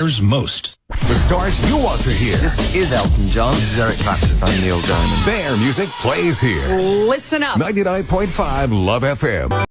most. The stars you want to hear. This is Elton John. This is Eric Clapton. I'm Neil Diamond. Their music plays here. Listen up. 99.5 Love FM.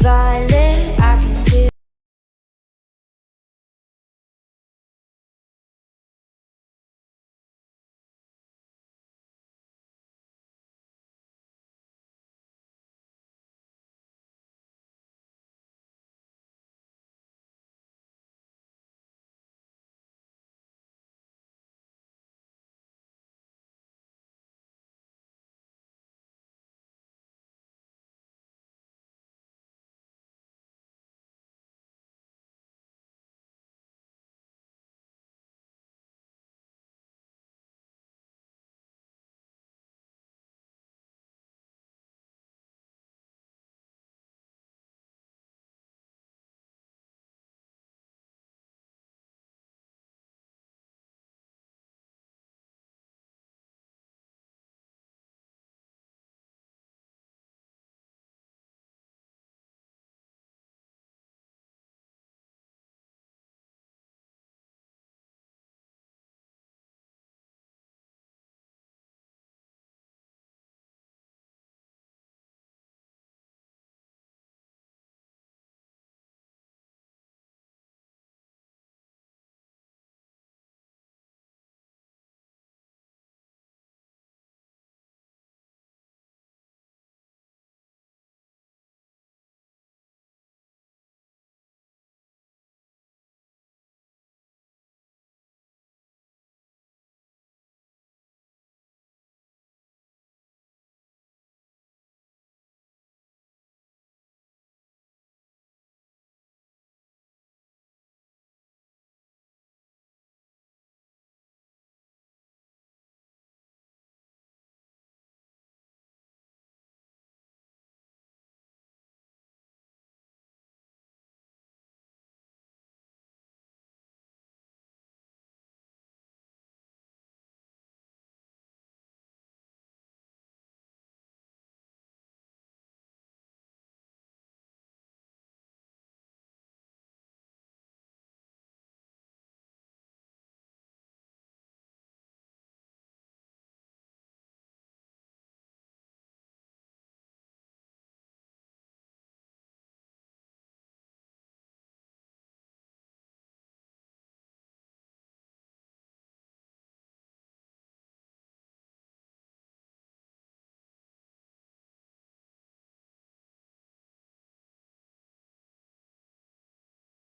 Violet, I can feel.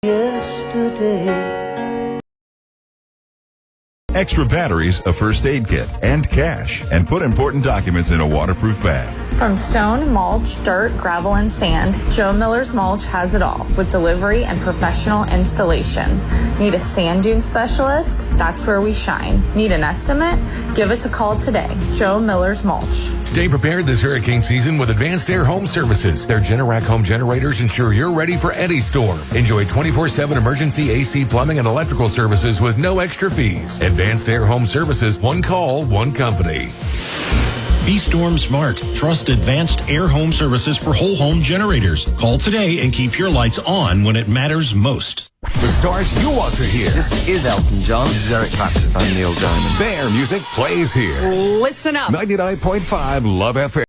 Yesterday. Extra batteries, a first aid kit, and cash. And put important documents in a waterproof bag. From stone, mulch, dirt, gravel, and sand, Joe Miller's Mulch has it all with delivery and professional installation. Need a sand dune specialist? That's where we shine. Need an estimate? Give us a call today. Joe Miller's Mulch. Stay prepared this hurricane season with Advanced Air Home Services. Their Generac home generators ensure you're ready for any storm. Enjoy 24/7 emergency AC, plumbing, and electrical services with no extra fees. Advanced Air Home Services, one call, one company. Be storm smart. Trust Advanced Air Home Services for whole home generators. Call today and keep your lights on when it matters most. The stars you want to hear. This is Elton John. This is Eric Clapton. I'm Neil Diamond. Their music plays here. Listen up. 99.5 Love FM.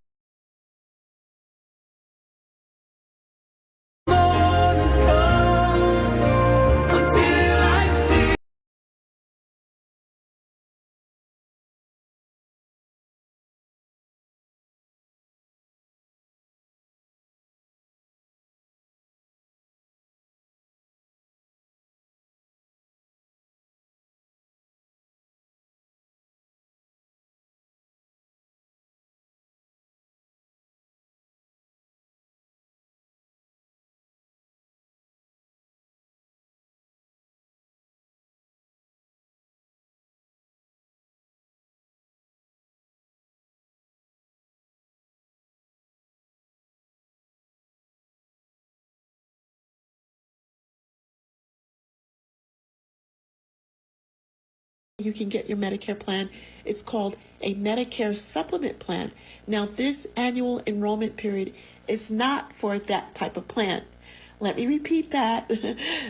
You can get your Medicare plan. It's called a Medicare supplement plan. Now, this annual enrollment period is not for that type of plan. Let me repeat that.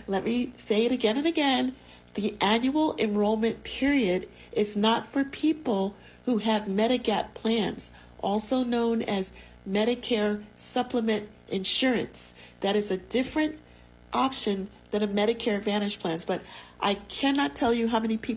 Let me say it again and again. The annual enrollment period is not for people who have Medigap plans, also known as Medicare supplement insurance. That is a different option than a Medicare Advantage plans, but I cannot tell you how many people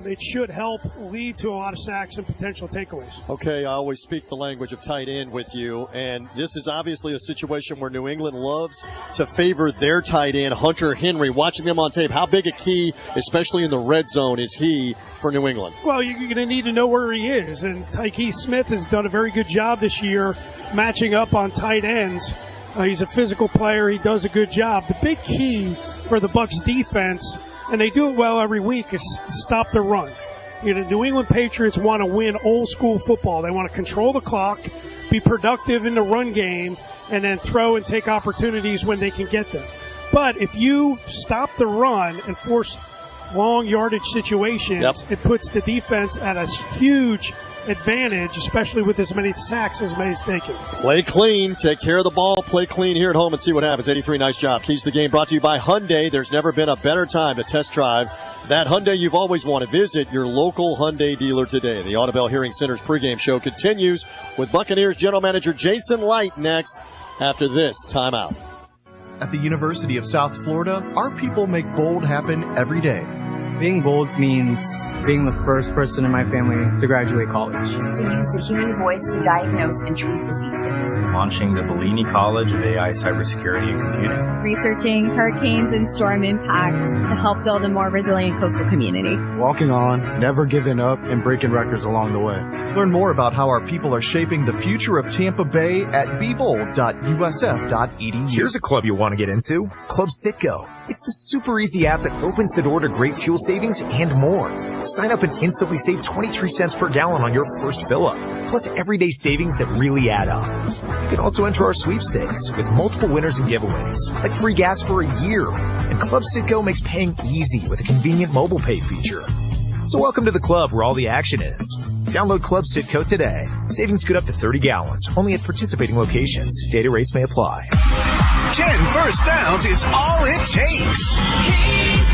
it should help lead to a lot of sacks and potential takeaways. Okay, I always speak the language of tight end with you, and this is obviously a situation where New England loves to favor their tight end, Hunter Henry. Watching them on tape, how big a key, especially in the red zone, is he for New England? Well, you're going to need to know where he is, and Tyke Smith has done a very good job this year matching up on tight ends. He's a physical player. He does a good job. The big key for the Bucs defense, and they do it well every week, is stop the run. You know, New England Patriots want to win old school football. They want to control the clock, be productive in the run game, and then throw and take opportunities when they can get them. But if you stop the run and force long yardage situations, it puts the defense at a huge advantage, especially with as many sacks as May's taken. Play clean, take care of the ball, play clean here at home and see what happens. 83, nice job. Keys to the game brought to you by Hyundai. There's never been a better time to test drive that Hyundai you've always wanted. Visit your local Hyundai dealer today. The Audubell Hearing Center's pregame show continues with Buccaneers General Manager Jason Light next after this timeout. At the University of South Florida, our people make bold happen every day. Being bold means being the first person in my family to graduate college. To use the human voice to diagnose and treat diseases. Launching the Bellini College of AI, Cybersecurity, and Computing. Researching hurricanes and storm impacts to help build a more resilient coastal community. Walking on, never giving up, and breaking records along the way. Learn more about how our people are shaping the future of Tampa Bay at bebold.usf.edu. Here's a club you want to get into, Club Citgo. It's the super easy app that opens the door to great fuel savings and more. Sign up and instantly save 23 cents per gallon on your first fill-up, plus everyday savings that really add up. You can also enter our sweepstakes with multiple winners and giveaways, like free gas for a year. And Club Citgo makes paying easy with a convenient mobile pay feature. So welcome to the club where all the action is. Download Club Citgo today. Savings good up to 30 gallons, only at participating locations. Data rates may apply. 10 first downs is all it takes.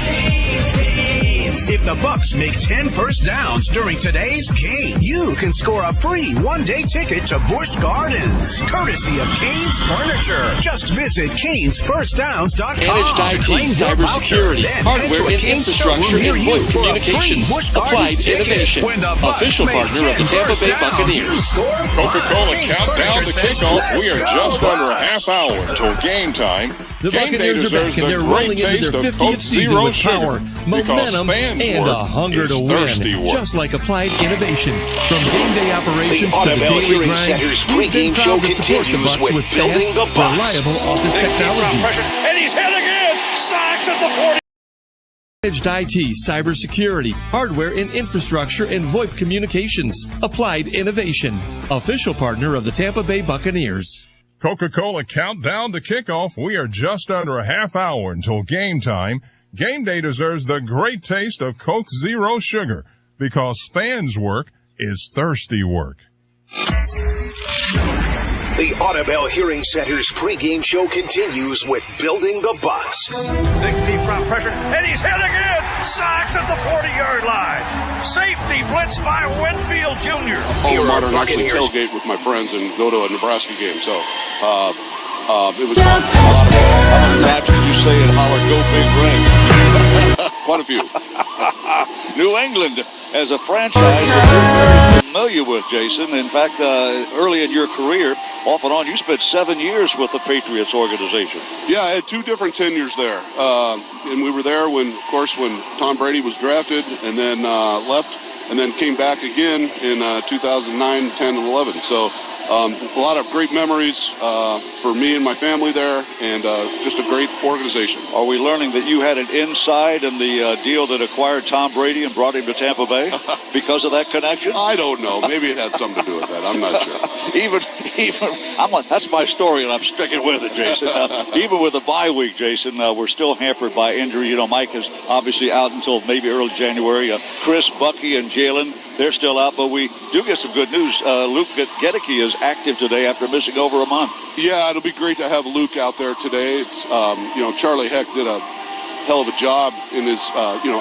Kings. If the Bucs make 10 first downs during today's game, you can score a free one-day ticket to Busch Gardens, courtesy of Canes Furniture. Just visit CanesFirstDowns.com. Managed IT, cybersecurity, hardware and infrastructure, and VoIP communications. Applied Innovation. Official partner of the Tampa Bay Buccaneers. Coca-Cola countdown to kickoff. We are just under a half hour until game time. The Game day Buccaneers are back, deserves and the they're great rolling into taste their of 50th Coke season Zero with Sugar power, because momentum, fans and a hunger is to thirsty win. work. Just like Applied Innovation. From game day operations The to the Automobile daily Hearing grind, Center's we've been pregame proud show to support the continues Bucs with fast, Building the Bucs. reliable office technology. And he's hit again. Sacks at the 40. Managed IT, cybersecurity, hardware and infrastructure, and VoIP communications. Applied Innovation. Official partner of the Tampa Bay Buccaneers. Coca-Cola countdown to kickoff. We are just under a half hour until game time. Game day deserves the great taste of Coke Zero Sugar because fans' work is thirsty work. The Automobile Hearing Center's pregame show continues with Building the Bucs. Big deep front pressure, and he's hit again. Sacks at the 40-yard line. Safety blitz by Winfield Jr. Modern actually tailgate with my friends and go to a Nebraska game. So it was fun. A lot of fun. How many times did you say it, holler, go Big Red? Quite a few. New England as a franchise that you're very familiar with, Jason. In fact, early in your career, off and on, you spent 7 years with the Patriots organization. Yeah, I had two different tenures there. And we were there when Tom Brady was drafted and then left and then came back again in 2009, 10, and 11. So a lot of great memories for me and my family there, and just a great organization. Are we learning that you had an inside in the deal that acquired Tom Brady and brought him to Tampa Bay because of that connection? I don't know. Maybe it had something to do with that. I'm not sure. That's my story, and I'm sticking with it, Jason. Even with the bye week, Jason, we're still hampered by injury. You know, Mike is obviously out until maybe early January. Chris, Bucky, and Jalen, they're still out, but we do get some good news. Luke Gedicke is active today after missing over a month. Yeah, it'll be great to have Luke out there today. It's Charlie Heck did a hell of a job in his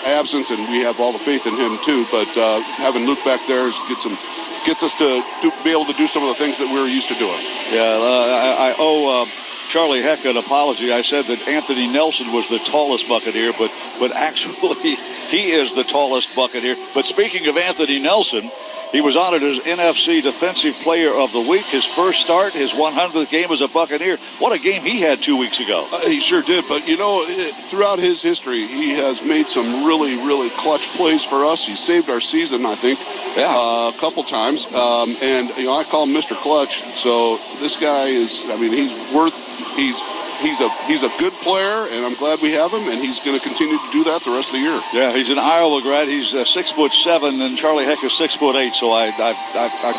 absence, and we have all the faith in him too. But having Luke back there gets us to be able to do some of the things that we're used to doing. Yeah, I owe Charlie Heck an apology. I said that Anthony Nelson was the tallest Buccaneer, but actually he is the tallest Buccaneer. But speaking of Anthony Nelson, he was honored as NFC Defensive Player of the Week. His first start, his 100th game as a Buccaneer. What a game he had 2 weeks ago. He sure did. But, throughout his history, he has made some really, really clutch plays for us. He saved our season, I think, a couple times. I call him Mr. Clutch. So this guy is, he's a good player, and I'm glad we have him, and he's going to continue to do that the rest of the year. Yeah, he's an Iowa grad. He's 6'7", and Charlie Heck is 6'8", so I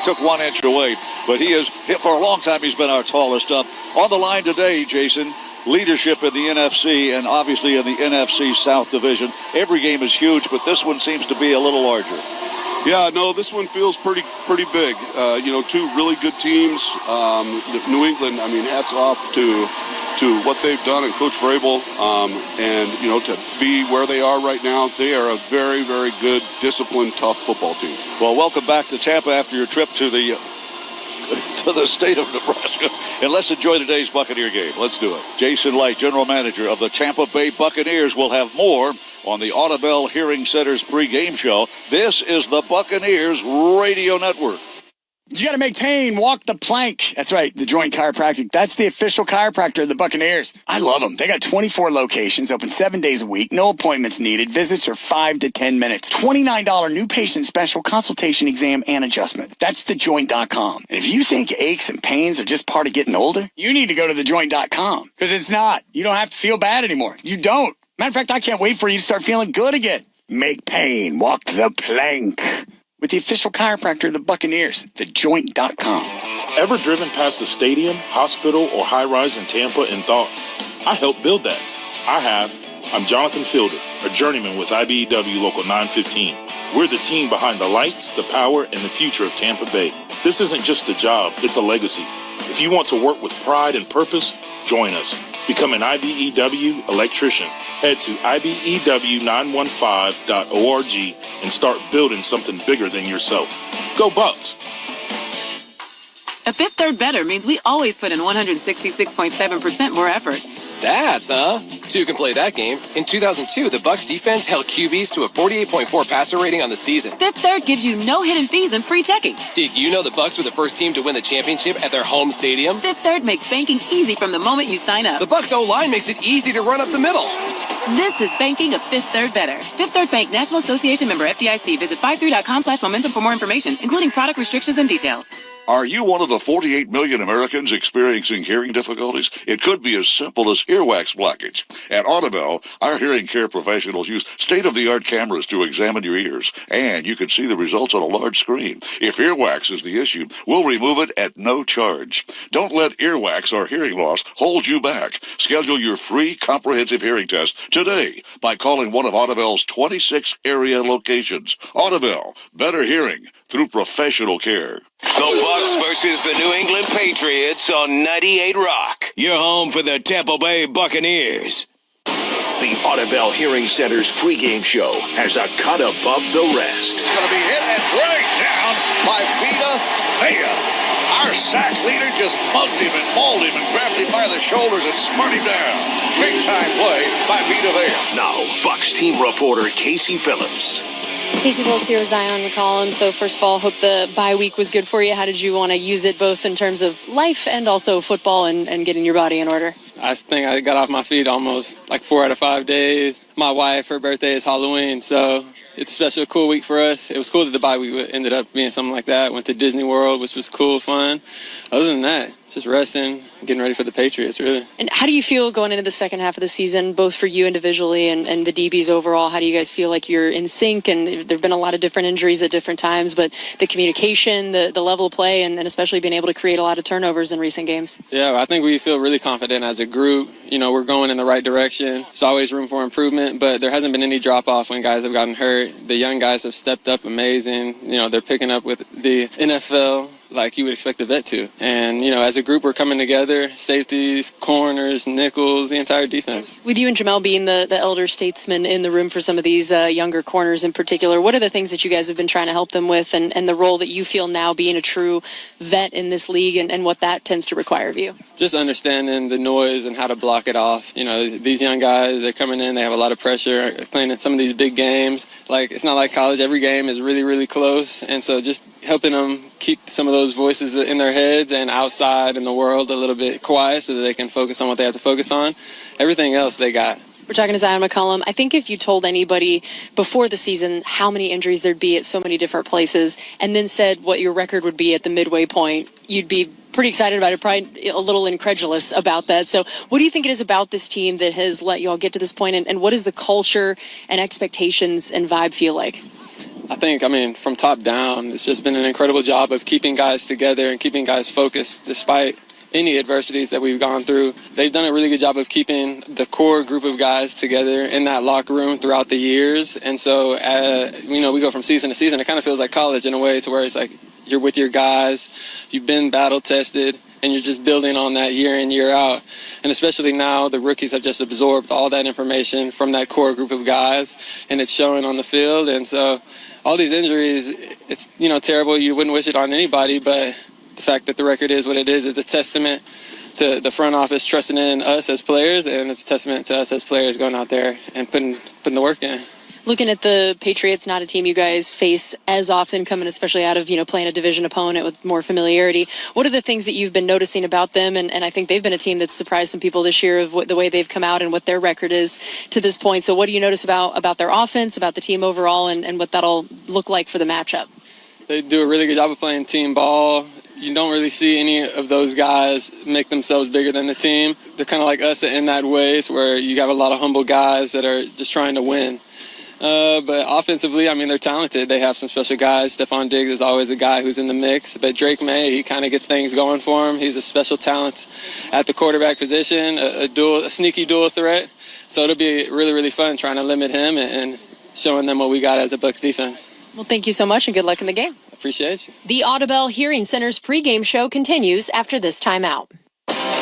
took 1 inch away. But he is, for a long time, he's been our tallest. On the line today, Jason, leadership in the NFC and obviously in the NFC South Division. Every game is huge, but this one seems to be a little larger. Yeah, no, this one feels pretty big. Two really good teams. New England, hats off to what they've done and Coach Vrabel, and to be where they are right now. They are a very, very good, disciplined, tough football team. Well, welcome back to Tampa after your trip to the state of Nebraska, and let's enjoy today's Buccaneer game. Let's do it. Jason Light, general manager of the Tampa Bay Buccaneers, will have more on the Automobile Hearing Center's pregame show. This is the Buccaneers Radio Network. You got to make pain walk the plank. That's right, the Joint Chiropractic. That's the official chiropractor of the Buccaneers. I love them. They got 24 locations, open 7 days a week, no appointments needed. Visits are 5 to 10 minutes. $29 new patient special consultation, exam, and adjustment. That's thejoint.com. And if you think aches and pains are just part of getting older, you need to go to thejoint.com, because it's not. You don't have to feel bad anymore. You don't. Matter of fact, I can't wait for you to start feeling good again. Make pain walk the plank with the official chiropractor of the Buccaneers, thejoint.com. Ever driven past the stadium, hospital, or high-rise in Tampa and thought, I helped build that? I have. I'm Jonathan Fielder, a journeyman with IBEW Local 915. We're the team behind the lights, the power, and the future of Tampa Bay. This isn't just a job, it's a legacy. If you want to work with pride and purpose, Join us. Become an IBEW electrician. Head to IBEW915.org and start building something bigger than yourself. Go Bucks! A Fifth Third Better means we always put in 166.7% more effort. Stats, huh? Two can play that game. In 2002, the Bucks defense held QBs to a 48.4 passer rating on the season. Fifth Third gives you no hidden fees and free checking. Did you know the Bucks were the first team to win the championship at their home stadium? Fifth Third makes banking easy from the moment you sign up. The Bucks O-line makes it easy to run up the middle. This is banking of Fifth Third Better. Fifth Third Bank, National Association member FDIC. Visit 53.com/momentum for more information, including product restrictions and details. Are you one of the 48 million Americans experiencing hearing difficulties? It could be as simple as earwax blockage. At Audibel, our hearing care professionals use state-of-the-art cameras to examine your ears, and you can see the results on a large screen. If earwax is the issue, we'll remove it at no charge. Don't let earwax or hearing loss hold you back. Schedule your free comprehensive hearing test today by calling one of Audibel's 26 area locations. Audibel, better hearing through professional care. The Bucks versus the New England Patriots on 98 Rock. Your home for the Tampa Bay Buccaneers. The Audibel Hearing Center's pregame show has a cut above the rest. It's going to be hit and right down by Vita Vea. Our sack leader just mugged him and mauled him and grabbed him by the shoulders and spun him down. Big time play by Vita Vea. Now, Bucks team reporter Casey Phillips. Casey Phillips here with Zion McCollum. So first of all, hope the bye week was good for you. How did you want to use it both in terms of life and also football and getting your body in order? I think I got off my feet almost like 4 out of 5 days. My wife, her birthday is Halloween, so it's a special, cool week for us. It was cool that the bye week ended up being something like that. Went to Disney World, which was cool, fun. Other than that, just resting, getting ready for the Patriots, really. And how do you feel going into the second half of the season, both for you individually and the DBs overall? How do you guys feel like you're in sync? And there have been a lot of different injuries at different times, but the communication, the level of play, and especially being able to create a lot of turnovers in recent games. Yeah, I think we feel really confident as a group. You know, we're going in the right direction. There's always room for improvement, but there hasn't been any drop-off when guys have gotten hurt. The young guys have stepped up amazing. You know, they're picking up with the NFL like you would expect a vet to. And, you know, as a group, we're coming together, safeties, corners, nickels, the entire defense. With you and Jamel being the elder statesman in the room for some of these younger corners in particular, what are the things that you guys have been trying to help them with and the role that you feel now being a true vet in this league and what that tends to require of you? Just understanding the noise and how to block it off. You know, these young guys, they're coming in, they have a lot of pressure, playing in some of these big games. Like, it's not like college. Every game is really, really close. And so just helping them keep some of those voices in their heads and outside in the world a little bit quiet so that they can focus on what they have to focus on. Everything else they got. We're talking to Zion McCollum. I think if you told anybody before the season how many injuries there'd be at so many different places and then said what your record would be at the midway point, you'd be pretty excited about it, probably a little incredulous about that. So what do you think it is about this team that has let you all get to this point, and what does the culture and expectations and vibe feel like? I think, from top down, it's just been an incredible job of keeping guys together and keeping guys focused despite any adversities that we've gone through. They've done a really good job of keeping the core group of guys together in that locker room throughout the years. And so, we go from season to season. It kind of feels like college in a way, to where it's like you're with your guys, you've been battle tested, and you're just building on that year in, year out. And especially now, the rookies have just absorbed all that information from that core group of guys, and it's showing on the field. And so all these injuries, it's, terrible. You wouldn't wish it on anybody, but the fact that the record is what it is a testament to the front office trusting in us as players, and it's a testament to us as players going out there and putting the work in. Looking at the Patriots, not a team you guys face as often, coming especially out of, playing a division opponent with more familiarity. What are the things that you've been noticing about them? And I think they've been a team that's surprised some people this year of the way they've come out and what their record is to this point. So what do you notice about their offense, about the team overall, and what that'll look like for the matchup? They do a really good job of playing team ball. You don't really see any of those guys make themselves bigger than the team. They're kind of like us in that way, where you have a lot of humble guys that are just trying to win. But offensively, they're talented. They have some special guys. Stephon Diggs is always a guy who's in the mix. But Drake May, he kind of gets things going for him. He's a special talent at the quarterback position, a sneaky dual threat. So it'll be really, really fun trying to limit him and showing them what we got as a Bucs defense. Well, thank you so much, and good luck in the game. Appreciate you. The Audibel Hearing Center's pregame show continues after this timeout.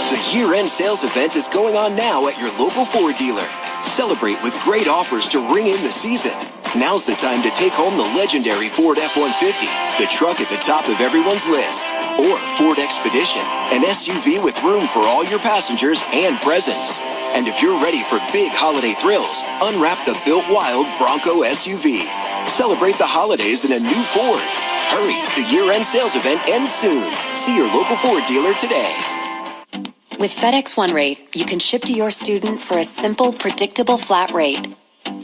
The year-end sales event is going on now at your local Ford dealer. Celebrate with great offers to ring in the season. Now's the time to take home the legendary Ford F-150, the truck at the top of everyone's list. Or Ford Expedition, an SUV with room for all your passengers and presents. And if you're ready for big holiday thrills, unwrap the Built Wild Bronco SUV. Celebrate the holidays in a new Ford. Hurry, the year-end sales event ends soon. See your local Ford dealer today. With FedEx One Rate, you can ship to your student for a simple, predictable flat rate.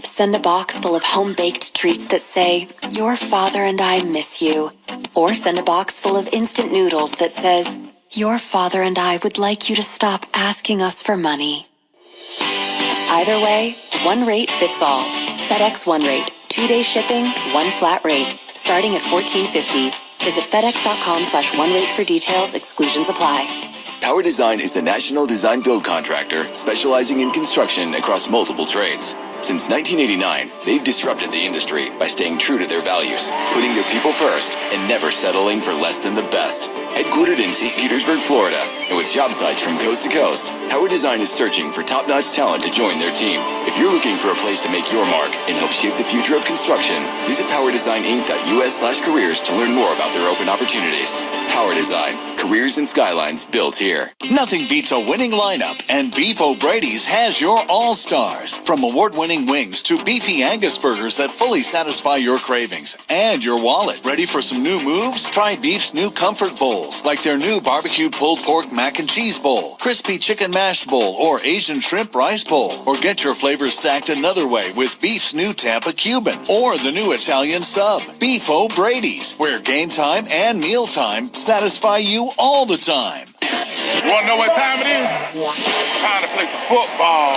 Send a box full of home-baked treats that say, "Your father and I miss you." Or send a box full of instant noodles that says, "Your father and I would like you to stop asking us for money." Either way, one rate fits all. FedEx One Rate. 2-day shipping, one flat rate. Starting at $14.50. Visit FedEx.com/OneRate for details. Exclusions apply. Power Design is a national design build contractor specializing in construction across multiple trades. Since 1989, they've disrupted the industry by staying true to their values, putting their people first, and never settling for less than the best. Headquartered in St. Petersburg, Florida, and with job sites from coast to coast, Power Design is searching for top-notch talent to join their team. If you're looking for a place to make your mark and help shape the future of construction, visit PowerDesignInc.us/careers to learn more about their open opportunities. Power Design. Careers and skylines built here. Nothing beats a winning lineup, and Beef O'Brady's has your all-stars. From award-winning wings to beefy Angus burgers that fully satisfy your cravings and your wallet. Ready for some new moves? Try Beef's new comfort bowls, like their new barbecue pulled pork mac and cheese bowl, crispy chicken mashed bowl, or Asian shrimp rice bowl. Or get your flavors stacked another way with Beef's new Tampa Cuban, or the new Italian sub. Beef O'Brady's, where game time and meal time satisfy you all the time. You want to know what time it is? Time to play some football.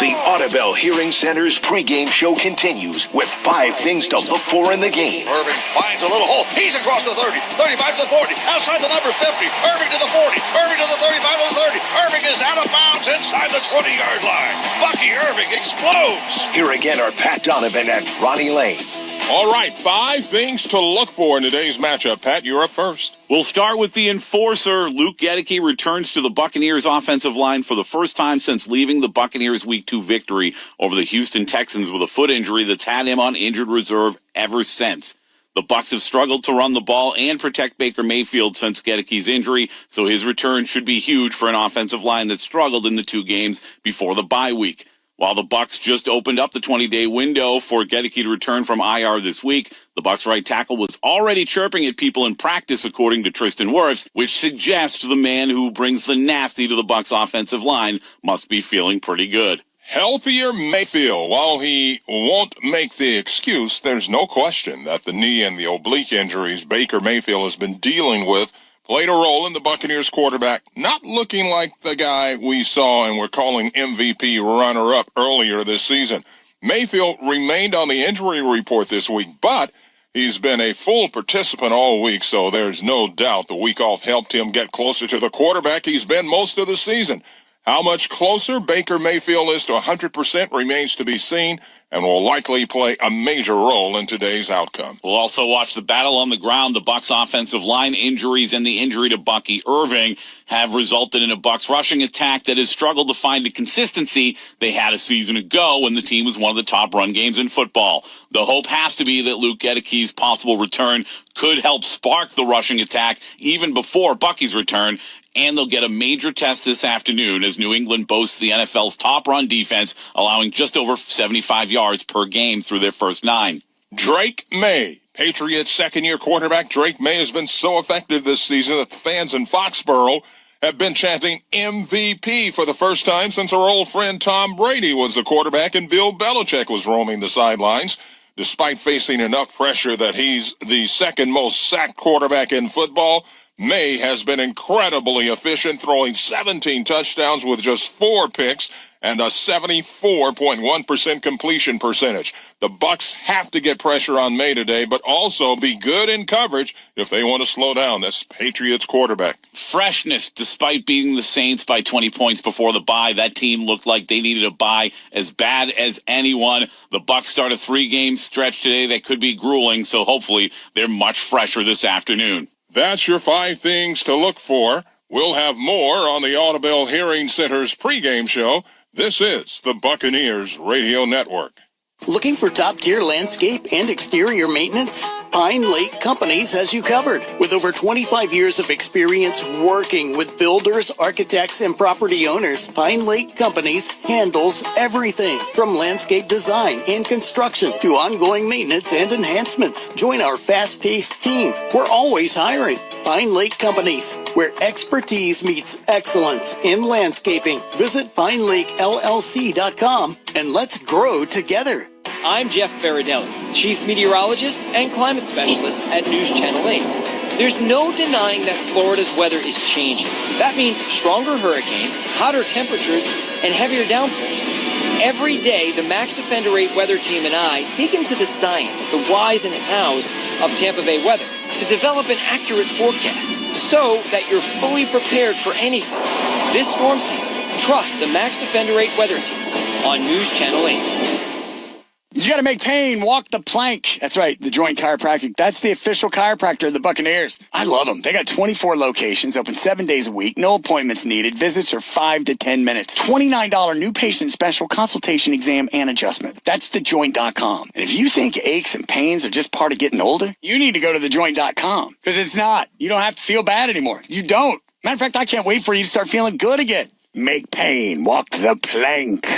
The Audubell Hearing Center's pregame show continues with 5 things to look for in the game. Irving finds a little hole. He's across the 30, 35 to the 40, outside the number 50. Irving to the 40, Irving to the 35 to the 30. Irving is out of bounds inside the 20-yard line. Bucky Irving explodes. Here again are Pat Donovan and Ronnie Lane. All right, 5 things to look for in today's matchup. Pat, you're up first. We'll start with the enforcer. Luke Gedeke returns to the Buccaneers offensive line for the first time since leaving the Buccaneers Week 2 victory over the Houston Texans with a foot injury that's had him on injured reserve ever since. The Bucs have struggled to run the ball and protect Baker Mayfield since Gedeke's injury, so his return should be huge for an offensive line that struggled in the 2 games before the bye week. While the Bucs just opened up the 20-day window for Gedeke to return from IR this week, the Bucs right tackle was already chirping at people in practice, according to Tristan Wirfs, which suggests the man who brings the nasty to the Bucs offensive line must be feeling pretty good. Healthier Mayfield. While he won't make the excuse, there's no question that the knee and the oblique injuries Baker Mayfield has been dealing with played a role in the Buccaneers quarterback not looking like the guy we saw and were calling MVP runner-up earlier this season. Mayfield remained on the injury report this week, but he's been a full participant all week, so there's no doubt the week off helped him get closer to the quarterback he's been most of the season. How much closer Baker Mayfield is to 100% remains to be seen and will likely play a major role in today's outcome. We'll also watch the battle on the ground. The Bucs offensive line injuries and the injury to Bucky Irving have resulted in a Bucs rushing attack that has struggled to find the consistency they had a season ago when the team was one of the top run games in football. The hope has to be that Luke Gedeke's possible return could help spark the rushing attack even before Bucky's return. And they'll get a major test this afternoon as New England boasts the NFL's top run defense, allowing just over 75 yards per game through their first 9. Drake May, Patriots second-year quarterback. Drake May has been so effective this season that the fans in Foxborough have been chanting MVP for the first time since our old friend Tom Brady was the quarterback and Bill Belichick was roaming the sidelines. Despite facing enough pressure that he's the second most sacked quarterback in football, May has been incredibly efficient, throwing 17 touchdowns with just 4 picks and a 74.1% completion percentage. The Bucs have to get pressure on May today, but also be good in coverage if they want to slow down this Patriots quarterback. Freshness, despite beating the Saints by 20 points before the bye, that team looked like they needed a bye as bad as anyone. The Bucs start a 3-game stretch today that could be grueling, so hopefully they're much fresher this afternoon. That's your 5 things to look for. We'll have more on the Audubell Hearing Center's pregame show. This is the Buccaneers Radio Network. Looking for top-tier landscape and exterior maintenance? Pine Lake Companies has you covered. With over 25 years of experience working with builders, architects, and property owners, Pine Lake Companies handles everything from landscape design and construction to ongoing maintenance and enhancements. Join our fast-paced team. We're always hiring. Pine Lake Companies, where expertise meets excellence in landscaping. Visit PineLakeLLC.com and let's grow together. I'm Jeff Baradelli, Chief Meteorologist and Climate Specialist at News Channel 8. There's no denying that Florida's weather is changing. That means stronger hurricanes, hotter temperatures, and heavier downpours. Every day, the Max Defender 8 weather team and I dig into the science, the whys and hows of Tampa Bay weather to develop an accurate forecast so that you're fully prepared for anything. This storm season, trust the Max Defender 8 weather team on News Channel 8. You got to make pain walk the plank. That's right, the Joint Chiropractic. That's the official chiropractor of the Buccaneers. I love them. They got 24 locations, open 7 days a week, no appointments needed. Visits are 5 to 10 minutes. $29 new patient special consultation exam and adjustment. That's thejoint.com. And if you think aches and pains are just part of getting older, you need to go to thejoint.com because it's not. You don't have to feel bad anymore. You don't. Matter of fact, I can't wait for you to start feeling good again. Make pain walk the plank.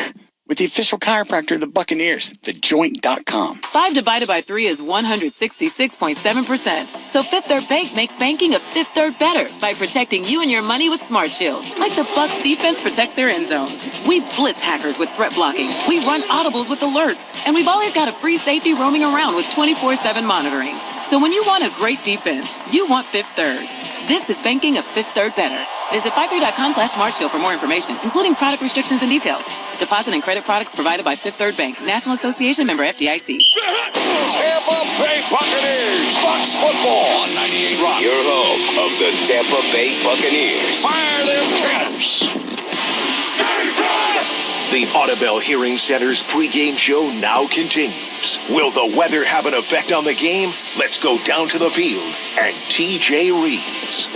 With the official chiropractor of the Buccaneers, thejoint.com. 5 divided by 3 is 166.7%. So Fifth Third Bank makes banking a fifth third better by protecting you and your money with Smart Shield. Like the Bucs defense protects their end zone. We blitz hackers with threat blocking. We run audibles with alerts. And we've always got a free safety roaming around with 24/7 monitoring. So when you want a great defense, you want Fifth Third. This is banking a fifth third better. Visit 53.com/SmartShield for more information, including product restrictions and details. Deposit and credit products provided by Fifth Third Bank, National Association member FDIC. Tampa Bay Buccaneers, Bucs football on 98 Rock. Your home of the Tampa Bay Buccaneers. Fire them cannons! The Audubell Hearing Center's pregame show now continues. Will the weather have an effect on the game? Let's go down to the field and TJ Reeves.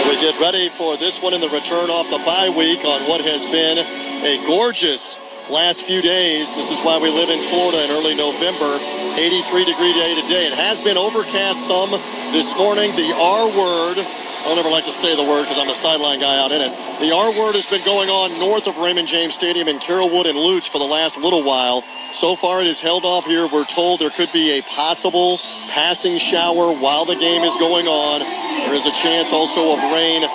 We get ready for this one in the return off the bye week on what has been a gorgeous last few days. This is why we live in Florida in early November. 83-degree day today. It has been overcast some this morning. The R word, I don't ever like to say the word because I'm a sideline guy out in it. The R word has been going on north of Raymond James Stadium in Carrollwood and Lutz for the last little while. So far it is held off here. We're told there could be a possible passing shower while the game is going on. There is a chance also of rain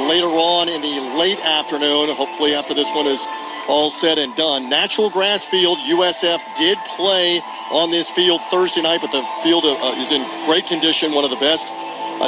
later on in the late afternoon, hopefully after this one is all said and done. Natural grass field, USF did play on this field Thursday night, but the field is in great condition, one of the best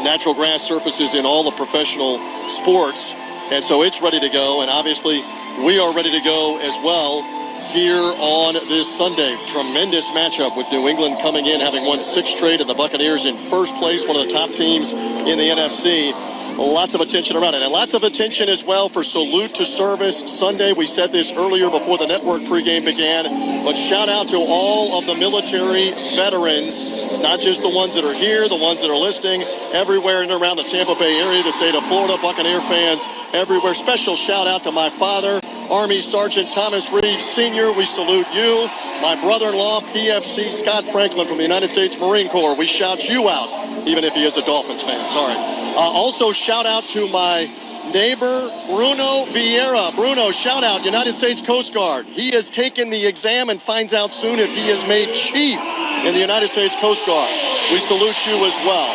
natural grass surfaces in all the professional sports. And so it's ready to go, and obviously we are ready to go as well here on this Sunday. Tremendous matchup with New England coming in, having won 6 straight, and the Buccaneers in first place, one of the top teams in the NFC. Lots of attention around it, and lots of attention as well for Salute to Service Sunday. We said this earlier before the network pregame began, but shout out to all of the military veterans, not just the ones that are here, the ones that are listening everywhere and around the Tampa Bay area, the state of Florida, Buccaneer fans everywhere. Special shout out to my father, Army Sergeant Thomas Reeves Sr., we salute you. My brother-in-law, PFC Scott Franklin from the United States Marine Corps, we shout you out, even if he is a Dolphins fan, sorry. Also, shout out to my neighbor, Bruno Vieira. Bruno, shout out, United States Coast Guard. He has taken the exam and finds out soon if he is made chief in the United States Coast Guard. We salute you as well.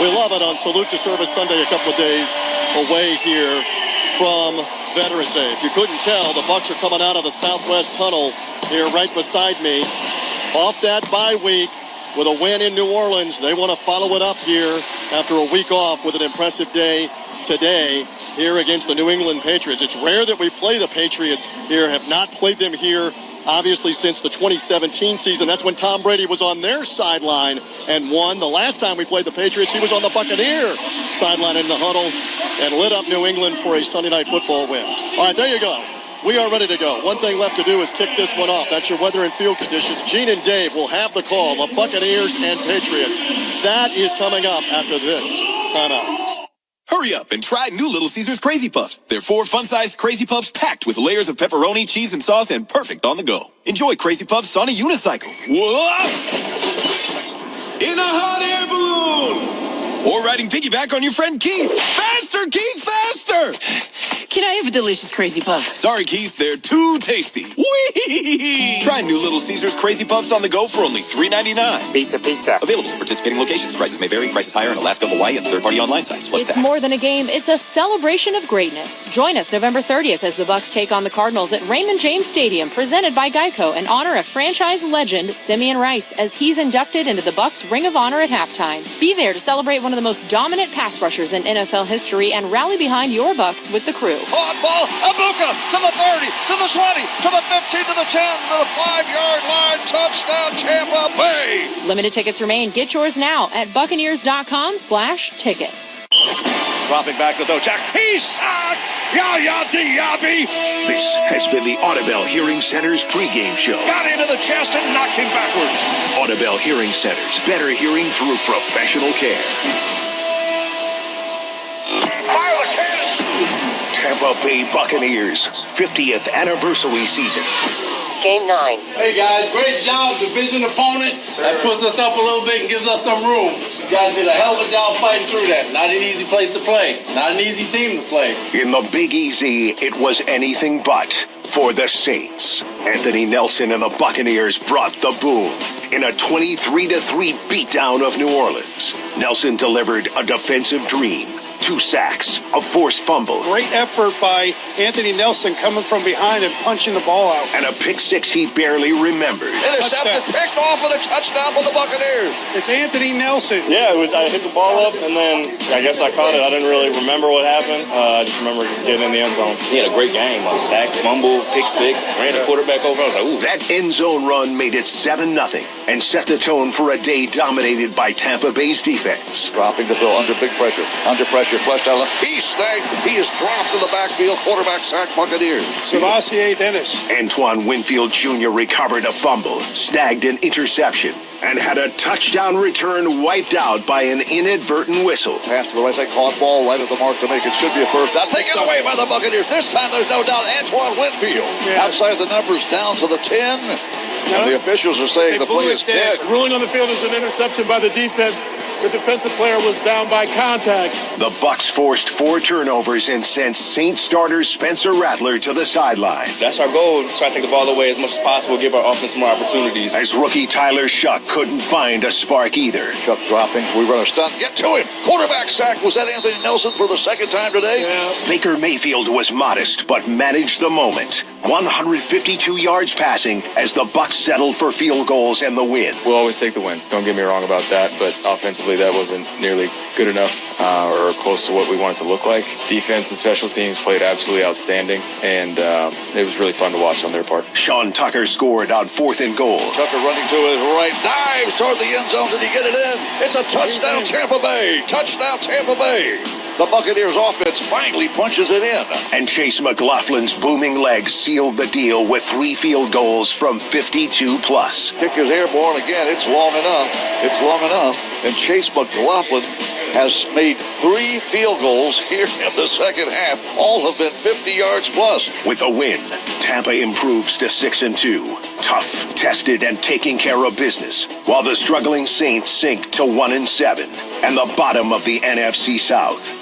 We love it on Salute to Service Sunday, a couple of days away here from Veterans Day. If you couldn't tell, the Bucs are coming out of the Southwest Tunnel here right beside me. Off that bye week with a win in New Orleans. They want to follow it up here after a week off with an impressive day today here against the New England Patriots. It's rare that we play the Patriots here, have not played them here obviously since the 2017 season. That's when Tom Brady was on their sideline and won. The last time we played the Patriots, he was on the Buccaneer sideline in the huddle and lit up New England for a Sunday Night Football win. All right, there you go. We are ready to go. One thing left to do is kick this one off. That's your weather and field conditions. Gene and Dave will have the call of Buccaneers and Patriots. That is coming up after this. timeout. Hurry up and try new Little Caesars Crazy Puffs. They're 4 fun-sized Crazy Puffs packed with layers of pepperoni, cheese, and sauce, and perfect on the go. Enjoy Crazy Puffs on a unicycle. Whoa! In a hot air balloon! Or riding piggyback on your friend Keith. Faster, Keith, faster! Can I have a delicious Crazy Puff? Sorry, Keith, they're too tasty. Whee! Try new Little Caesars Crazy Puffs on the go for only $3.99. Pizza. Available in participating locations. Prices may vary. Prices higher in Alaska, Hawaii, and third-party online sites. Plus It's tax. more than a game. It's a celebration of greatness. Join us November 30th as the Bucks take on the Cardinals at Raymond James Stadium, presented by Geico, and honor a franchise legend, Simeon Rice, as he's inducted into the Bucks Ring of Honor at halftime. Be there to celebrate one of the most dominant pass rushers in NFL history and rally behind your Bucks with the crew. Hot ball, Ibuka to the 30, to the 20, to the 15, to the 10, to the 5-yard line. Touchdown, Tampa Bay. Limited tickets remain. Get yours now at Buccaneers.com/tickets. Dropping back to throw. Jack, he's sacked. Yabi. This has been the Audubell Hearing Center's pregame show. Got into the chest and knocked him backwards. Audubell Hearing Centers. Better hearing through professional care. Fire the cannon. Tampa Bay Buccaneers 50th anniversary season. Game 9. Hey guys, great job, division opponent. That puts us up a little bit and gives us some room. You guys did a hell of a job fighting through that. Not an easy place to play. Not an easy team to play. In the Big Easy, it was anything but for the Saints. Anthony Nelson and the Buccaneers brought the boom in a 23-3 beatdown of New Orleans. Nelson delivered a defensive dream. 2 sacks, a forced fumble. Great effort by Anthony Nelson coming from behind and punching the ball out. And a pick 6 he barely remembered. Intercepted, picked off, and a touchdown for the Buccaneers. It's Anthony Nelson. Yeah, I hit the ball up, and then I guess I caught it. I didn't really remember what happened. I just remember getting in the end zone. He had a great game. Sack, fumble, pick 6, ran the quarterback over. I was like, ooh. That end zone run made it 7-0 and set the tone for a day dominated by Tampa Bay's defense. Dropping the throw under big pressure. Under pressure. Flushed out. He's snagged. He is dropped in the backfield. Quarterback sack, Buccaneers. Sebastian Dennis. Antoine Winfield Jr. recovered a fumble, snagged an interception, and had a touchdown return wiped out by an inadvertent whistle. Pass to the right side, caught ball right at the mark to make it. Should be a first down. Taken away by the Buccaneers. This time there's no doubt Antoine Winfield. Yeah. Outside the numbers, down to the 10. And the officials are saying the play is dead. Ruling on the field is an interception by the defense. The defensive player was down by contact. The Bucs forced 4 turnovers and sent Saints starter Spencer Rattler to the sideline. That's our goal. Try to take the ball away as much as possible, give our offense more opportunities. As rookie Tyler Shuck couldn't find a spark either. Shuck dropping. We run a stunt. Get to him. Quarterback sack. Was that Anthony Nelson for the second time today? Yeah. Baker Mayfield was modest but managed the moment. 152 yards passing as the Bucs settled for field goals and the win. We'll always take the wins. Don't get me wrong about that, but offensively that wasn't nearly good enough or close to what we wanted to look like. Defense and special teams played absolutely outstanding, and it was really fun to watch on their part. Sean Tucker scored on 4th and goal. Tucker running to his right, dives toward the end zone. Did he get it in? It's a touchdown, Tampa Bay. Touchdown, Tampa Bay. The Buccaneers offense finally punches it in. And Chase McLaughlin's booming legs sealed the deal with 3 field goals from 52 plus. Kick is airborne again. It's long enough. It's long enough. And Chase McLaughlin has made 3 field goals here in the second half. All have been 50 yards plus. With a win, Tampa improves to 6-2. Tough, tested, and taking care of business, while the struggling Saints sink to 1-7 and the bottom of the NFC South.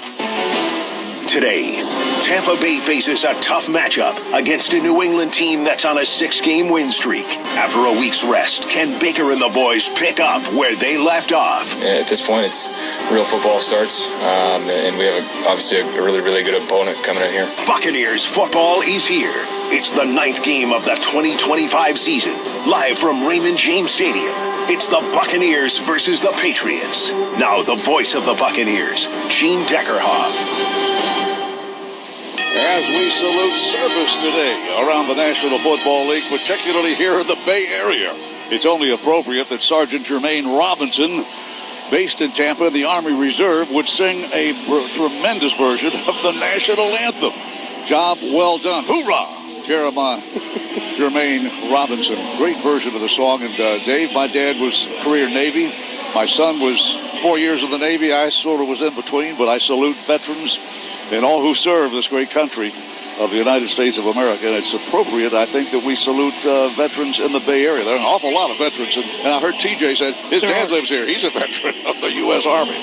Today, Tampa Bay faces a tough matchup against a New England team that's on a 6-game win streak. After a week's rest, can Baker and the boys pick up where they left off? At this point, it's real football starts, and we have obviously a really, really good opponent coming in here. Buccaneers football is here. It's the 9th game of the 2025 season, live from Raymond James Stadium. It's the Buccaneers versus the Patriots. Now the voice of the Buccaneers, Gene Deckerhoff. As we salute service today around the National Football League, particularly here in the Bay Area, it's only appropriate that Sergeant Jermaine Robinson, based in Tampa in the Army Reserve, would sing a tremendous version of the national anthem. Job well done. Hoorah! Jermaine Robinson. Great version of the song. And Dave, my dad was career Navy. My son was 4 years in the Navy. I sort of was in between, but I salute veterans and all who serve this great country of the United States of America. And it's appropriate, I think, that we salute veterans in the Bay Area. There are an awful lot of veterans. And I heard TJ said his dad lives here. He's a veteran of the U.S. Army.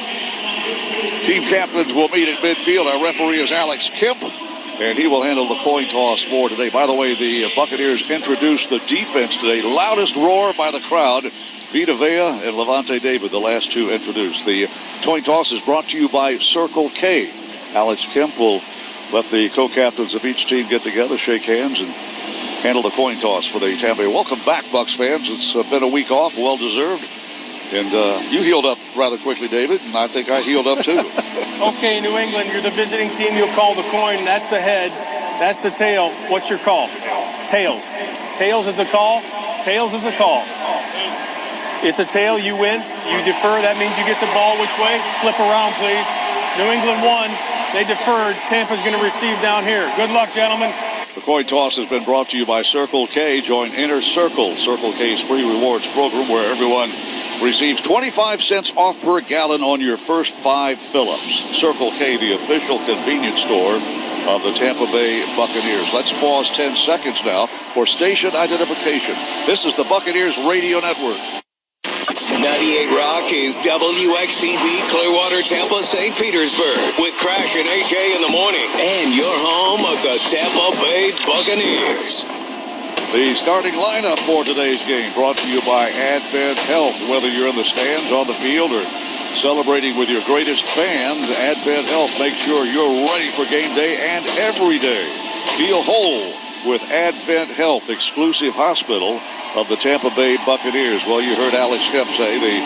Team captains will meet at midfield. Our referee is Alex Kemp, and he will handle the coin toss for today. By the way, the Buccaneers introduced the defense today. Loudest roar by the crowd. Vita Vea and Levante David, the last two introduced. The coin toss is brought to you by Circle K. Alex Kemp will let the co-captains of each team get together, shake hands, and handle the coin toss for the Tampa Bay. Welcome back, Bucs fans. It's been a week off, well-deserved. And you healed up rather quickly, David, and I think I healed up too. Okay, New England, you're the visiting team. You'll call the coin. That's the head. That's the tail. What's your call? Tails. Tails is a call. Tails is a call. It's a tail. You win. You defer. That means you get the ball which way? Flip around, please. New England won. They deferred. Tampa's going to receive down here. Good luck, gentlemen. The coin toss has been brought to you by Circle K. Join Inner Circle, Circle K's free rewards program, where everyone receives 25 cents off per gallon on your first 5 fill-ups. Circle K, the official convenience store of the Tampa Bay Buccaneers. Let's pause 10 seconds now for station identification. This is the Buccaneers Radio Network. 98 Rock is WXTV Clearwater, Tampa, St. Petersburg with Crash and AJ in the morning and your home of the Tampa Bay Buccaneers. The starting lineup for today's game brought to you by Advent Health. Whether you're in the stands, on the field, or celebrating with your greatest fans, Advent Health makes sure you're ready for game day and every day. Feel whole with Advent Health, exclusive hospital of the Tampa Bay Buccaneers. Well, you heard Alex Kemp say the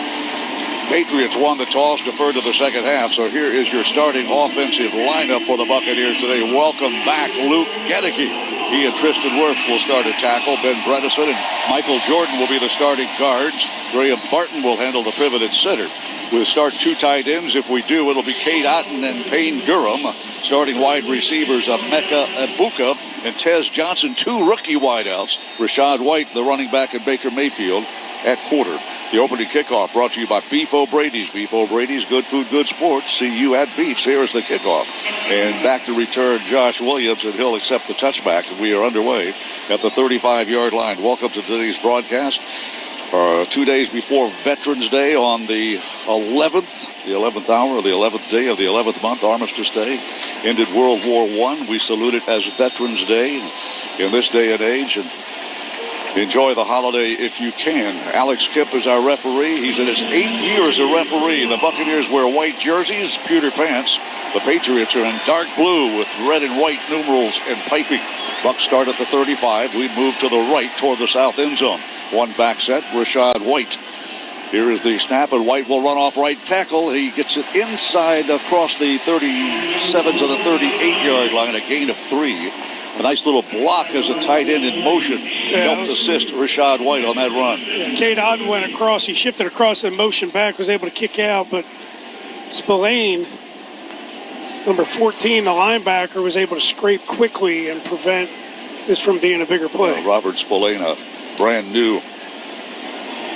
Patriots won the toss, deferred to the second half. So here is your starting offensive lineup for the Buccaneers today. Welcome back, Luke Gedeke. He and Tristan Wirfs will start at tackle. Ben Bredesen and Michael Jordan will be the starting guards. Graham Barton will handle the pivot at center. We'll start 2 tight ends. If we do, it'll be Cade Otton and Payne Durham. Starting wide receivers, Emeka Egbuka and Tez Johnson, 2 rookie wideouts. Rashad White, the running back, and Baker Mayfield at quarter. The opening kickoff brought to you by Beef O'Brady's. Beef O'Brady's, good food, good sports. See you at Beef's. Here is the kickoff. And back to return Josh Williams, and he'll accept the touchback. We are underway at the 35-yard line. Welcome to today's broadcast. 2 days before Veterans Day on the 11th hour, the 11th day of the 11th month, Armistice Day, ended World War I. We salute it as Veterans Day in this day and age, and enjoy the holiday if you can. Alex Kemp is our referee. He's in his 8th year as a referee. The Buccaneers wear white jerseys, pewter pants. The Patriots are in dark blue with red and white numerals and piping. Bucs start at the 35. We move to the right toward the south end zone. One back set, Rashad White. Here is the snap, and White will run off right tackle. He gets it inside across the 37 to the 38-yard line, a gain of 3. A nice little block as a tight end in motion helped assist Rashad White on that run. Yeah, Cade Otton went across. He shifted across and motion back, was able to kick out, but Spillane, number 14, the linebacker, was able to scrape quickly and prevent this from being a bigger play. Robert Spillane, a brand new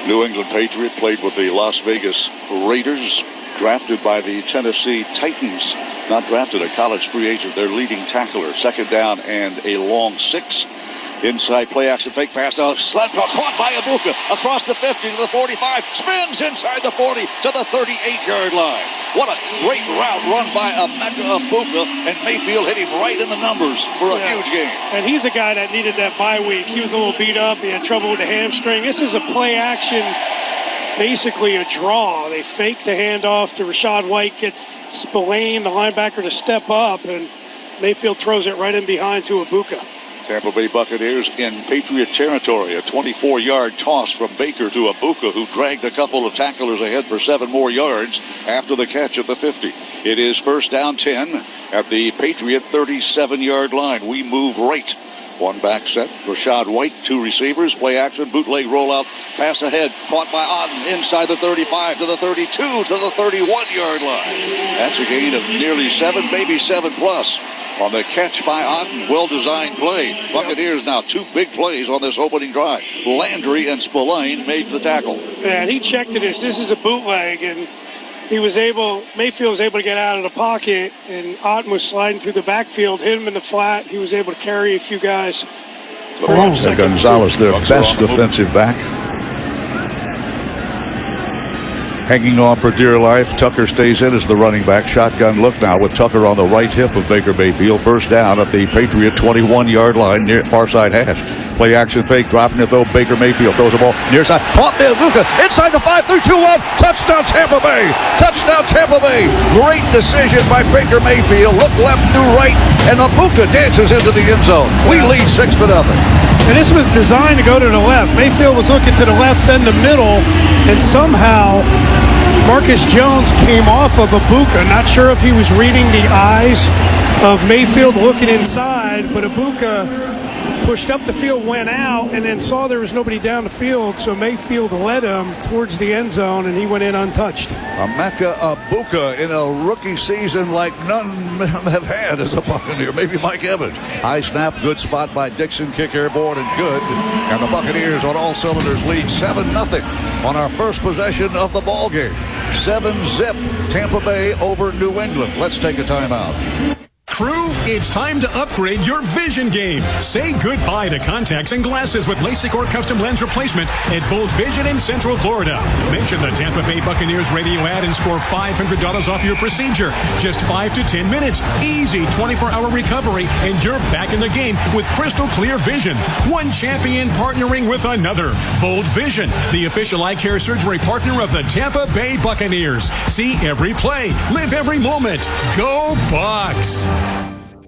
New England Patriot, played with the Las Vegas Raiders, drafted by the Tennessee Titans. Not drafted, a college free agent, their leading tackler. Second down and a long 6. Inside play action, fake pass out, slap caught by Egbuka across the 50 to the 45, spins inside the 40 to the 38-yard line. What a great route run by Emeka Egbuka, and Mayfield hit him right in the numbers for a huge game. And he's a guy that needed that bye week. He was a little beat up. He had trouble with the hamstring. This is a play action, basically a draw. They fake the handoff to Rashad White, gets Spillane, the linebacker, to step up, and Mayfield throws it right in behind to Egbuka. Tampa Bay Buccaneers in Patriot territory. A 24-yard toss from Baker to Egbuka, who dragged a couple of tacklers ahead for 7 more yards after the catch at the 50. It is first down 10 at the Patriot 37-yard line. We move right. One back set, Rashad White, 2 receivers, play action, bootleg rollout, pass ahead, caught by Otton inside the 35 to the 32 to the 31-yard line. That's a gain of nearly 7, maybe 7 plus. on the catch by Otten. Well-designed play. Buccaneers now 2 big plays on this opening drive. Landry and Spillane made the tackle. Yeah, and he checked it as this is a bootleg, and Mayfield was able to get out of the pocket, and Otten was sliding through the backfield, hit him in the flat. He was able to carry a few guys. Gonzalez, their best defensive back. Hanging on for dear life. Tucker stays in as the running back. Shotgun look now with Tucker on the right hip of Baker Mayfield. First down at the Patriot 21-yard line near far side hash. Play action fake, dropping it though. Baker Mayfield throws the ball near side. Caught by Abuka. Inside the 5, 3, 2, 1. Touchdown Tampa Bay. Touchdown Tampa Bay. Great decision by Baker Mayfield. Look left through right, and Abuka dances into the end zone. We lead 6-0. And this was designed to go to the left. Mayfield was looking to the left, then the middle, and somehow Marcus Jones came off of Abuka. Not sure if he was reading the eyes of Mayfield looking inside, but Abuka pushed up the field, went out, and then saw there was nobody down the field, so Mayfield led him towards the end zone, and he went in untouched. Emeka Egbuka in a rookie season like none have had as a Buccaneer. Maybe Mike Evans. High snap, good spot by Dixon, kick airborne and good. And the Buccaneers on all cylinders lead 7-0 on our first possession of the ball game. 7-zip Tampa Bay over New England. Let's take a timeout. Crew, it's time to upgrade your vision game. Say goodbye to contacts and glasses with LASIK or custom lens replacement at Volt Vision in Central Florida. Mention the Tampa Bay Buccaneers radio ad and score $500 off your procedure. Just 5 to 10 minutes. Easy 24-hour recovery, and you're back in the game with crystal clear vision. One champion partnering with another. Volt Vision, the official eye care surgery partner of the Tampa Bay Buccaneers. See every play. Live every moment. Go Bucs!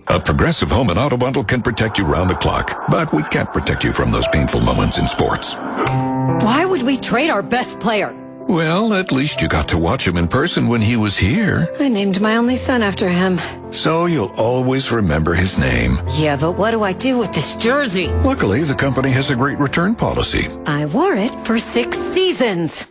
A Progressive Home and Auto Bundle can protect you round the clock, but we can't protect you from those painful moments in sports. Why would we trade our best player? Well, at least you got to watch him in person when he was here. I named my only son after him. So you'll always remember his name. Yeah, but what do I do with this jersey? Luckily, the company has a great return policy. I wore it for 6 seasons.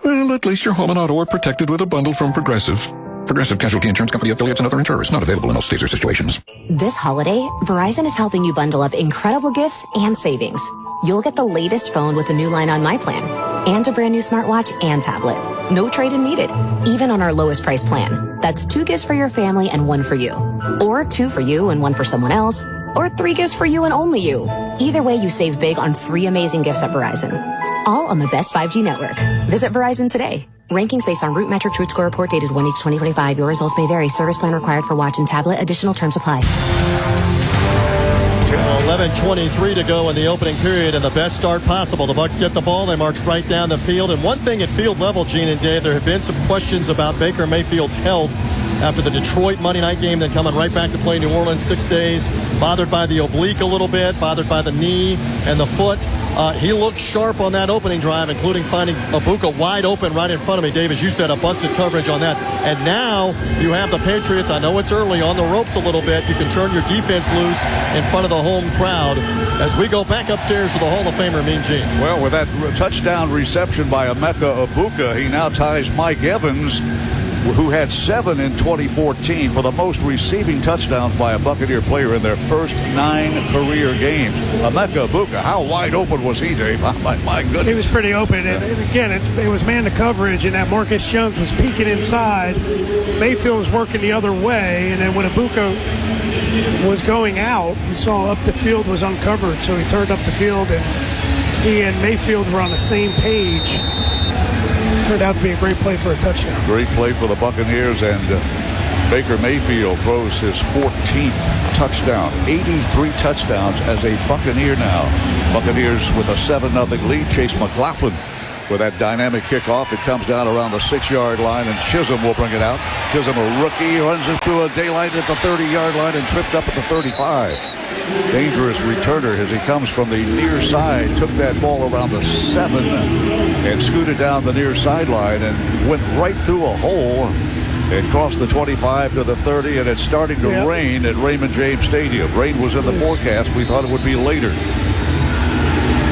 Well, at least your home and auto are protected with a bundle from Progressive. Progressive Casualty Insurance Company affiliates and other insurers. Not available in all states or situations. This holiday, Verizon is helping you bundle up incredible gifts and savings. You'll get the latest phone with the new line on My Plan, and a brand new smartwatch and tablet. No trade-in needed, even on our lowest price plan. That's 2 gifts for your family and 1 for you. Or 2 for you and 1 for someone else. Or 3 gifts for you and only you. Either way, you save big on 3 amazing gifts at Verizon. All on the best 5G network. Visit Verizon today. Rankings based on Root Metric Truth Score report dated 1/8/2025. Your results may vary. Service plan required for watch and tablet. Additional terms apply. 11:23 to go in the opening period, and the best start possible. The Bucs get the ball. They march right down the field. And one thing at field level, Gene and Dave, there have been some questions about Baker Mayfield's health after the Detroit Monday night game, then coming right back to play New Orleans 6 days. Bothered by the oblique a little bit, bothered by the knee and the foot. He looked sharp on that opening drive, including finding Abuka wide open right in front of me. Dave, as you said, a busted coverage on that. And now you have the Patriots, I know it's early, on the ropes a little bit. You can turn your defense loose in front of the home crowd as we go back upstairs to the Hall of Famer, Mean Gene. Well, with that touchdown reception by Emeka Egbuka, he now ties Mike Evans, who had 7 in 2014 for the most receiving touchdowns by a Buccaneer player in their first 9 career games. Emeka Egbuka, how wide open was he, Dave? My goodness. He was pretty open. And again, it was man to coverage, and that Marcus Jones was peeking inside. Mayfield was working the other way, and then when Egbuka was going out, he saw up the field was uncovered, so he turned up the field, and he and Mayfield were on the same page. Turned out to be a great play for a touchdown. Great play for the Buccaneers, and Baker Mayfield throws his 14th touchdown. 83 touchdowns as a Buccaneer now. Buccaneers with a 7-0 lead. Chase McLaughlin with that dynamic kickoff. It comes down around the 6-yard line, and Chisholm will bring it out. Chisholm, a rookie, runs it through a daylight at the 30-yard line and tripped up at the 35. Dangerous returner as he comes from the near side. Took that ball around the 7 and scooted down the near sideline and went right through a hole. It crossed the 25 to the 30, and it's starting to rain at Raymond James Stadium. Rain was in the forecast. We thought it would be later.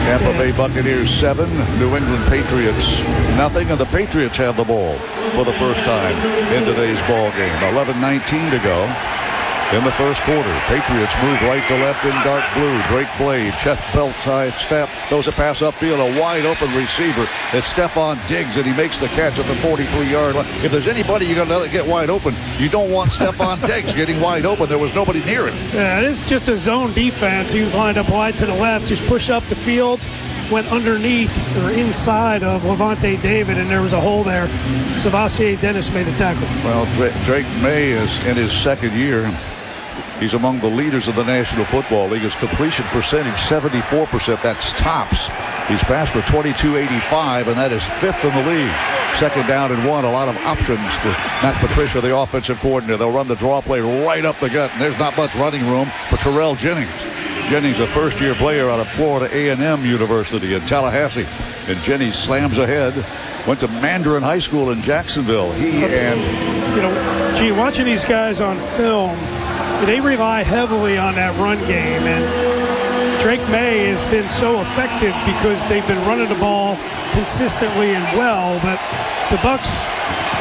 Tampa Bay Buccaneers 7, New England Patriots nothing, and the Patriots have the ball for the first time in today's ball game. 11:19 to go. in the first quarter. Patriots move right to left in dark blue. Drake Blade, chest belt tie step, throws a pass upfield, a wide open receiver. It's Stephon Diggs, and he makes the catch at the 43-yard line. If there's anybody you're going to let get wide open, you don't want Stephon Diggs getting wide open. There was nobody near him. Yeah, it is just a zone defense. He was lined up wide to the left, just pushed up the field, went underneath or inside of Levante David, and there was a hole there. Savassier Dennis made the tackle. Well, Drake May is in his second year. He's among the leaders of the National Football League. His completion percentage, 74%. That's tops. He's passed for 2285, and that is fifth in the league. Second down and 1. A lot of options for Matt Patricia, the offensive coordinator. They'll run the draw play right up the gut, and there's not much running room for Terrell Jennings. Jennings, a first-year player out of Florida A&M University in Tallahassee. And Jennings slams ahead. Went to Mandarin High School in Jacksonville. Watching these guys on film, they rely heavily on that run game, and Drake May has been so effective because they've been running the ball consistently and well, but the Bucs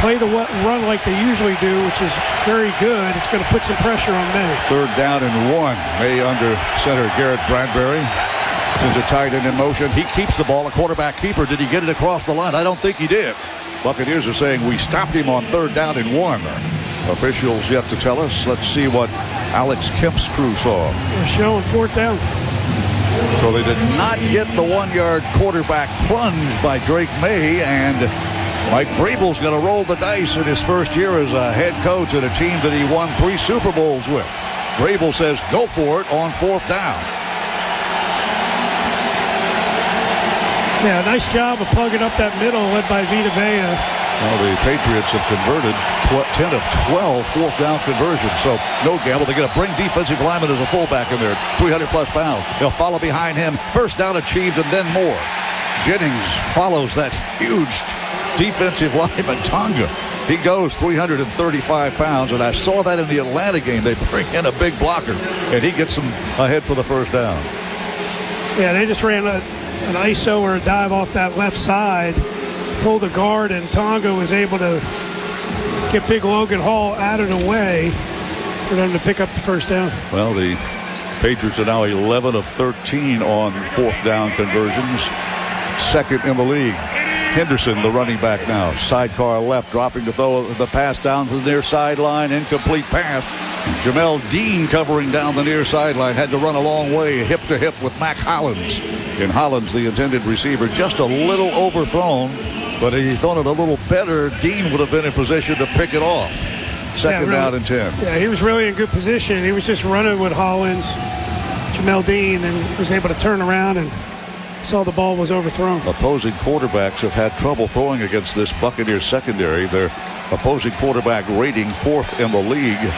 play the run like they usually do, which is very good. It's going to put some pressure on May. Third down and 1. May under center Garrett Bradbury. Sends a tight end in motion. He keeps the ball, a quarterback keeper. Did he get it across the line? I don't think he did. Buccaneers are saying we stopped him on third down and 1. Officials yet to tell us. Let's see what Alex Kemp's crew saw. They're showing fourth down. So they did not get the 1-yard quarterback plunge by Drake May, and Mike Vrabel's going to roll the dice in his first year as a head coach at a team that he won 3 Super Bowls with. Vrabel says go for it on fourth down. Yeah, nice job of plugging up that middle, led by Vita Vea. Well, the Patriots have converted 10 of 12 fourth down conversions, so no gamble. They're going to bring defensive lineman as a fullback in there, 300-plus pounds. They'll follow behind him. First down achieved and then more. Jennings follows that huge defensive lineman, Tonga. He goes 335 pounds, and I saw that in the Atlanta game. They bring in a big blocker, and he gets them ahead for the first down. Yeah, they just ran an ISO or a dive off that left side, pulled the guard, and Tonga was able to get big Logan Hall out of the way for them to pick up the first down. Well, the Patriots are now 11 of 13 on fourth down conversions, second in the league. Henderson, the running back now, sidecar left, dropping to throw the pass down to the near sideline, incomplete pass. Jamel Dean covering down the near sideline, had to run a long way, hip to hip with Mac Hollins. And Hollins, the intended receiver, just a little overthrown, but if he'd thrown it a little better, Dean would have been in position to pick it off. Second down and 10. Yeah, he was really in good position. He was just running with Hollins, Jamel Dean, and was able to turn around and saw the ball was overthrown. Opposing quarterbacks have had trouble throwing against this Buccaneers secondary. Their opposing quarterback rating 4th in the league.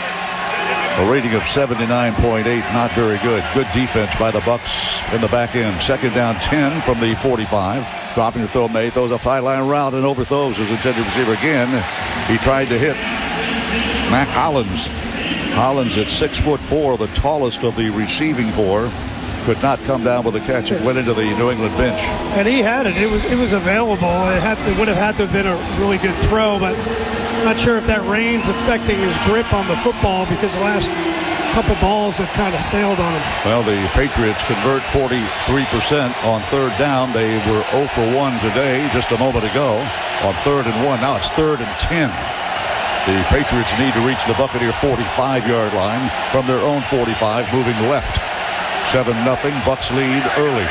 A rating of 79.8, not very good. Good defense by the Bucs in the back end. Second down 10 from the 45. Dropping to throw, May throws a sideline route and overthrows his intended receiver again. He tried to hit Mac Hollins. Hollins at 6'4", the tallest of the receiving corps. Could not come down with a catch. It went into the New England bench. And he had it. It was available. It would have had to have been a really good throw, but I'm not sure if that rain's affecting his grip on the football because the last couple balls have kind of sailed on him. Well, the Patriots convert 43% on third down. They were 0 for 1 today, just a moment ago, on 3rd and 1. Now it's 3rd and 10. The Patriots need to reach the Buccaneer 45-yard line from their own 45, moving left. 7-0, Bucs lead early.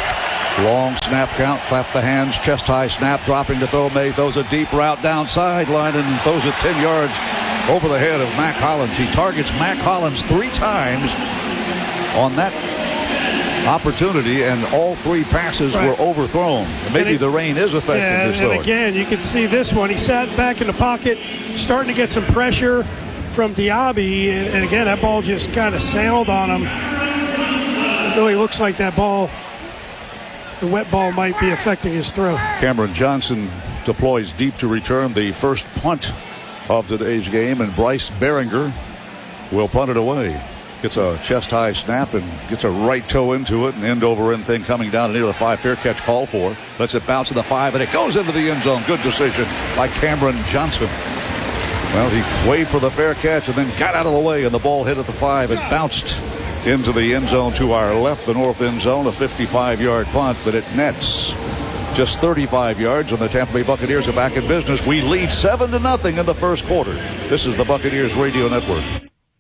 Long snap count, clap the hands, chest high snap, dropping to throw. May throws a deep route down sideline and throws it 10 yards over the head of Mac Hollins. He targets Mac Hollins 3 times on that opportunity, and all 3 passes were overthrown. Maybe the rain is affecting this and throwing. Again, you can see this one. He sat back in the pocket, starting to get some pressure from Diaby, and again, that ball just kind of sailed on him. It really looks like that ball, the wet ball, might be affecting his throw. Cameron Johnson deploys deep to return the first punt of today's game, and Bryce Behringer will punt it away. Gets a chest-high snap and gets a right toe into it, an end-over-end thing coming down near the 5. Fair catch called for. Lets it bounce to the 5, and it goes into the end zone. Good decision by Cameron Johnson. Well, he waved for the fair catch and then got out of the way, and the ball hit at the 5 and bounced into the end zone to our left, the north end zone, a 55-yard punt, but it nets just 35 yards, and the Tampa Bay Buccaneers are back in business. We lead 7-0 in the first quarter. This is the Buccaneers Radio Network.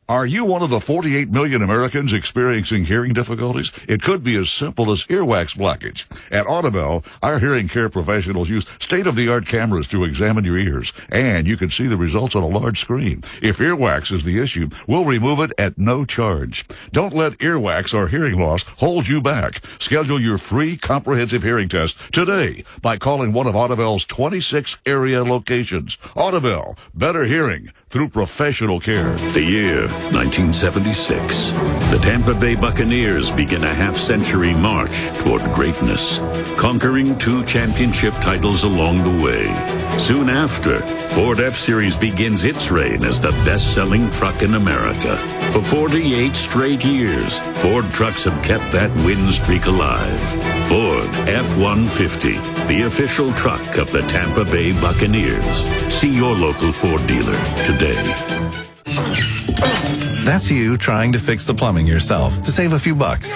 Are you one of the 48 million Americans experiencing hearing difficulties? It could be as simple as earwax blockage. At Audibel, our hearing care professionals use state-of-the-art cameras to examine your ears, and you can see the results on a large screen. If earwax is the issue, we'll remove it at no charge. Don't let earwax or hearing loss hold you back. Schedule your free comprehensive hearing test today by calling one of Audibel's 26 area locations. Audibel, better hearing through professional care. The year 1976. The Tampa Bay Buccaneers begin a half-century march toward greatness, conquering 2 championship titles along the way. Soon after, Ford F-Series begins its reign as the best-selling truck in America. For 48 straight years, Ford trucks have kept that win streak alive. Ford F-150, the official truck of the Tampa Bay Buccaneers. See your local Ford dealer today. That's you trying to fix the plumbing yourself to save a few bucks.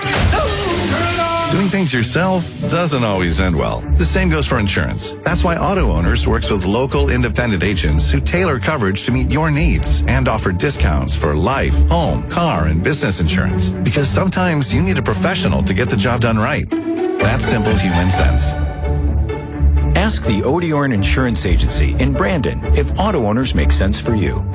Doing things yourself doesn't always end well. The same goes for insurance. That's why Auto Owners works with local independent agents who tailor coverage to meet your needs and offer discounts for life, home, car, and business insurance. Because sometimes you need a professional to get the job done right. That's simple human sense. Ask the Odeorn Insurance Agency in Brandon if Auto Owners make sense for you.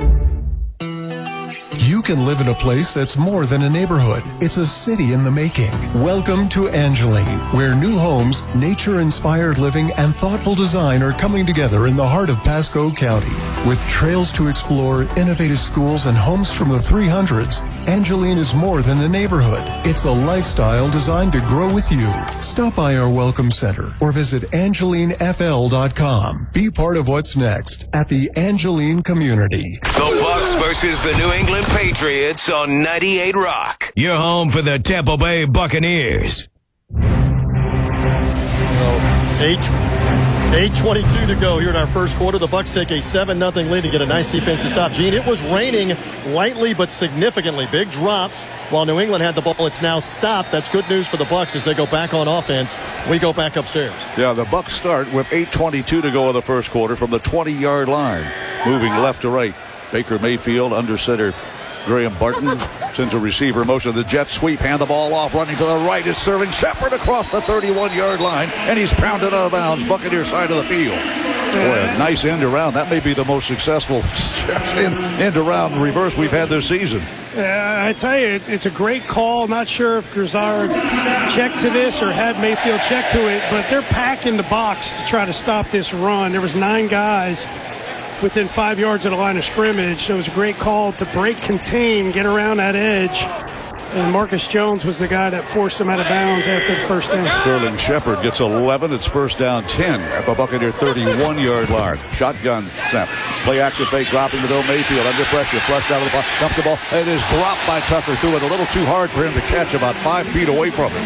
You can live in a place that's more than a neighborhood. It's a city in the making. Welcome to Angeline, where new homes, nature-inspired living, and thoughtful design are coming together in the heart of Pasco County. With trails to explore, innovative schools, and homes from the 300s, Angeline is more than a neighborhood. It's a lifestyle designed to grow with you. Stop by our Welcome Center or visit AngelineFL.com. Be part of what's next at the Angeline community. The Bucks versus the New England Patriots on 98 Rock. You're home for the Tampa Bay Buccaneers. 8:22 to go here in our first quarter. The Bucs take a 7-0 lead to get a nice defensive stop. Gene, it was raining lightly but significantly. Big drops while New England had the ball. It's now stopped. That's good news for the Bucs as they go back on offense. We go back upstairs. Yeah, the Bucs start with 8:22 to go in the first quarter from the 20-yard line. Moving left to right. Baker Mayfield under center. Graham Barton sends a receiver motion. The jet sweep, hand the ball off, running to the right is Sterling Shepard across the 31-yard line, and he's pounded out of bounds, Buccaneer side of the field. Boy, a nice end around. That may be the most successful end around reverse we've had this season. I tell you, it's a great call. Not sure if Grizzard checked to this or had Mayfield check to it, but they're packing the box to try to stop this run. There was 9 guys within 5 yards of the line of scrimmage. So it was a great call to break, contain, get around that edge. And Marcus Jones was the guy that forced him out of bounds after the first down. Sterling Shepard gets 11. It's first down 10 at the Buccaneer 31-yard line. Shotgun snap. Play action fake, dropping to Mayfield under pressure. Flushed out of the ball. Dumps the ball. It is dropped by Tucker. Threw it a little too hard for him to catch, about 5 feet away from him.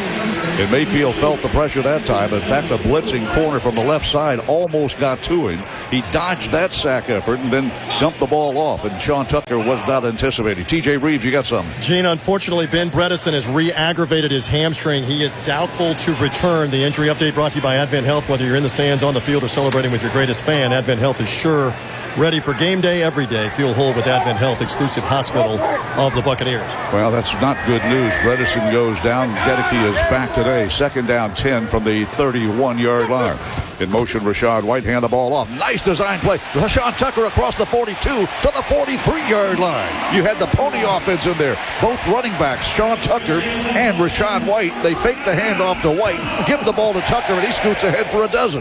And Mayfield felt the pressure that time. In fact, the blitzing corner from the left side almost got to him. He dodged that sack effort and then dumped the ball off. And Sean Tucker was not anticipating. TJ Reeves, you got some. Gene, unfortunately, Ben Bredesen has re-aggravated his hamstring. He is doubtful to return. The injury update brought to you by Advent Health. Whether you're in the stands, on the field, or celebrating with your greatest fan, Advent Health is sure ready for game day every day. Feel whole with Advent Health, exclusive hospital of the Buccaneers. Well, that's not good news. Bredesen goes down. Gedeke is back today. Second down 10 from the 31-yard line. In motion, Rashad White, hand the ball off. Nice design play. Sean Tucker across the 42 to the 43-yard line. You had the pony offense in there. Both running backs, Sean Tucker and Rashad White, they fake the handoff to White, give the ball to Tucker, and he scoots ahead for a dozen.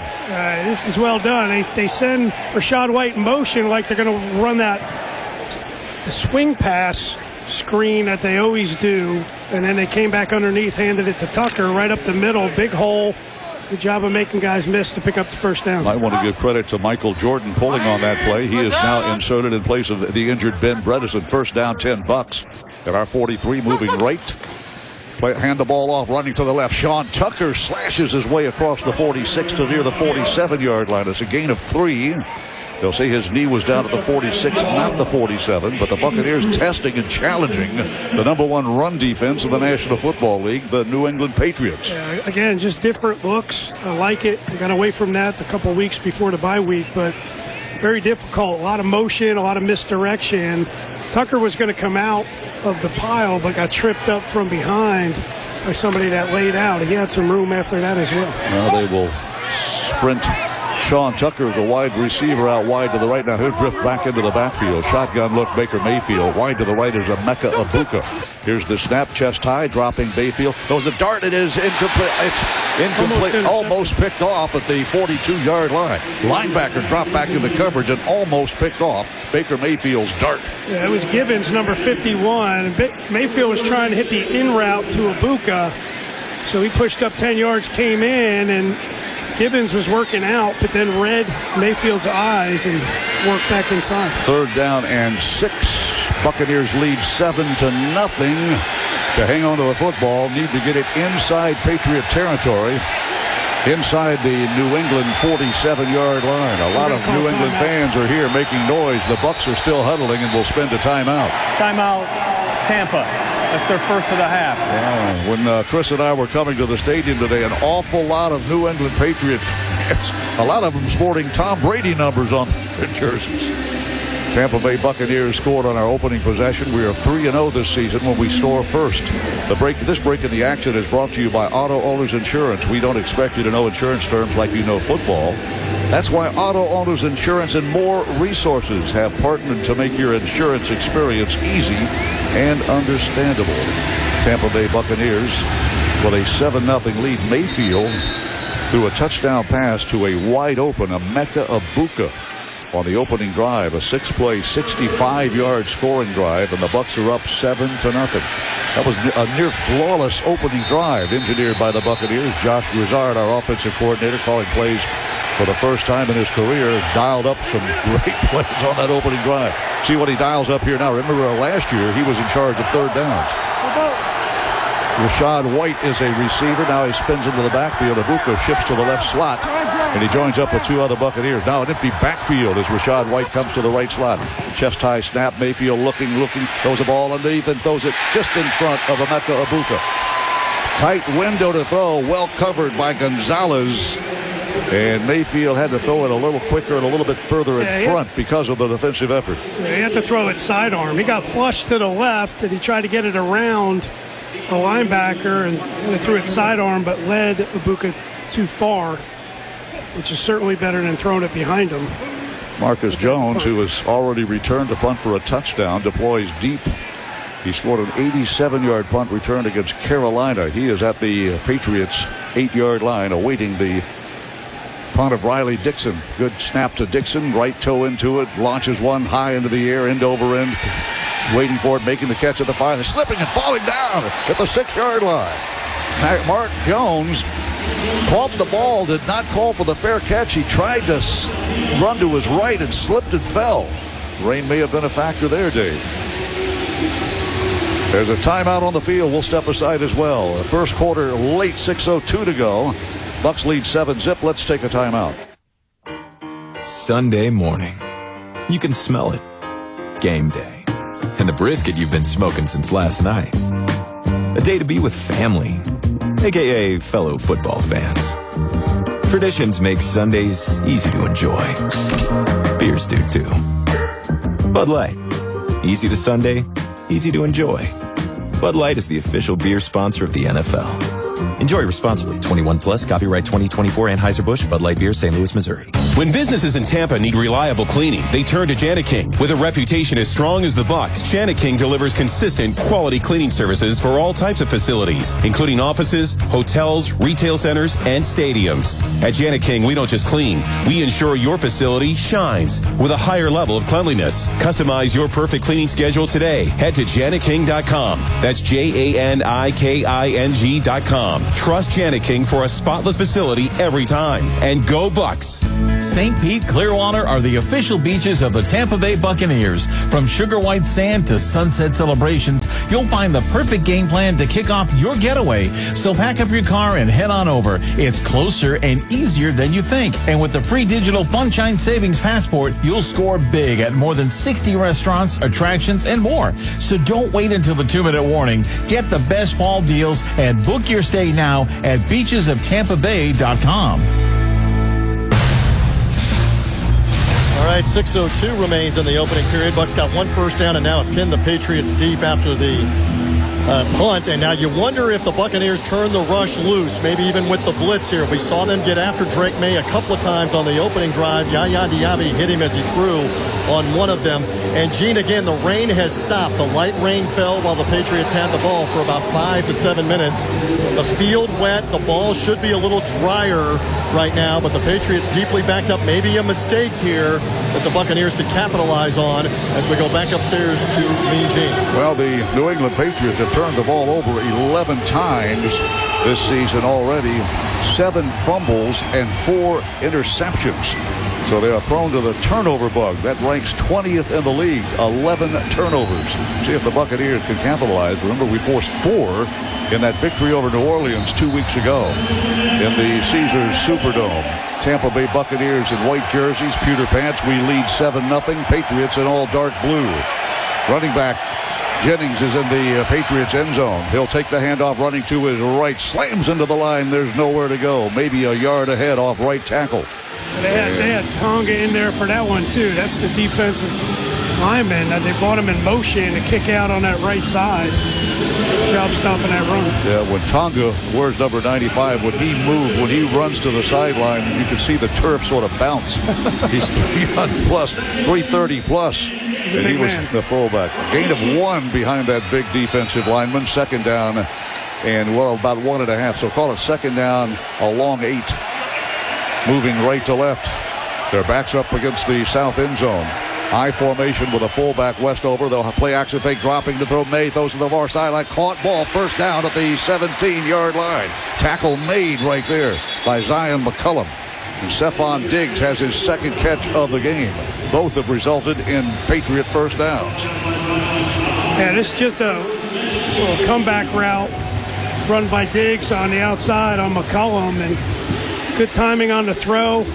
This is well done. They send Rashad White in motion like they're going to run the swing pass screen that they always do, and then they came back underneath, handed it to Tucker right up the middle, big hole. Good job of making guys miss to pick up the first down. I want to give credit to Michael Jordan pulling on that play. He is now inserted in place of the injured Ben Bredesen. First down, 10 Bucks. At our 43, moving right Hand the ball off, running to the left. Sean Tucker slashes his way across the 46 to near the 47-yard line. It's a gain of 3. They'll say his knee was down at the 46, not the 47, but the Buccaneers testing and challenging the number 1 run defense in the National Football League, the New England Patriots. Yeah, again, just different looks. I like it. I got away from that a couple weeks before the bye week, but very difficult. A lot of motion, a lot of misdirection. Tucker was going to come out of the pile, but got tripped up from behind by somebody that laid out. He had some room after that as well. Now they will sprint. Sean Tucker, the wide receiver, out wide to the right. Now he'll drift back into the backfield. Shotgun look, Baker Mayfield. Wide to the right is Emeka Ibuka. Here's the snap, chest high, dropping Mayfield. Throws a dart. It is incomplete. It's incomplete. Almost picked off at the 42-yard line. Linebacker dropped back into coverage and almost picked off Baker Mayfield's dart. Yeah, it was Gibbons, number 51. Mayfield was trying to hit the in route to Ibuka. So he pushed up 10 yards, came in, and Gibbons was working out, but then read Mayfield's eyes and worked back inside. 3rd down and 6. Buccaneers lead 7-0 to hang on to the football. Need to get it inside Patriot territory, inside the New England 47-yard line. A lot of New England fans are here making noise. The Bucs are still huddling and will spend a timeout. Timeout, Tampa. That's their first of the half. Yeah, when Chris and I were coming to the stadium today, an awful lot of New England Patriot fans, a lot of them sporting Tom Brady numbers on their jerseys. Tampa Bay Buccaneers scored on our opening possession. We are 3-0 this season when we score first. This break in the action is brought to you by Auto Owners Insurance. We don't expect you to know insurance terms like you know football. That's why Auto Owners Insurance and more resources have partnered to make your insurance experience easy and understandable. Tampa Bay Buccaneers with a 7-0 lead. Mayfield threw a touchdown pass to a wide open Emeka Ibuka on the opening drive, a 6-play, 65-yard scoring drive, and the Bucs are up 7-0. That was a near flawless opening drive engineered by the Buccaneers. Josh Grizzard, our offensive coordinator, calling plays for the first time in his career, dialed up some great plays on that opening drive. See what he dials up here now. Remember last year he was in charge of 3rd downs. Rachaad White is a receiver. Now he spins into the backfield. Ibuka shifts to the left slot, and he joins up with 2 other Buccaneers. Now an empty backfield as Rachaad White comes to the right slot. Chest high snap. Mayfield looking, throws the ball underneath and throws it just in front of Emeka Ibuka. Tight window to throw, well covered by Gonzalez. And Mayfield had to throw it a little quicker and a little bit further in front because of the defensive effort. Yeah, he had to throw it sidearm. He got flushed to the left, and he tried to get it around a linebacker and threw it sidearm, but led Ibuka too far, which is certainly better than throwing it behind him. Marcus Jones, who has already returned to punt for a touchdown, deploys deep. He scored an 87-yard punt return against Carolina. He is at the Patriots' 8-yard line awaiting the punt of Riley Dixon. Good snap to Dixon, right toe into it, launches one high into the air, end over end, waiting for it, making the catch at the 5, slipping and falling down at the 6-yard line. Mark Jones caught the ball, did not call for the fair catch. He tried to run to his right and slipped and fell. Rain may have been a factor there, Dave. There's a timeout on the field. We'll step aside as well. The first quarter late, 6:02 to go. Bucs lead 7-0. Let's take a timeout. Sunday morning. You can smell it. Game day. And the brisket you've been smoking since last night. A day to be with family, aka fellow football fans. Traditions make Sundays easy to enjoy. Beers do too. Bud Light. Easy to Sunday, easy to enjoy. Bud Light is the official beer sponsor of the NFL. Enjoy responsibly. 21 plus. Copyright 2024 Anheuser-Busch Bud Light Beer, St. Louis, Missouri. When businesses in Tampa need reliable cleaning, they turn to Jani-King. With a reputation as strong as the Bucs, Jani-King delivers consistent, quality cleaning services for all types of facilities, including offices, hotels, retail centers, and stadiums. At Jani-King, we don't just clean. We ensure your facility shines with a higher level of cleanliness. Customize your perfect cleaning schedule today. Head to Jani-King.com. That's JANIKING.com. Trust Jani-King for a spotless facility every time. And go Bucs! St. Pete, Clearwater are the official beaches of the Tampa Bay Buccaneers. From sugar white sand to sunset celebrations, you'll find the perfect game plan to kick off your getaway. So pack up your car and head on over. It's closer and easier than you think. And with the free digital Funshine Savings Passport, you'll score big at more than 60 restaurants, attractions, and more. So don't wait until the 2-minute warning. Get the best fall deals and book your stay now at beachesoftampabay.com. All right, 6:02 remains in the opening period. Bucks got one first down and now have pinned the Patriots deep after the punt. And now you wonder if the Buccaneers turn the rush loose, maybe even with the blitz here. We saw them get after Drake May a couple of times on the opening drive. Yaya Diaby hit him as he threw on one of them. And Gene, again, the rain has stopped. The light rain fell while the Patriots had the ball for about 5 to 7 minutes. The field wet. The ball should be a little drier right now, but the Patriots deeply backed up. Maybe a mistake here that the Buccaneers could capitalize on as we go back upstairs to Mean Gene. Well, the New England Patriots have turned the ball over 11 times this season already. 7 fumbles and 4 interceptions. So they are prone to the turnover bug. That ranks 20th in the league. 11 turnovers. See if the Buccaneers can capitalize. Remember, we forced 4 in that victory over New Orleans 2 weeks ago in the Caesars Superdome. Tampa Bay Buccaneers in white jerseys, pewter pants. We lead 7-0. Patriots in all dark blue. Running back Jennings is in the Patriots end zone. He'll take the handoff running to his right. Slams into the line. There's nowhere to go. Maybe a yard ahead off right tackle. They had Tonga in there for that one, too. That's the defensive lineman. They brought him in motion to kick out on that right side. Good job stopping that run. Yeah, when Tonga wears number 95, when he moves, when he runs to the sideline, you can see the turf sort of bounce. He's 330 plus. And he was the fullback. Gain of 1 behind that big defensive lineman. Second down and, well, about 1.5. So call it second down, a long 8. Moving right to left. Their backs up against the south end zone. High formation with a fullback Westover. They'll play action fake, dropping to throw. May throws to the far sideline. Caught ball. First down at the 17-yard line. Tackle made right there by Zion McCullum. And Stephon Diggs has his second catch of the game. Both have resulted in Patriot first downs. Yeah, this is just a little comeback route run by Diggs on the outside on McCullum, and good timing on the throw.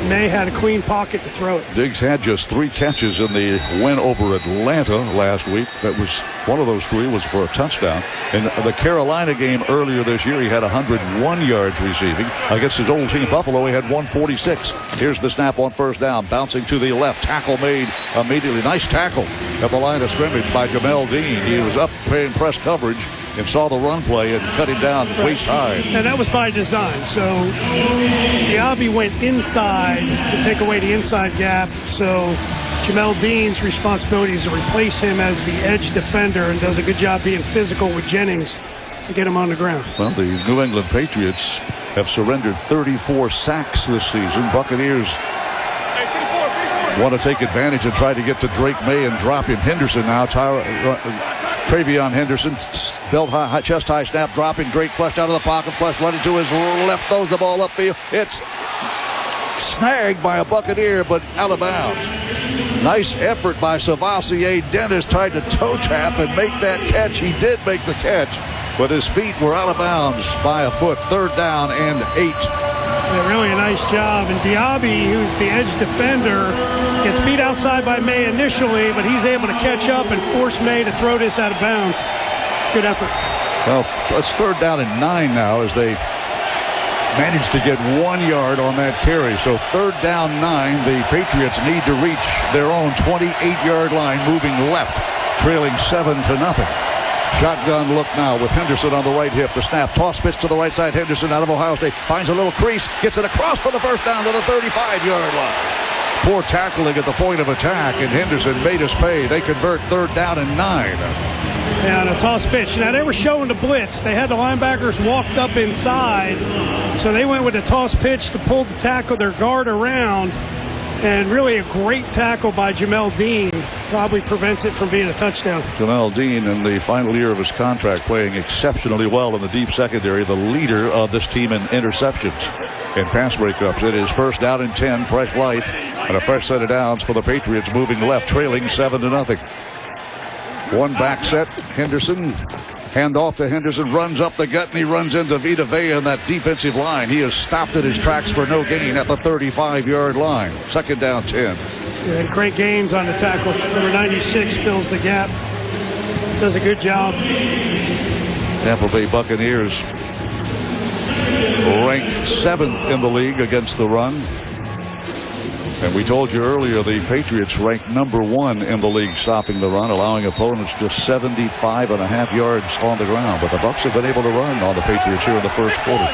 May had a clean pocket to throw it. Diggs had just 3 catches in the win over Atlanta last week. That was one of those 3 was for a touchdown. In the Carolina game earlier this year, he had 101 yards receiving. Against his old team, Buffalo, he had 146. Here's the snap on first down. Bouncing to the left. Tackle made immediately. Nice tackle at the line of scrimmage by Jamel Dean. He was up paying press coverage and saw the run play and cut him down waist high. And that was by design. So Diaby went inside to take away the inside gap. So Jamel Dean's responsibility is to replace him as the edge defender, and does a good job being physical with Jennings to get him on the ground. Well, the New England Patriots have surrendered 34 sacks this season. Buccaneers want to take advantage and try to get to Drake May and drop him. Henderson now. Travion Henderson, belt high, chest high snap, dropping. Drake flushed out of the pocket, flushed running to his left, throws the ball upfield. It's snagged by a Buccaneer, but out of bounds. Nice effort by Savassier Dennis, tried to toe tap and make that catch. He did make the catch, but his feet were out of bounds by a foot. Third down and 8. Yeah, really a nice job. And Diaby, who's the edge defender, gets beat outside by May initially, but he's able to catch up and force May to throw this out of bounds. Good effort. Well, it's third down and 9 now as they managed to get 1 yard on that carry. So third down 9. The Patriots need to reach their own 28-yard line, moving left, trailing 7-0. Shotgun look now with Henderson on the right hip. The snap, toss pitch to the right side. Henderson out of Ohio State finds a little crease, gets it across for the first down to the 35-yard line. Poor tackling at the point of attack, and Henderson made us pay. They convert third down and 9. Yeah, and a toss pitch. Now, they were showing the blitz. They had the linebackers walked up inside, so they went with a toss pitch to pull the tackle, their guard around, and really a great tackle by Jamel Dean. Probably prevents it from being a touchdown. Jamel Dean, in the final year of his contract, playing exceptionally well in the deep secondary, the leader of this team in interceptions and pass breakups. It is first down and 10, fresh life, and a fresh set of downs for the Patriots, moving left, trailing 7-0. One back set, Henderson. Hand off to Henderson, runs up the gut, and he runs into Vita Vea in that defensive line. He is stopped at his tracks for no gain at the 35-yard line. Second down, 10. Yeah, great gains on the tackle. Number 96 fills the gap. Does a good job. Tampa Bay Buccaneers ranked 7th in the league against the run. And we told you earlier the Patriots ranked number 1 in the league stopping the run, allowing opponents just 75.5 yards on the ground. But the Bucs have been able to run on the Patriots here in the first quarter.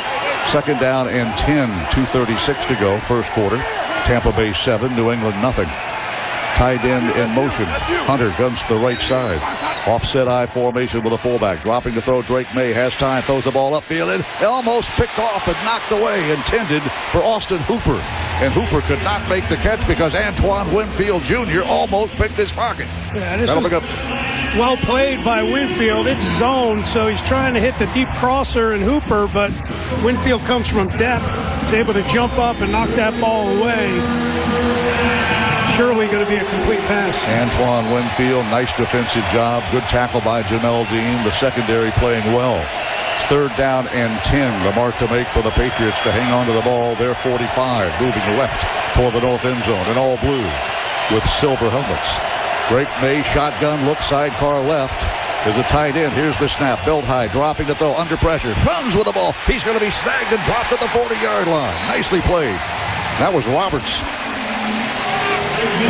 Second down and 10, 2:36 to go, first quarter. Tampa Bay 7, New England nothing. Tight end in motion. Hunter guns to the right side. Offset I formation with a fullback. Dropping to throw. Drake May has time. Throws the ball upfield. And almost picked off and knocked away. Intended for Austin Hooper. And Hooper could not make the catch because Antoine Winfield Jr. almost picked his pocket. Yeah, this is well played by Winfield. It's zoned, so he's trying to hit the deep crosser and Hooper, but Winfield comes from depth. He's able to jump up and knock that ball away. Surely going to be a complete pass. Antoine Winfield, nice defensive job. Good tackle by Jamel Dean. The secondary playing well. Third down and 10. The mark to make for the Patriots to hang on to the ball. They're 45. Moving left toward the north end zone. And all blue with silver helmets. Drake May, shotgun, look sidecar left. There's a tight end. Here's the snap. Belt high, dropping the throw, under pressure. Runs with the ball. He's going to be snagged and dropped at the 40-yard line. Nicely played. That was Roberts.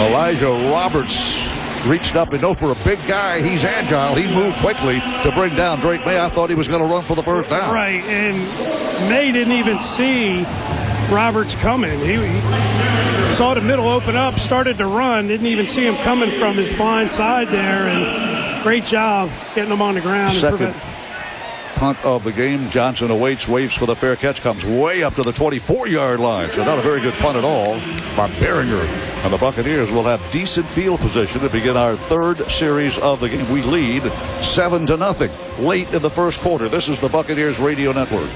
Elijah Roberts reached up and for a big guy. He's agile. He moved quickly to bring down Drake May. I thought he was going to run for the first down. Right, and May didn't even see Roberts coming. He saw the middle open up, started to run, didn't even see him coming from his blind side there, and great job getting him on the ground. Second punt of the game. Johnson awaits, waves for the fair catch, comes way up to the 24-yard line. So not a very good punt at all by Behringer. And the Buccaneers will have decent field position to begin our third series of the game. We lead 7-0 late in the first quarter. This is the Buccaneers Radio Network.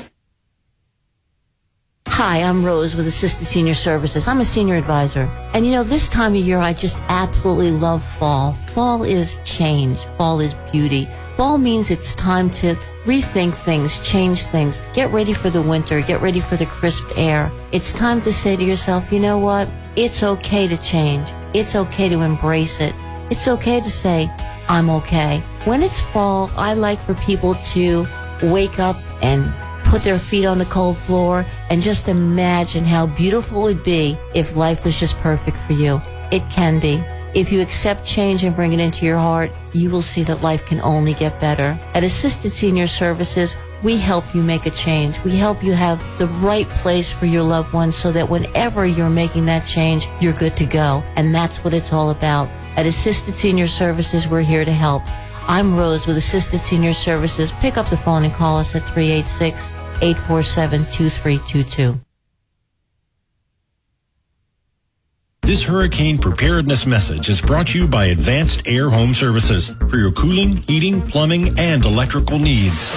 Hi, I'm Rose with Assisted Senior Services. I'm a senior advisor. And you know, this time of year, I just absolutely love fall. Fall is change. Fall is beauty. Fall means it's time to rethink things, change things, get ready for the winter, get ready for the crisp air. It's time to say to yourself, you know what? It's okay to change. It's okay to embrace it. It's okay to say, I'm okay. When it's fall, I like for people to wake up and put their feet on the cold floor and just imagine how beautiful it would be if life was just perfect for you. It can be. If you accept change and bring it into your heart, you will see that life can only get better. At Assisted Senior Services, we help you make a change. We help you have the right place for your loved ones so that whenever you're making that change, you're good to go. And that's what it's all about. At Assisted Senior Services, we're here to help. I'm Rose with Assisted Senior Services. Pick up the phone and call us at 386-847-2322. This hurricane preparedness message is brought to you by Advanced Air Home Services for your cooling, heating, plumbing, and electrical needs.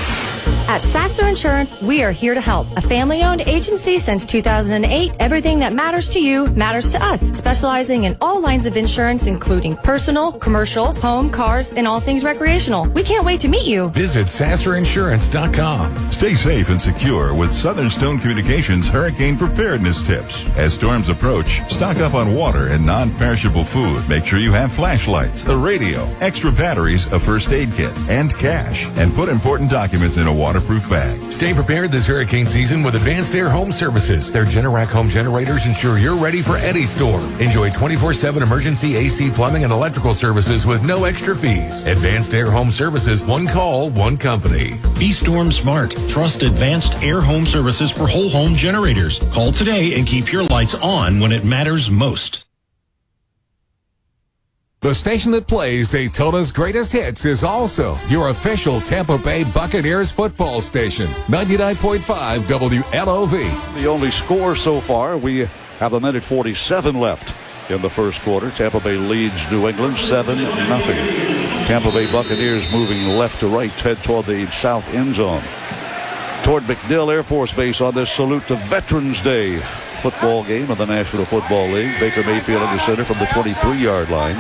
At Sasser Insurance, we are here to help. A family-owned agency since 2008, everything that matters to you matters to us. Specializing in all lines of insurance, including personal, commercial, home, cars, and all things recreational. We can't wait to meet you. Visit SasserInsurance.com. Stay safe and secure with Southern Stone Communications hurricane preparedness tips. As storms approach, stock up on water and non-perishable food. Make sure you have flashlights, a radio, extra batteries, a first aid kit, and cash. And put important documents in a waterproof bag. Stay prepared this hurricane season with Advanced Air Home Services. Their Generac home generators ensure you're ready for any storm. Enjoy 24/7 emergency AC, plumbing, and electrical services with no extra fees. Advanced Air Home Services, one call, one company. Be storm smart. Trust Advanced Air Home Services for whole home generators. Call today and keep your lights on when it matters most. The station that plays Daytona's greatest hits is also your official Tampa Bay Buccaneers football station. 99.5 WLOV. The only score so far, we have a minute 47 left in the first quarter. Tampa Bay leads New England 7-0. Tampa Bay Buccaneers moving left to right, head toward the south end zone. Toward MacDill Air Force Base on this salute to Veterans Day football game of the National Football League. Baker Mayfield under center from the 23-yard line.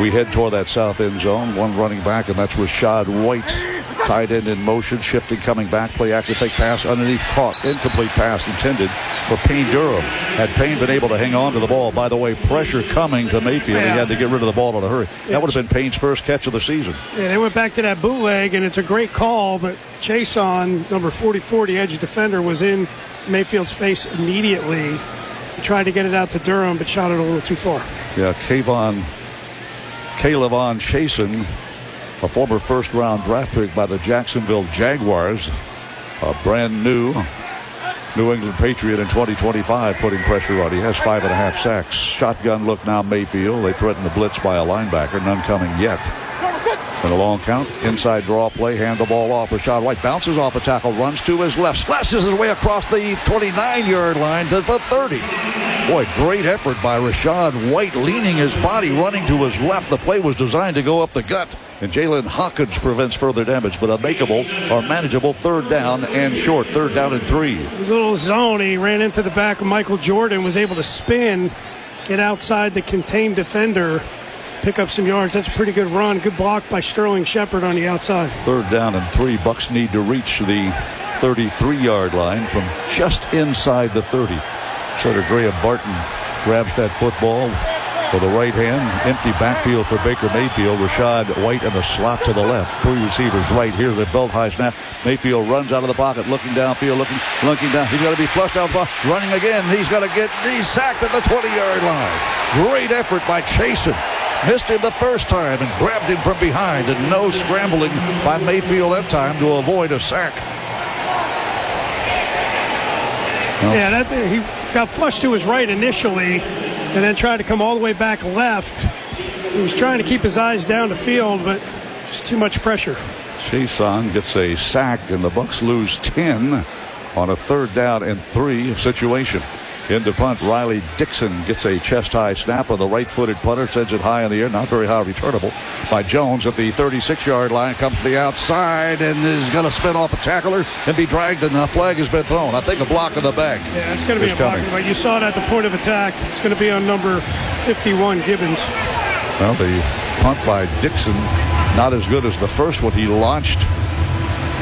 We head toward that south end zone. One running back, and that's Rashad White. Tight end in motion, shifting, coming back, play action, fake pass, underneath, caught, incomplete pass intended for Payne Durham. Had Payne been able to hang on to the ball, by the way, pressure coming to Mayfield. He had to get rid of the ball in a hurry. That would have been Payne's first catch of the season. Yeah, they went back to that bootleg, and it's a great call, but Chason, number 44, the edge defender, was in Mayfield's face immediately. He tried to get it out to Durham, but shot it a little too far. Yeah, Kayvon Chason, a former first-round draft pick by the Jacksonville Jaguars, a brand new New England Patriot in 2025, putting pressure on. He has 5.5 sacks. Shotgun look now, Mayfield. They threaten the blitz by a linebacker. None coming yet. And a long count. Inside draw play. Hand the ball off. Rashad White bounces off a tackle. Runs to his left. Slashes his way across the 29-yard line to the 30. Boy, great effort by Rashad White, leaning his body, running to his left. The play was designed to go up the gut. And Jalen Hawkins prevents further damage, but a makeable or manageable third down and short. 3rd down and 3. It was a little zone. He ran into the back of Michael Jordan, was able to spin, get outside the contained defender, pick up some yards. That's a pretty good run. Good block by Sterling Shepard on the outside. 3rd down and 3. Bucks need to reach the 33-yard line from just inside the 30. Setter Graham Barton grabs that football for the right hand. Empty backfield for Baker Mayfield. Rashad White in the slot to the left. 3 receivers right. Here's a belt high snap. Mayfield runs out of the pocket, looking downfield, looking down. He's got to be flushed out. Running again. He's sacked at the 20-yard line. Great effort by Chason. Missed him the first time and grabbed him from behind. And no scrambling by Mayfield that time to avoid a sack. Yeah, he got flushed to his right initially and then tried to come all the way back left. He was trying to keep his eyes down the field, but it's too much pressure. Chason gets a sack, and the Bucks lose 10 on a 3rd down and 3 situation. Into punt, Riley Dixon gets a chest-high snap on the right-footed punter, sends it high in the air, not very high returnable by Jones at the 36-yard line, comes to the outside and is going to spin off a tackler and be dragged, and the flag has been thrown. I think a block in the back. Yeah, it's going to be a block, but you saw it at the point of attack. It's going to be on number 51, Gibbons. Well, the punt by Dixon, not as good as the first one he launched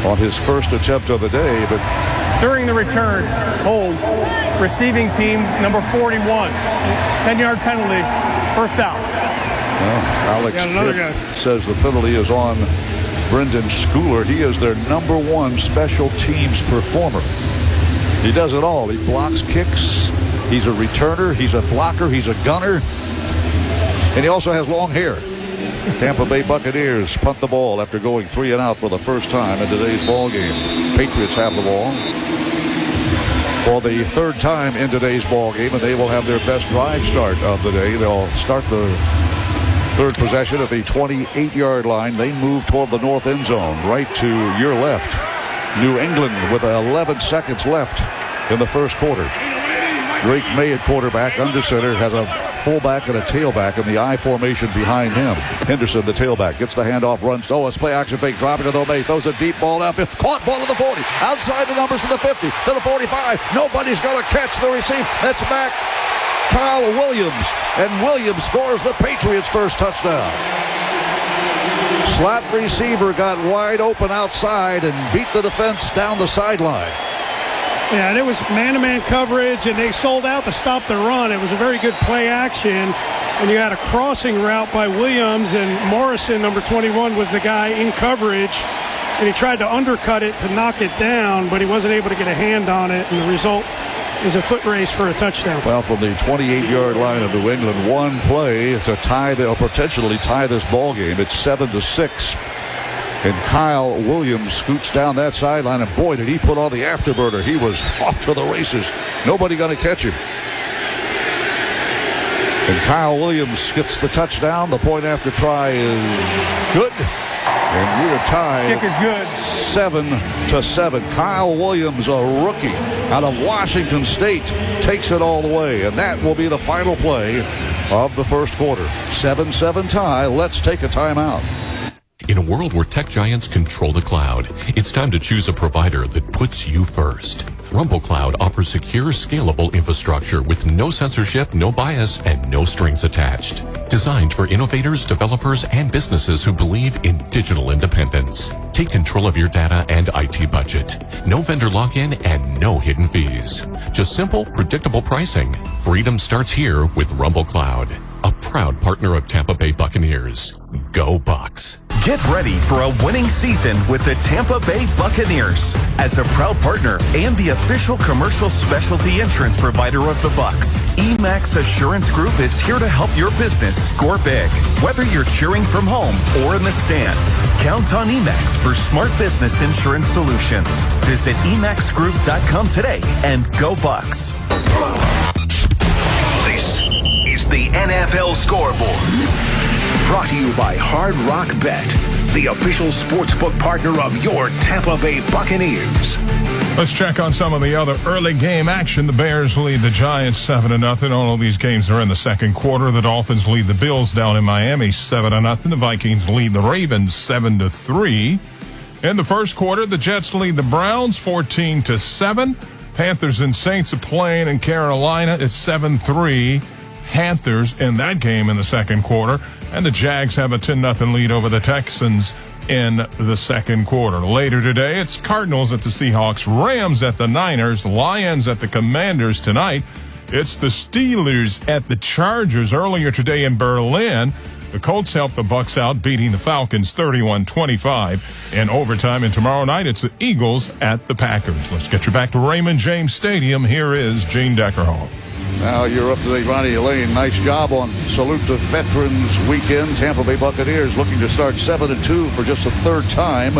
on his first attempt of the day, but during the return, hold, receiving team number 41, 10-yard penalty, 1st down. Well, Alex says the penalty is on Brendan Schooler. He is their number 1 special teams performer. He does it all. He blocks kicks. He's a returner. He's a blocker. He's a gunner. And he also has long hair. Tampa Bay Buccaneers punt the ball after going 3 and out for the first time in today's ball game. Patriots have the ball for the 3rd time in today's ball game, and they will have their best drive start of the day. They'll start the 3rd possession at the 28-yard line. They move toward the north end zone, right to your left. New England with 11 seconds left in the first quarter. Drake May at quarterback, under center, has a fullback and a tailback in the I formation behind him. Henderson, the tailback, gets the handoff, runs. Oh, it's play action fake, dropping to May, throws a deep ball downfield. Caught ball to the 40, outside the numbers to the 50, to the 45. Nobody's going to catch the receive. That's back Kyle Williams, and Williams scores the Patriots' first touchdown. Slot receiver got wide open outside and beat the defense down the sideline. Yeah, and it was man-to-man coverage, and they sold out to stop the run. It was a very good play action, and you had a crossing route by Williams, and Morrison, number 21, was the guy in coverage, and he tried to undercut it to knock it down, but he wasn't able to get a hand on it, and the result is a foot race for a touchdown. Well, from the 28-yard line of New England, one play to potentially tie this ball game. It's 7-6. And Kyle Williams scoots down that sideline, and boy, did he put on the afterburner. He was off to the races. Nobody going to catch him. And Kyle Williams gets the touchdown. The point after try is good. And we are tied. Kick is good. 7-7. Kyle Williams, a rookie out of Washington State, takes it all the way. And that will be the final play of the first quarter. 7-7 tie. Let's take a timeout. In a world where tech giants control the cloud, it's time to choose a provider that puts you first. Rumble Cloud offers secure, scalable infrastructure with no censorship, no bias, and no strings attached. Designed for innovators, developers, and businesses who believe in digital independence. Take control of your data and IT budget. No vendor lock-in and no hidden fees. Just simple, predictable pricing. Freedom starts here with Rumble Cloud, a proud partner of Tampa Bay Buccaneers. Go Bucs. Get ready for a winning season with the Tampa Bay Buccaneers. As a proud partner and the official commercial specialty insurance provider of the Bucs, Emax Assurance Group is here to help your business score big. Whether you're cheering from home or in the stands, count on Emax for smart business insurance solutions. Visit emaxgroup.com today and go Bucs. This is the NFL Scoreboard. Brought to you by Hard Rock Bet, the official sportsbook partner of your Tampa Bay Buccaneers. Let's check on some of the other early game action. The Bears lead the Giants 7-0. All of these games are in the second quarter. The Dolphins lead the Bills down in Miami 7-0. The Vikings lead the Ravens 7-3. In the first quarter, the Jets lead the Browns 14-7. Panthers and Saints are playing in Carolina. It's 7-3. Panthers in that game in the second quarter. And the Jags have a 10-0 lead over the Texans in the second quarter. Later today, it's Cardinals at the Seahawks, Rams at the Niners, Lions at the Commanders tonight. It's the Steelers at the Chargers earlier today in Berlin. The Colts helped the Bucs out, beating the Falcons 31-25 in overtime. And tomorrow night, it's the Eagles at the Packers. Let's get you back to Raymond James Stadium. Here is Gene Deckerhoff. Now you're up to date, Ronnie Elaine. Nice job on Salute to Veterans Weekend. Tampa Bay Buccaneers looking to start 7-2 for just the third time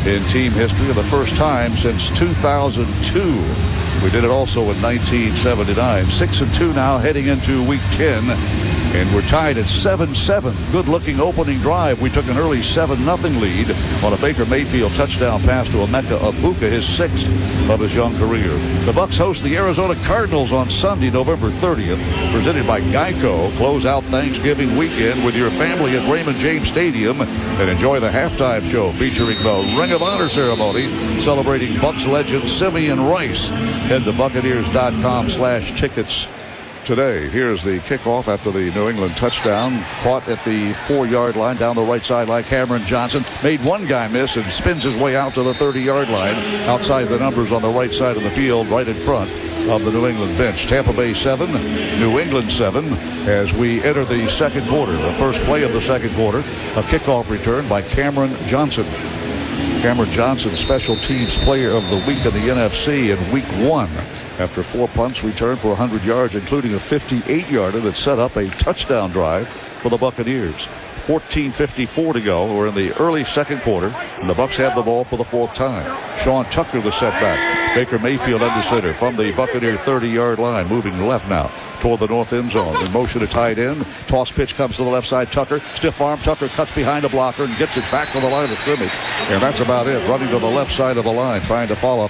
in team history, and the first time since 2002. We did it also in 1979. 6-2 now heading into week 10. And we're tied at 7-7. Good-looking opening drive. We took an early 7-0 lead on a Baker Mayfield touchdown pass to Emeka Egbuka, his sixth of his young career. The Bucs host the Arizona Cardinals on Sunday, November 30th, presented by Geico. Close out Thanksgiving weekend with your family at Raymond James Stadium and enjoy the halftime show featuring the Ring of Honor ceremony celebrating Bucs legend Simeon Rice. Head to Buccaneers.com/tickets. Today. Here's the kickoff after the New England touchdown. Caught at the 4-yard line down the right sideline. Cameron Johnson made one guy miss and spins his way out to the 30-yard line. Outside the numbers on the right side of the field, right in front of the New England bench. Tampa Bay 7, New England 7 as we enter the second quarter. The first play of the second quarter, a kickoff return by Cameron Johnson. Cameron Johnson, special teams player of the week in the NFC in week 1. After 4 punts returned for 100 yards, including a 58-yarder that set up a touchdown drive for the Buccaneers. 14:54 to go. We're in the early second quarter, and the Bucs have the ball for the fourth time. Sean Tucker the setback. Baker Mayfield under center from the Buccaneer 30-yard line, moving left now toward the north end zone. In motion to tight end. Toss pitch comes to the left side. Tucker, stiff arm. Tucker cuts behind a blocker and gets it back to the line of scrimmage. And that's about it. Running to the left side of the line, trying to follow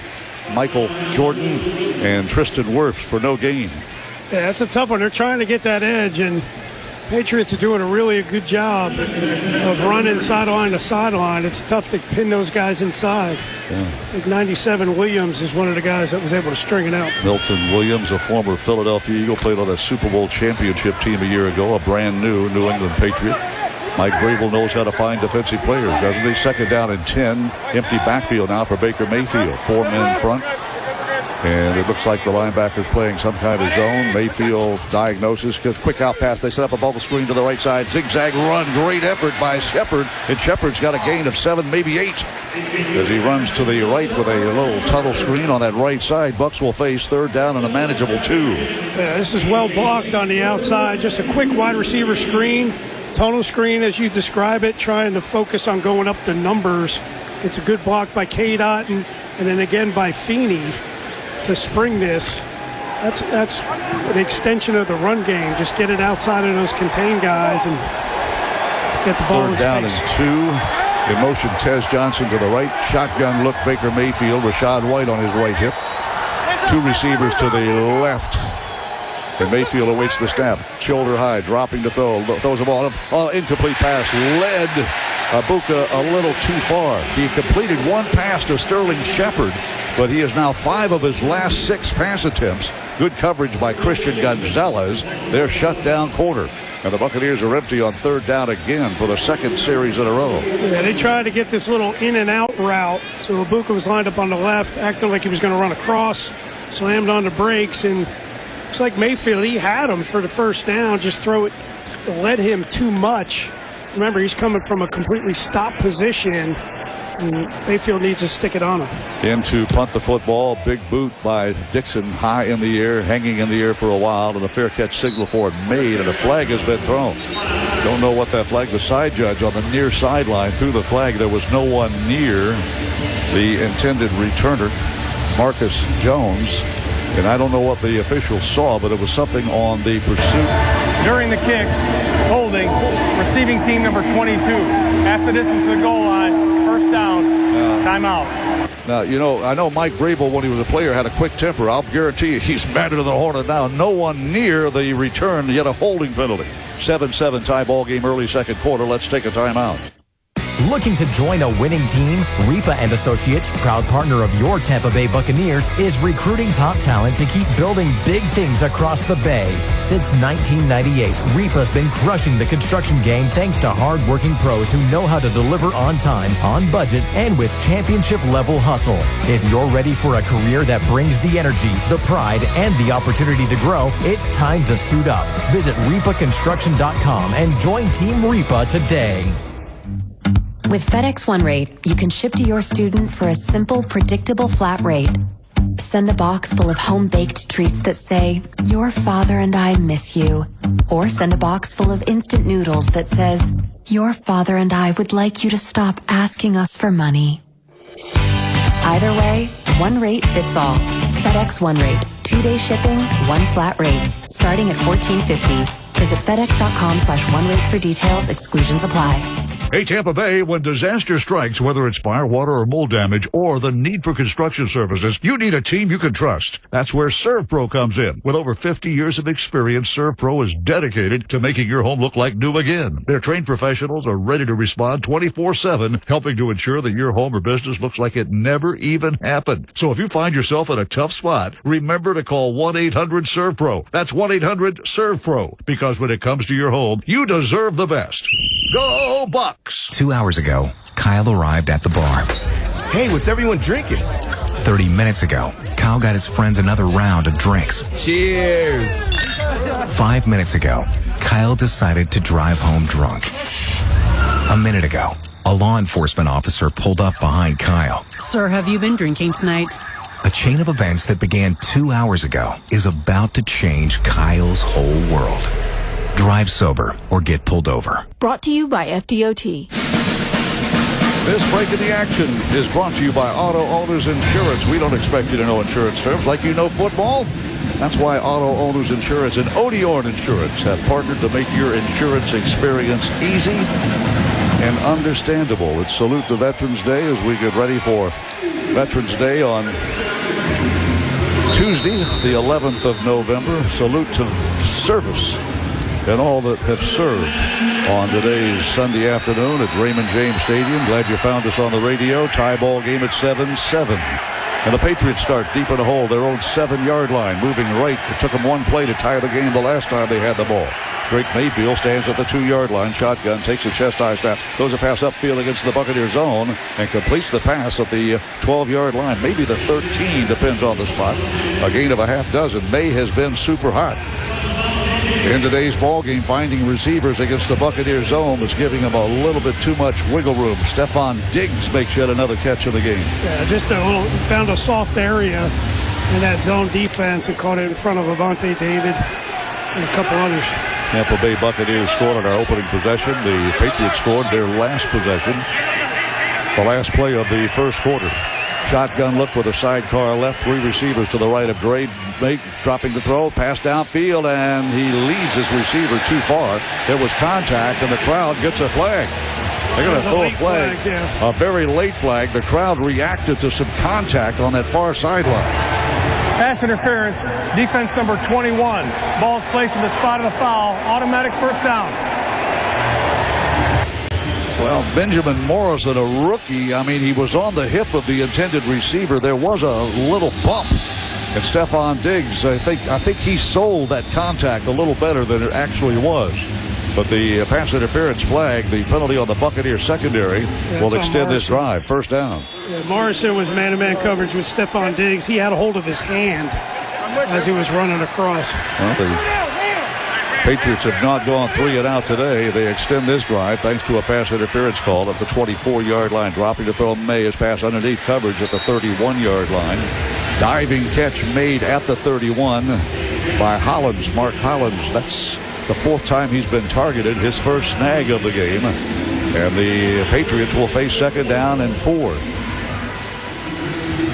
Michael Jordan and Tristan Wirfs for no gain. Yeah, that's a tough one. They're trying to get that edge, and Patriots are doing a really good job of running sideline to sideline. It's tough to pin those guys inside. Yeah. I think 97 Williams is one of the guys that was able to string it out. Milton Williams, a former Philadelphia Eagle, played on a Super Bowl championship team a year ago, a brand new New England Patriot. Mike Vrabel knows how to find defensive players, doesn't he? Second down and 10. Empty backfield now for Baker Mayfield. 4 men front. And it looks like the linebacker's playing some kind of zone. Mayfield diagnosis, quick out pass. They set up a bubble screen to the right side. Zigzag run. Great effort by Shepard. And Shepard's got a gain of 7, maybe 8. As he runs to the right with a little tunnel screen on that right side. Bucs will face third down and a manageable 2. Yeah, this is well blocked on the outside. Just a quick wide receiver screen. Tunnel screen, as you describe it, trying to focus on going up the numbers. It's a good block by K-Dot and then again by Feeney to spring this. That's an extension of the run game. Just get it outside of those contained guys and get the ball in space. Third down and 2. In motion, Tez Johnson to the right. Shotgun look, Baker Mayfield. Rashad White on his right hip. Two receivers to the left. And Mayfield awaits the snap. Shoulder high, dropping to throw. Throws the ball. Incomplete pass. Led Abuka a little too far. He completed one pass to Sterling Shepard, but he is now 5 of his last 6 pass attempts. Good coverage by Christian Gonzalez. Their shutdown corner. And the Buccaneers are empty on 3rd down again for the 2nd series in a row. Yeah, they tried to get this little in and out route. So Abuka was lined up on the left, acting like he was going to run across, slammed on the brakes, and it's like Mayfield, he had him for the first down, just led him too much. Remember, he's coming from a completely stopped position, and Mayfield needs to stick it on him. In to punt the football. Big boot by Dixon, high in the air, hanging in the air for a while, and a fair catch signal for it made, and a flag has been thrown. Don't know what that flag. The side judge on the near sideline threw the flag. There was no one near the intended returner, Marcus Jones. And I don't know what the officials saw, but it was something on the pursuit. During the kick, holding, receiving team number 22. Half the distance to the goal line, first down, timeout. Now, you know, I know Mike Vrabel, when he was a player, had a quick temper. I'll guarantee you he's madder than the Hornet now. No one near the return, yet a holding penalty. 7-7 tie ball game, early 2nd quarter. Let's take a timeout. Looking to join a winning team? Repa and Associates, proud partner of your Tampa Bay Buccaneers, is recruiting top talent to keep building big things across the Bay. Since 1998, Repa's been crushing the construction game thanks to hard-working pros who know how to deliver on time, on budget, and with championship-level hustle. If you're ready for a career that brings the energy, the pride, and the opportunity to grow, it's time to suit up. Visit repaconstruction.com and join Team Repa today. With FedEx One Rate, you can ship to your student for a simple, predictable flat rate. Send a box full of home-baked treats that say, "Your father and I miss you." Or send a box full of instant noodles that says, "Your father and I would like you to stop asking us for money." Either way, one rate fits all. FedEx One Rate. 2-day shipping, one flat rate. Starting at $14.50. Visit FedEx.com/OneRate for details. Exclusions apply. Hey, Tampa Bay, when disaster strikes, whether it's fire, water, or mold damage, or the need for construction services, you need a team you can trust. That's where ServPro comes in. With over 50 years of experience, ServPro is dedicated to making your home look like new again. Their trained professionals are ready to respond 24/7, helping to ensure that your home or business looks like it never even happened. So if you find yourself in a tough spot, remember to call 1-800-ServPro. That's 1-800-ServPro. Because when it comes to your home, you deserve the best. Go Bucks! 2 hours ago, Kyle arrived at the bar. Hey, what's everyone drinking? 30 minutes ago, Kyle got his friends another round of drinks. Cheers! 5 minutes ago, Kyle decided to drive home drunk. A minute ago, a law enforcement officer pulled up behind Kyle. Sir, have you been drinking tonight? A chain of events that began 2 hours ago is about to change Kyle's whole world. Drive sober or get pulled over. Brought to you by FDOT. This break in the action is brought to you by Auto Owners Insurance. We don't expect you to know insurance terms like you know football. That's why Auto Owners Insurance and Odeon Insurance have partnered to make your insurance experience easy and understandable. It's Salute to Veterans Day as we get ready for Veterans Day on Tuesday, the 11th of November. Salute to service and all that have served on today's Sunday afternoon at Raymond James Stadium. Glad you found us on the radio. Tie ball game at 7-7. And the Patriots start deep in the hole, their own 7-yard line, moving right. It took them one play to tie the game the last time they had the ball. Drake Mayfield stands at the 2-yard line. Shotgun, takes a chest-high snap, throws a pass upfield against the Buccaneer zone, and completes the pass at the 12-yard line. Maybe the 13, depends on the spot. A gain of a half dozen. May has been super hot. In today's ballgame, finding receivers against the Buccaneer zone is giving them a little bit too much wiggle room. Stephon Diggs makes yet another catch of the game. Yeah, just found a soft area in that zone defense and caught it in front of Avante David and a couple others. Tampa Bay Buccaneers scored on our opening possession. The Patriots scored their last possession, the last play of the first quarter. Shotgun look with a sidecar left. 3 receivers to the right of Dre. Dropping the throw. Pass downfield, and he leads his receiver too far. There was contact, and the crowd gets a flag. They're going to throw a flag. A very late flag. The crowd reacted to some contact on that far sideline. Pass interference. Defense number 21. Ball's placed in the spot of the foul. Automatic first down. Well, Benjamin Morrison, a rookie, I mean, he was on the hip of the intended receiver. There was a little bump. And Stephon Diggs, I think he sold that contact a little better than it actually was. But the pass interference flag, the penalty on the Buccaneers secondary, will extend this drive. First down. Yeah, Morrison was man-to-man coverage with Stephon Diggs. He had a hold of his hand as he was running across. Well, the Patriots have not gone 3 and out today. They extend this drive thanks to a pass interference call at the 24-yard line. Dropping to throw May is pass underneath coverage at the 31-yard line. Diving catch made at the 31 by Hollins, Mark Hollins. That's the 4th time he's been targeted, his first snag of the game. And the Patriots will face 2nd down and 4.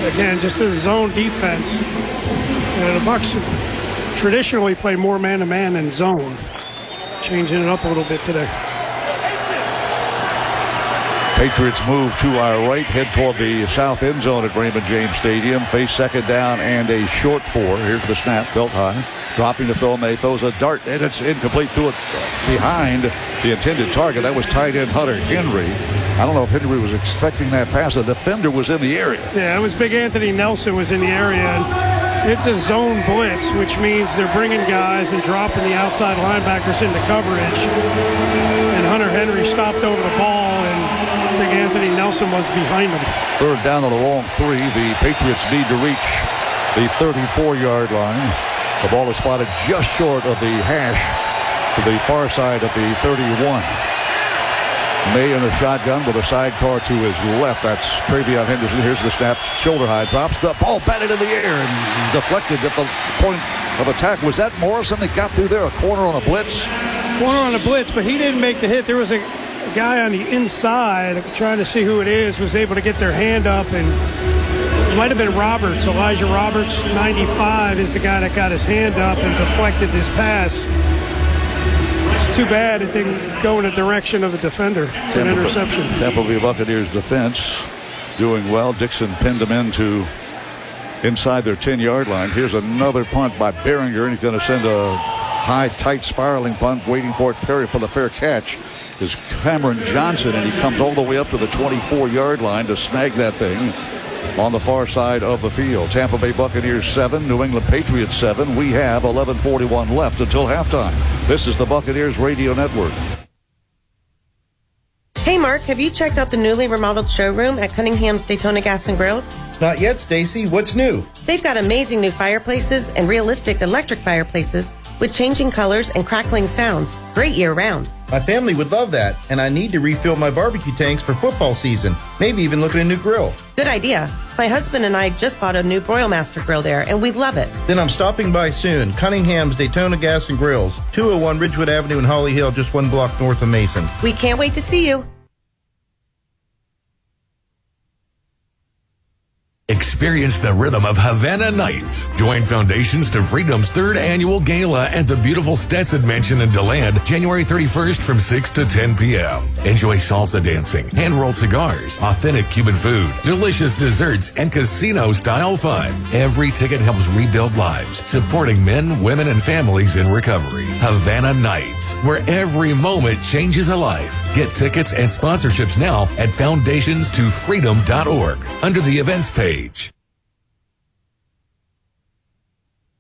Again, just a zone defense. And the Bucs traditionally play more man-to-man than zone. Changing it up a little bit today. Patriots move to our right, head toward the south end zone at Raymond James Stadium. Face 2nd down and a short 4. Here's the snap, belt high. Dropping to throw, May throws a dart, and it's incomplete to it behind the intended target. That was tight end Hunter Henry. I don't know if Henry was expecting that pass. The defender was in the area. Yeah, it was big Anthony Nelson was in the area. And it's a zone blitz, which means they're bringing guys and dropping the outside linebackers into coverage. And Hunter Henry stopped over the ball, and big Anthony Nelson was behind him. 3rd down on the long 3. The Patriots need to reach the 34-yard line. The ball is spotted just short of the hash to the far side of the 31. May in the shotgun with a sidecar to his left. That's Travion Henderson. Here's the snap. Shoulder high. Drops the ball, batted in the air and deflected at the point of attack. Was that Morrison that got through there? A corner on a blitz? Corner on a blitz, but he didn't make the hit. There was a guy on the inside trying to see who it is, was able to get their hand up, and it might have been Roberts. Elijah Roberts, 95, is the guy that got his hand up and deflected this pass. It's too bad it didn't go in the direction of the defender. It's an interception. Tampa Bay Buccaneers defense doing well. Dixon pinned them into inside their 10-yard line. Here's another punt by Behringer, and he's going to send a high, tight, spiraling punt. Waiting for it, Perry for the fair catch is Cameron Johnson, and he comes all the way up to the 24-yard line to snag that thing on the far side of the field. Tampa Bay Buccaneers 7, New England Patriots 7. We have 11:41 left until halftime. This is the Buccaneers Radio Network. Hey Mark, have you checked out the newly remodeled showroom at Cunningham's Daytona Gas and Grills? Not yet, Stacy. What's new? They've got amazing new fireplaces and realistic electric fireplaces with changing colors and crackling sounds. Great year-round. My family would love that, and I need to refill my barbecue tanks for football season. Maybe even look at a new grill. Good idea. My husband and I just bought a new Broilmaster grill there, and we love it. Then I'm stopping by soon. Cunningham's Daytona Gas and Grills, 201 Ridgewood Avenue in Holly Hill, just 1 block north of Mason. We can't wait to see you. Experience the rhythm of Havana Nights. Join Foundations to Freedom's 3rd annual gala at the beautiful Stetson Mansion in DeLand, January 31st from 6 to 10 p.m. Enjoy salsa dancing, hand-rolled cigars, authentic Cuban food, delicious desserts, and casino-style fun. Every ticket helps rebuild lives, supporting men, women, and families in recovery. Havana Nights, where every moment changes a life. Get tickets and sponsorships now at foundationstofreedom.org under the events page.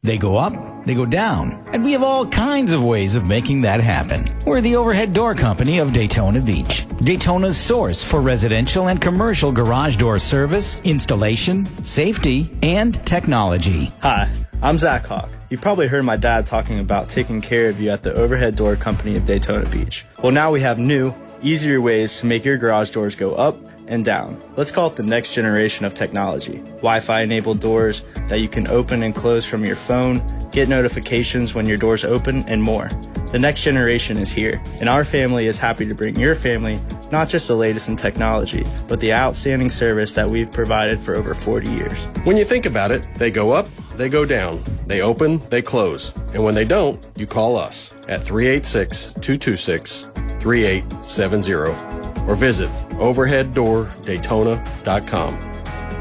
They go up, they go down, and we have all kinds of ways of making that happen. We're the Overhead Door Company of Daytona Beach, Daytona's source for residential and commercial garage door service, installation, safety, and technology. Hi, I'm Zach Hawk. You've probably heard my dad talking about taking care of you at the Overhead Door Company of Daytona Beach. Well, now we have new, easier ways to make your garage doors go up and down. Let's call it the next generation of technology. Wi-Fi enabled doors that you can open and close from your phone, get notifications when your doors open, and more. The next generation is here, and our family is happy to bring your family Not just the latest in technology, but the outstanding service that we've provided for over 40 years. When you think about it, they go up, they go down, they open, they close. And when they don't, you call us at 386-226-3870 or visit overheaddordaytona.com.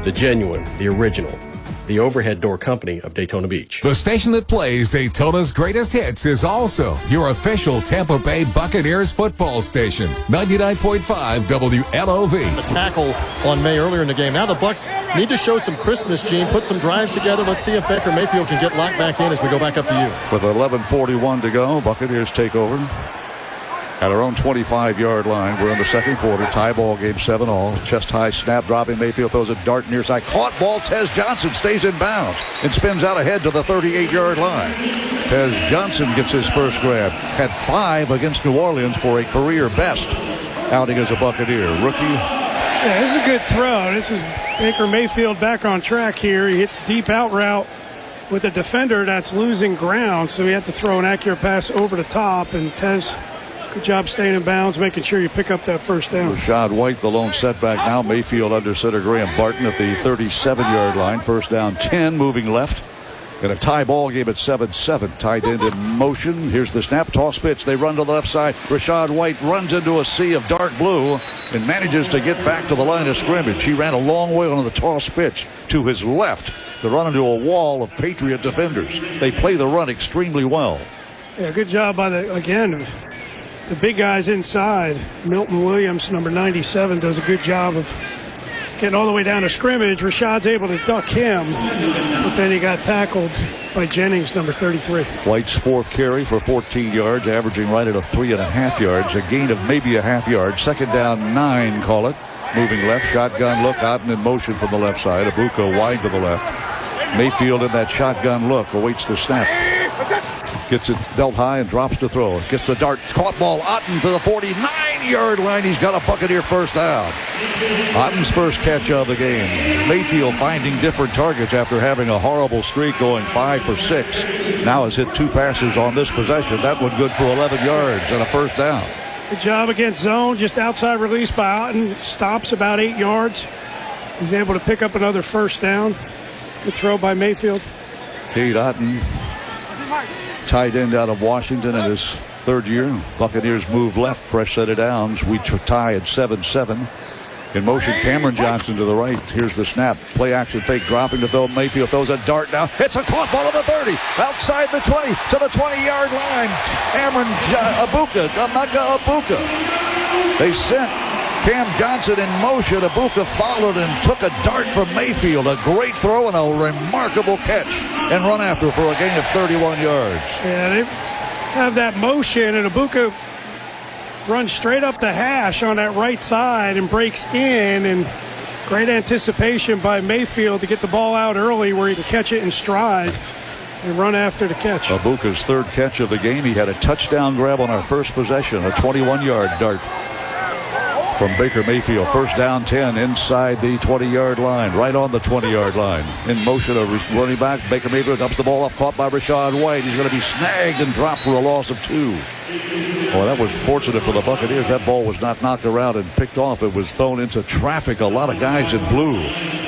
The genuine, the original, the Overhead Door Company of Daytona Beach. The station that plays Daytona's greatest hits is also your official Tampa Bay Buccaneers football station. 99.5 WLOV. A tackle on May earlier in the game. Now the Bucs need to show some crispness, Gene. Put some drives together. Let's see if Baker Mayfield can get locked back in as we go back up to you. With 11:41 to go, Buccaneers take over at our own 25-yard line. We're in the second quarter. Tie ball game, 7-all. Chest high snap, dropping. Mayfield throws a dart near side. Caught ball. Tez Johnson stays in bounds and spins out ahead to the 38-yard line. Tez Johnson gets his first grab. Had 5 against New Orleans for a career best outing as a Buccaneer. Rookie. Yeah, this is a good throw. This is Baker Mayfield back on track here. He hits deep out route with a defender that's losing ground, so he had to throw an accurate pass over the top, and Tez, good job staying in bounds, making sure you pick up that first down. Rashad White, the lone setback now. Mayfield under center. Graham Barton at the 37-yard line. First down 10, moving left. In a tie ball game at 7-7. Tight end in motion. Here's the snap. Toss pitch. They run to the left side. Rashad White runs into a sea of dark blue and manages to get back to the line of scrimmage. He ran a long way on the toss pitch to his left to run into a wall of Patriot defenders. They play the run extremely well. Yeah, good job by the big guys inside. Milton Williams, number 97, does a good job of getting all the way down to scrimmage. Rashad's able to duck him, but then he got tackled by Jennings, number 33. White's fourth carry for 14 yards, averaging right at 3.5 yards. A gain of maybe a half yard. Second down 9, call it. Moving left, shotgun look. Otten in motion from the left side. Ibuka wide to the left. Mayfield in that shotgun look awaits the snap. Gets it dealt high and drops to throw. Gets the dart. Caught ball. Otten to the 49-yard line. He's got a Buccaneer first down. Otten's first catch of the game. Mayfield finding different targets after having a horrible streak, going 5 for 6. Now has hit 2 passes on this possession. That one good for 11 yards and a first down. Good job against zone. Just outside release by Otten. Stops about 8 yards. He's able to pick up another first down. Good throw by Mayfield. Cade Otten, tight end out of Washington in his third year. Buccaneers move left, fresh set of downs. We tie at 7-7. In motion, Cameron Johnson to the right. Here's the snap. Play action fake, dropping to throw. Mayfield throws a dart now. It's a caught ball at the 30. Outside the 20 to the 20-yard line. Cameron Ibuka. They sent Cam Johnson in motion. Ibuka followed and took a dart from Mayfield. A great throw and a remarkable catch and run after for a gain of 31 yards. Yeah, they have that motion, and Ibuka runs straight up the hash on that right side and breaks in, and great anticipation by Mayfield to get the ball out early where he can catch it in stride and run after the catch. Ibuka's third catch of the game. He had a touchdown grab on our first possession, a 21-yard dart from Baker Mayfield. First down 10 inside the 20-yard line, right on the 20-yard line. In motion, a running back. Baker Mayfield dumps the ball off, caught by Rashad White. He's going to be snagged and dropped for a loss of 2. Well, that was fortunate for the Buccaneers. That ball was not knocked around and picked off. It was thrown into traffic. A lot of guys in blue,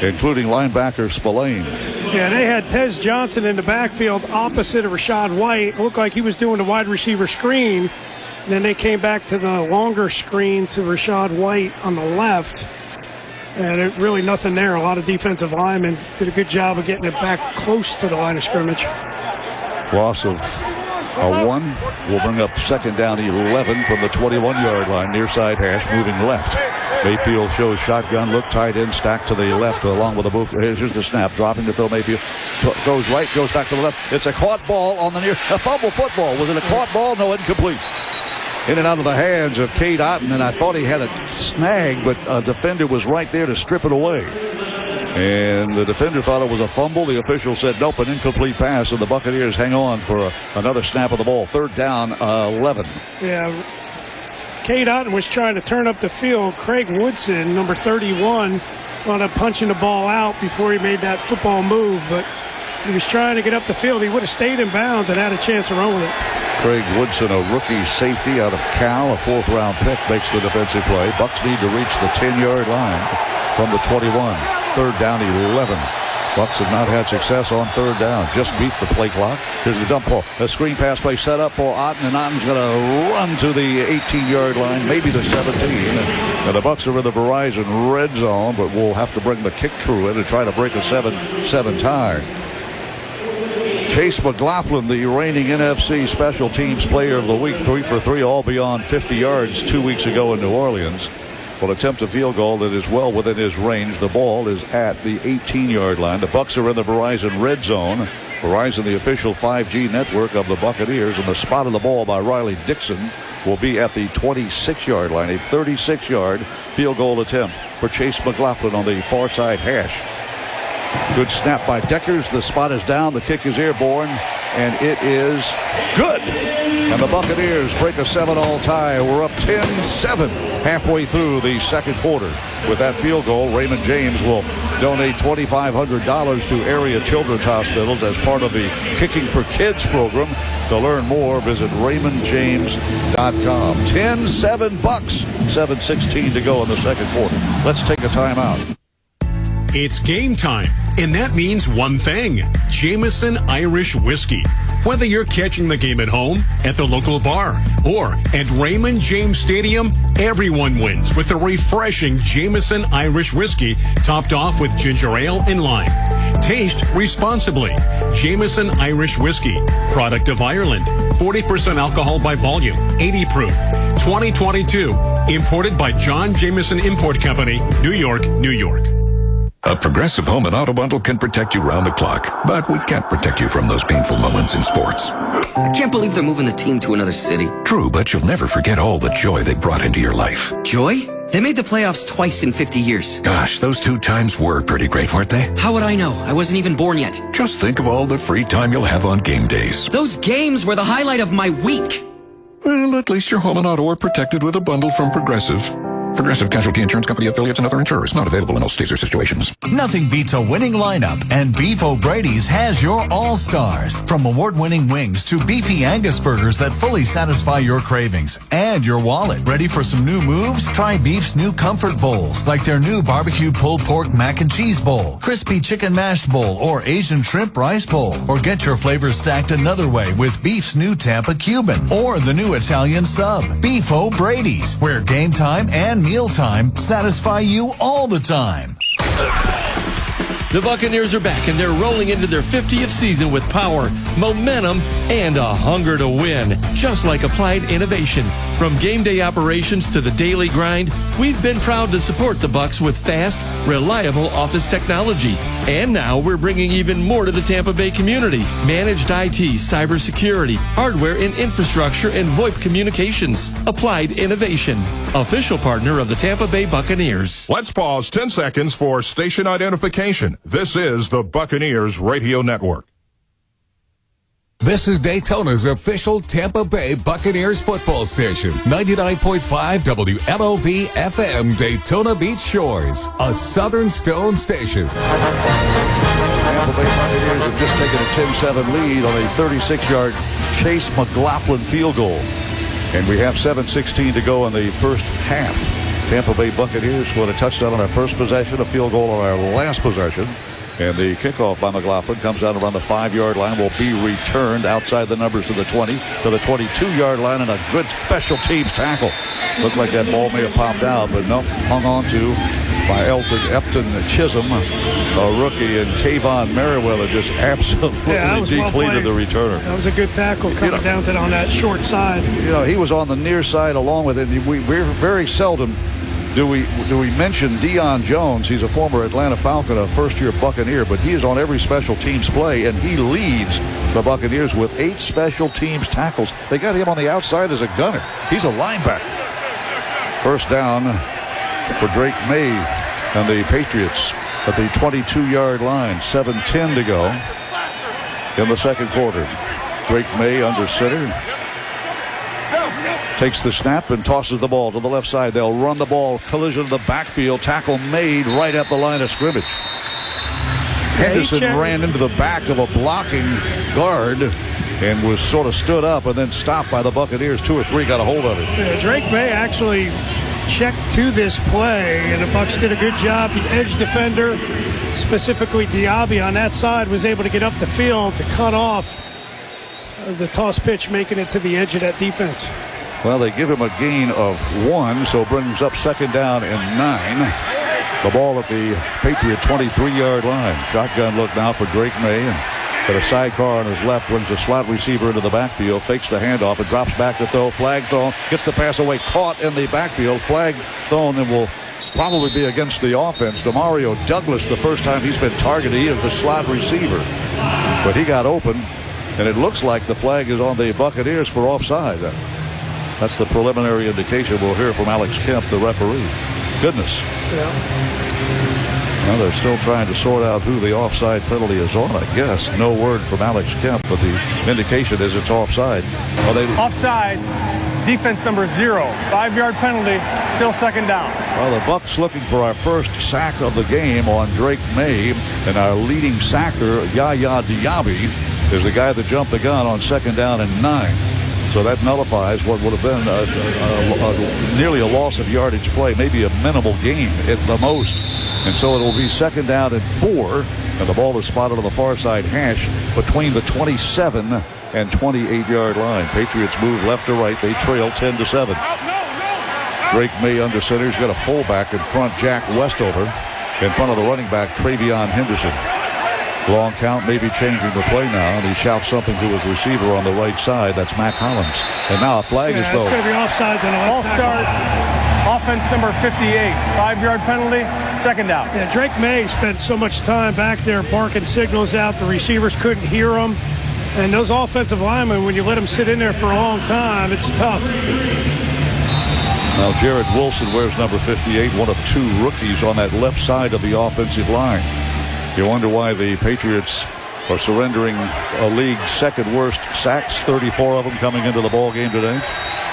including linebacker Spillane. Yeah, they had Tez Johnson in the backfield opposite of Rashad White. It looked like he was doing the wide receiver screen. And then they came back to the longer screen to Rashad White on the left. And it really nothing there. A lot of defensive linemen did a good job of getting it back close to the line of scrimmage. Loss of a 1 will bring up second down 11 from the 21-yard line, near side hash, moving left. Mayfield shows shotgun look, tight end stacked to the left along with the move. Here's the snap, dropping to throw. Mayfield goes right, goes back to the left. It's a caught ball on the near, a fumble football. Was it a caught ball? No, incomplete. In and out of the hands of Cade Otten, and I thought he had a snag, but a defender was right there to strip it away. And the defender thought it was a fumble. The official said nope, an incomplete pass, and the Buccaneers hang on for another snap of the ball. Third down, 11. Yeah, Cade Otten was trying to turn up the field. Craig Woodson, number 31, wound up punching the ball out before he made that football move, but he was trying to get up the field, he would have stayed in bounds and had a chance of rolling it. Craig Woodson, a rookie safety out of Cal, a 4th-round pick, makes the defensive play. Bucks need to reach the 10-yard line from the 21. 3rd down, 11. Bucks have not had success on 3rd down. Just beat the play clock. Here's the dump ball. A screen pass play set up for Otten, and Otten's going to run to the 18-yard line, maybe the 17. And the Bucks are in the Verizon red zone, but we'll have to bring the kick crew in and try to break a 7-7 tie. Chase McLaughlin, the reigning NFC Special Teams Player of the Week, 3 for 3, all beyond 50 yards 2 weeks ago in New Orleans, will attempt a field goal that is well within his range. The ball is at the 18-yard line. The Bucks are in the Verizon red zone. Verizon, the official 5G network of the Buccaneers, and the spot of the ball by Riley Dixon will be at the 26-yard line. A 36-yard field goal attempt for Chase McLaughlin on the far side hash. Good snap by Deckers. The spot is down. The kick is airborne, and it is good. And the Buccaneers break a 7-all tie. We're up 10-7 halfway through the second quarter. With that field goal, Raymond James will donate $2,500 to area children's hospitals as part of the Kicking for Kids program. To learn more, visit RaymondJames.com. 10-7 Bucks. 7:16 to go in the second quarter. Let's take a timeout. It's game time, and that means one thing: Jameson Irish Whiskey. Whether you're catching the game at home, at the local bar, or at Raymond James Stadium, everyone wins with the refreshing Jameson Irish Whiskey, topped off with ginger ale and lime. Taste responsibly. Jameson Irish Whiskey, product of Ireland, 40% alcohol by volume, 80 proof, 2022, imported by John Jameson Import Company, New York, New York. A Progressive Home and Auto Bundle can protect you round the clock, but we can't protect you from those painful moments in sports. I can't believe they're moving the team to another city. True, but you'll never forget all the joy they brought into your life. Joy? They made the playoffs twice in 50 years. Gosh, those 2 times were pretty great, weren't they? How would I know? I wasn't even born yet. Just think of all the free time you'll have on game days. Those games were the highlight of my week. Well, at least your home and auto are protected with a bundle from Progressive. Progressive Casualty Insurance Company affiliates and other insurers. Not available in all states or situations. Nothing beats a winning lineup, and Beef O'Brady's has your all-stars. From award-winning wings to beefy Angus burgers that fully satisfy your cravings and your wallet. Ready for some new moves? Try Beef's new comfort bowls, like their new barbecue pulled pork mac and cheese bowl, crispy chicken mashed bowl, or Asian shrimp rice bowl. Or get your flavors stacked another way with Beef's new Tampa Cuban, or the new Italian sub. Beef O'Brady's, where game time and mealtime satisfy you all the time. The Buccaneers are back, and they're rolling into their 50th season with power, momentum, and a hunger to win. Just like Applied Innovation. From game day operations to the daily grind, we've been proud to support the Bucs with fast, reliable office technology. And now we're bringing even more to the Tampa Bay community. Managed IT, cybersecurity, hardware and infrastructure, and VoIP communications. Applied Innovation. Official partner of the Tampa Bay Buccaneers. Let's pause 10 seconds for station identification. This is the Buccaneers Radio Network. This is Daytona's official Tampa Bay Buccaneers football station. 99.5 WMOV FM, Daytona Beach Shores. A Southern Stone station. Tampa Bay Buccaneers have just taken a 10-7 lead on a 36-yard Chase McLaughlin field goal. And we have 7:16 to go in the first half. Tampa Bay Buccaneers scored a touchdown on our first possession, a field goal on our last possession. And the kickoff by McLaughlin comes out around the 5-yard line, will be returned outside the numbers to the 20, to the 22-yard line, and a good special teams tackle. Looked like that ball may have popped out, but no, hung on to by Efton Chisholm, a rookie, and Kayvon Merriweather just absolutely depleted the returner. That was a good tackle coming down to on that short side. You know, he was on the near side along with it. We're very seldom do we mention Deion Jones. He's a former Atlanta Falcon, a first-year Buccaneer, but he is on every special teams play, and he leads the Buccaneers with 8 special teams tackles. They got him on the outside as a gunner. He's a linebacker. First down for Drake May and the Patriots at the 22-yard line. 7:10 to go in the second quarter. Drake May under center. Takes the snap and tosses the ball to the left side. They'll run the ball. Collision to the backfield. Tackle made right at the line of scrimmage. Henderson ran into the back of a blocking guard and was sort of stood up and then stopped by the Buccaneers. 2 or 3 got a hold of it. Yeah, Drake May actually checked to this play, and the Bucs did a good job. The edge defender, specifically Diaby on that side, was able to get up the field to cut off the toss pitch, making it to the edge of that defense. Well, they give him a gain of 1, so brings up 2nd down and 9. The ball at the Patriot 23-yard line. Shotgun look now for Drake May, and got a sidecar on his left, brings the slot receiver into the backfield, fakes the handoff, and drops back to throw. Flag thrown, gets the pass away, caught in the backfield. Flag thrown, and will probably be against the offense. Demario Douglas, the first time he's been targeted, he is the slot receiver. But he got open, and it looks like the flag is on the Buccaneers for offside. That's the preliminary indication. We'll hear from Alex Kemp, the referee. Goodness. Well, they're still trying to sort out who the offside penalty is on, I guess. No word from Alex Kemp, but the indication is it's offside. Offside. Defense number 0. 5-yard penalty. Still 2nd down. Well, the Bucs looking for our first sack of the game on Drake May, and our leading sacker, Yaya Diaby, is the guy that jumped the gun on 2nd down and 9. So that nullifies what would have been nearly a loss of yardage play, maybe a minimal gain at the most. And so it will be 2nd down and 4, and the ball is spotted on the far side hash between the 27 and 28-yard line. Patriots move left to right. They trail 10-7. Drake May under center. He's got a fullback in front, Jack Westover, in front of the running back, Travion Henderson. Long count, maybe changing the play now, and he shouts something to his receiver on the right side. That's Mac Hollins. And now a flag is thrown. It's going to be offsides on the left. Ball start. Offense number 58. 5-yard penalty. 2nd down. Yeah, Drake May spent so much time back there barking signals out. The receivers couldn't hear him. And those offensive linemen, when you let them sit in there for a long time, it's tough. Now Jared Wilson wears number 58, one of 2 rookies on that left side of the offensive line. You wonder why the Patriots are surrendering a league 2nd worst sacks, 34 of them coming into the ball game today.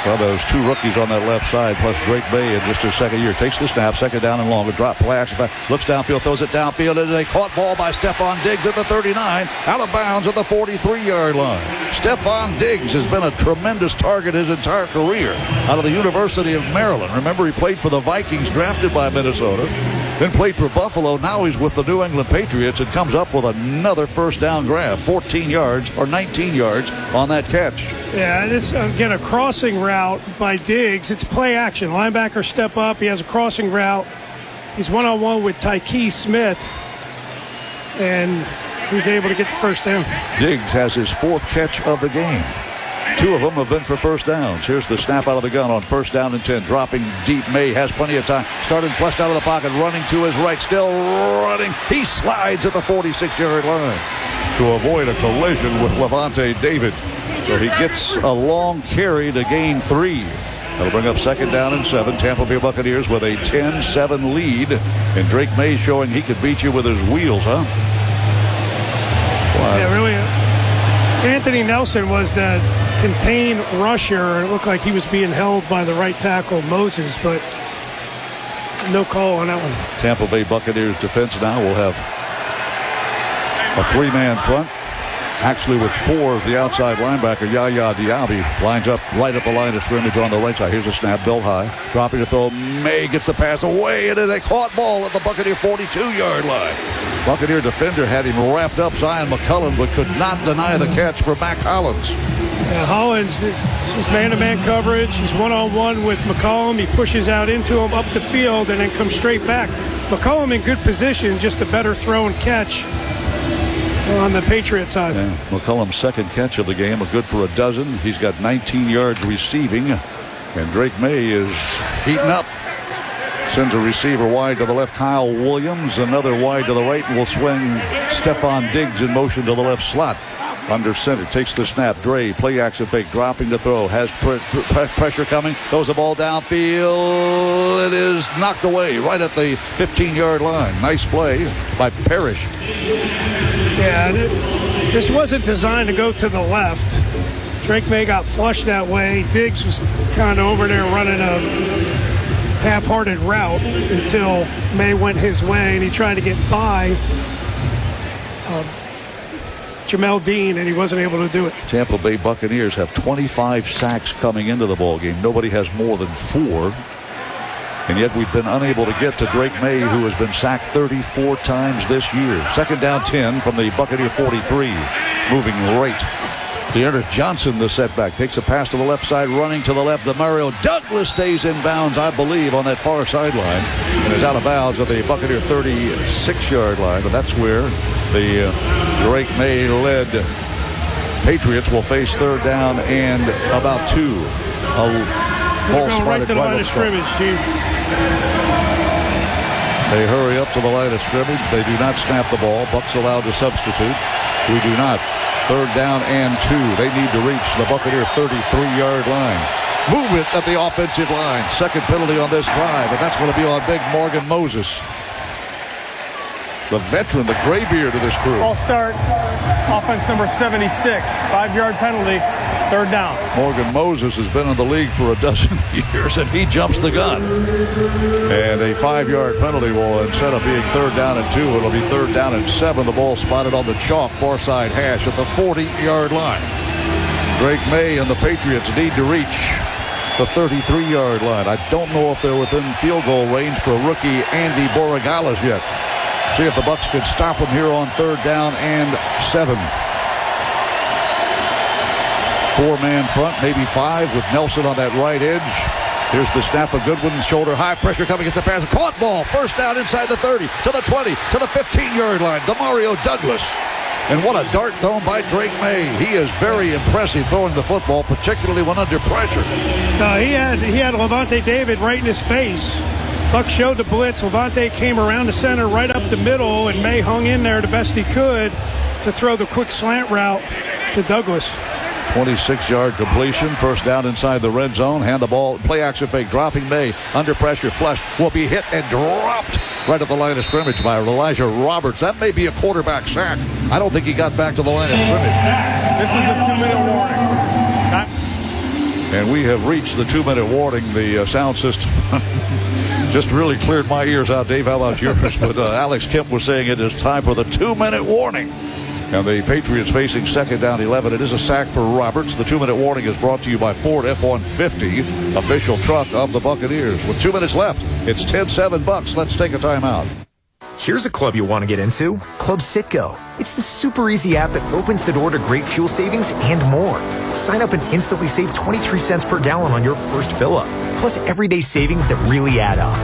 Well, those 2 rookies on that left side, plus Drake May in just his 2nd year. Takes the snap, 2nd down and long. A drop play, action back, looks downfield, throws it downfield, and a caught ball by Stephon Diggs at the 39, out of bounds at the 43-yard line. Stephon Diggs has been a tremendous target his entire career out of the University of Maryland. Remember, he played for the Vikings, drafted by Minnesota, then played for Buffalo. Now he's with the New England Patriots and comes up with another 1st down grab, 14 yards or 19 yards on that catch. Yeah, and it's, again, a crossing route by Diggs. It's play action. Linebacker step up. He has a crossing route. He's one-on-one with Tyke Smith, and he's able to get the 1st down. Diggs has his 4th catch of the game. 2 of them have been for 1st downs. Here's the snap out of the gun on 1st down and 10. Dropping deep. May has plenty of time. Started flushed out of the pocket. Running to his right. Still running. He slides at the 46-yard line to avoid a collision with Levante David. So he gets a long carry to gain 3. That'll bring up 2nd down and 7. Tampa Bay Buccaneers with a 10-7 lead. And Drake May showing he could beat you with his wheels, huh? Wow. Yeah, really. Anthony Nelson was that contained rusher. It looked like he was being held by the right tackle, Moses, but no call on that one. Tampa Bay Buccaneers defense now will have a 3-man front. Actually with 4 as the outside linebacker, Yaya Diaby lines up right at the line of scrimmage on the right side. Here's a snap, built high, dropping to throw. May gets the pass away, and a caught ball at the Buccaneer 42-yard line. Buccaneer defender had him wrapped up, Zion McCullum, but could not deny the catch for Mac Hollins. Yeah, Hollins is man-to-man coverage. He's one-on-one with McCollum. He pushes out into him up the field and then comes straight back. McCollum in good position, just a better throw and catch on the Patriot side. Yeah, McCullum's 2nd catch of the game, a good for a dozen. He's got 19 yards receiving, and Drake May is heating up. Sends a receiver wide to the left, Kyle Williams, another wide to the right, and will swing Stephon Diggs in motion to the left slot. Under center, takes the snap. Dre, play action fake, dropping to throw, has pressure coming, throws the ball downfield. It is knocked away right at the 15-yard line. Nice play by Parrish. Yeah, this wasn't designed to go to the left. Drake May got flushed that way. Diggs was kind of over there running a half-hearted route until May went his way, and he tried to get by Jamel Dean, and he wasn't able to do it. Tampa Bay Buccaneers have 25 sacks coming into the ballgame. Nobody has more than 4. And yet we've been unable to get to Drake May, who has been sacked 34 times this year. 2nd down 10 from the Buccaneer 43. Moving right. Deandre Johnson, the setback, takes a pass to the left side, running to the left. The Mario Douglas stays in bounds, I believe, on that far sideline, and is out of bounds at the Buccaneer 36-yard line. But that's where the Drake May-led Patriots will face 3rd down and about 2. They're going right to the line of scrimmage, Chief. They hurry up to the line of scrimmage. They do not snap the ball. Bucks allowed to substitute. We do not. 3rd down and 2. They need to reach the Buccaneer 33-yard line. Movement at the offensive line. 2nd penalty on this drive, and that's going to be on big Morgan Moses. The veteran, the graybeard of this crew. Ball start. Offense number 76. 5-yard penalty. 3rd down. Morgan Moses has been in the league for a dozen years, and he jumps the gun. And a 5-yard penalty will, instead of being 3rd down and 2, it'll be 3rd down and 7. The ball spotted on the chalk far side hash at the 40-yard line. Drake May and the Patriots need to reach the 33-yard line. I don't know if they're within field goal range for rookie Andy Borregales yet. See if the Bucs can stop him here on 3rd down and 7. 4-man front, maybe 5, with Nelson on that right edge. Here's the snap of Goodwin, shoulder high, pressure coming, gets a pass, caught ball, 1st down inside the 30, to the 20, to the 15-yard line. DeMario Douglas. And what a dart thrown by Drake May. He is very impressive throwing the football, particularly when under pressure. He had Levante David right in his face. Buck showed the blitz. Levante came around the center right up the middle, and May hung in there the best he could to throw the quick slant route to Douglas. 26-yard completion, 1st down inside the red zone. Hand the ball, play action fake, dropping May, under pressure, flushed, will be hit and dropped right at the line of scrimmage by Elijah Roberts. That may be a quarterback sack. I don't think he got back to the line of scrimmage. This is a 2-minute warning. And we have reached the 2-minute warning. The sound system just really cleared my ears out. Dave, how about yours? But Alex Kemp was saying it is time for the 2-minute warning. And the Patriots facing 2nd down 11. It is a sack for Roberts. The 2-minute warning is brought to you by Ford F-150, official truck of the Buccaneers. With 2 minutes left, it's 10-7 Bucks. Let's take a timeout. Here's a club you want to get into, Club Citgo. It's the super easy app that opens the door to great fuel savings and more. Sign up and instantly save 23 cents per gallon on your first fill-up, plus everyday savings that really add up.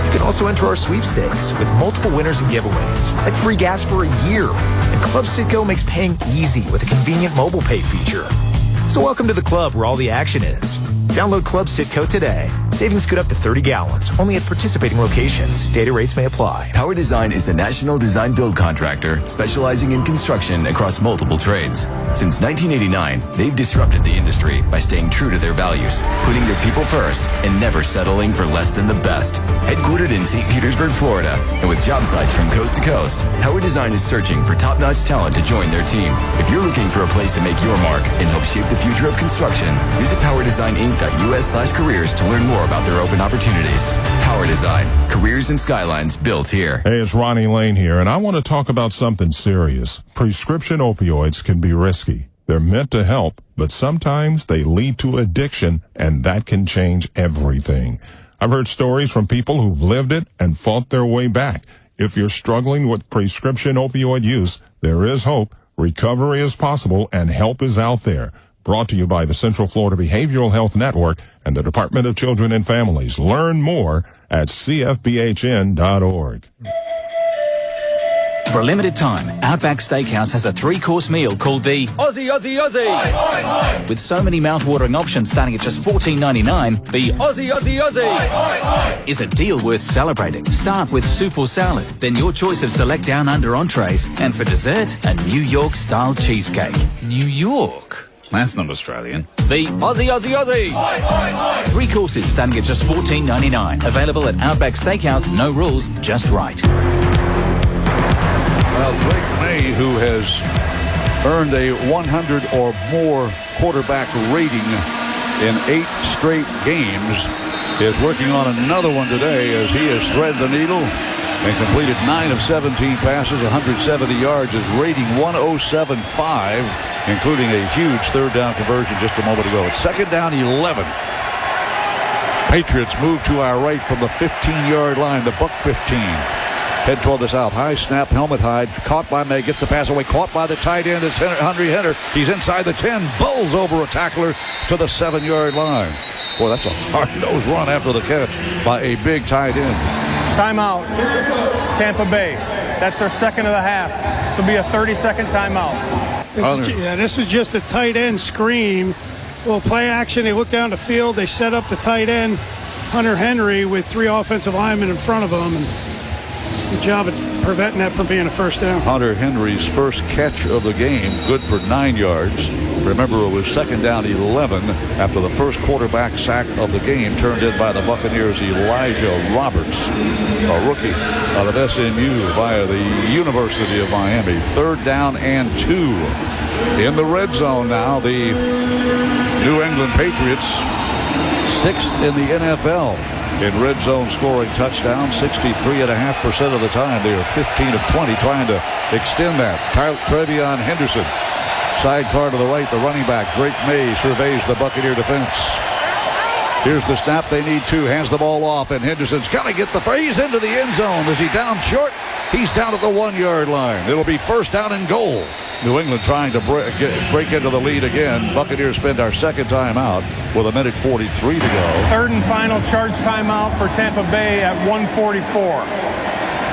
You can also enter our sweepstakes with multiple winners and giveaways, like free gas for a year. And Club Citgo makes paying easy with a convenient mobile pay feature. So welcome to the club where all the action is. Download Club Citgo today. Savings could up to 30 gallons, only at participating locations. Data rates may apply. Power Design is a national design build contractor specializing in construction across multiple trades. Since 1989, they've disrupted the industry by staying true to their values, putting their people first, and never settling for less than the best. Headquartered in St. Petersburg, Florida, and with job sites from coast to coast, Power Design is searching for top-notch talent to join their team. If you're looking for a place to make your mark and help shape the future of construction, visit PowerDesignInc.us/careers to learn more about their open opportunities. Power Design, careers and skylines built here. Hey, it's Ronnie Lane here, and I want to talk about something serious. Prescription opioids can be risky. They're meant to help, but sometimes they lead to addiction, and that can change everything. I've heard stories from people who've lived it and fought their way back. If you're struggling with prescription opioid use, there is hope, recovery is possible, and help is out there. Brought to you by the Central Florida Behavioral Health Network and the Department of Children and Families. Learn more at cfbhn.org. For a limited time, Outback Steakhouse has a 3-course meal called the Aussie, Aussie, Aussie. Oi, oi, oi. With so many mouth-watering options starting at just $14.99, the Aussie, Aussie, Aussie is a deal worth celebrating. Start with soup or salad, then your choice of select down under entrees, and for dessert, a New York-style cheesecake. New York? That's not Australian. The Aussie, Aussie, Aussie. 3 courses starting at just $14.99. Available at Outback Steakhouse. No rules, just right. Well, Drake May, who has earned a 100 or more quarterback rating in 8 straight games, is working on another one today as he has threaded the needle and completed 9 of 17 passes, 170 yards, is rating 107.5, including a huge third down conversion just a moment ago. It's second down 11. Patriots move to our right from the 15-yard line, the Buck 15. Head toward the south. High snap, helmet high. Caught by May. Gets the pass away. Caught by the tight end. It's Henry Hunter. He's inside the 10. Bulls over a tackler to the 7-yard line. Boy, that's a hard-nosed run after the catch by a big tight end. Timeout, Tampa Bay. That's their second of the half. This will be a 30-second timeout. This is just a tight end screen. Well, play action. They look down the field. They set up the tight end, Hunter Henry, with 3 offensive linemen in front of him. And good job at preventing that from being a first down. Hunter Henry's first catch of the game, good for 9 yards. Remember, it was second down 11 after the first quarterback sack of the game turned in by the Buccaneers, Elijah Roberts, a rookie out of SMU via the University of Miami. Third down and 2. In the red zone now, the New England Patriots, 6th in the NFL in red zone scoring touchdowns. 63.5% of the time. They are 15 of 20 trying to extend that. Trevion Henderson, sidecar to the right, the running back. Drake May surveys the Buccaneer defense. Here's the snap. They need 2. Hands the ball off, and Henderson's got to get the freeze into the end zone. Is he down short? He's down at the 1-yard line. It'll be first down and goal. New England trying to break into the lead again. Buccaneers spend our second timeout with 1:43 to go. Third and final charge timeout for Tampa Bay at 1:44.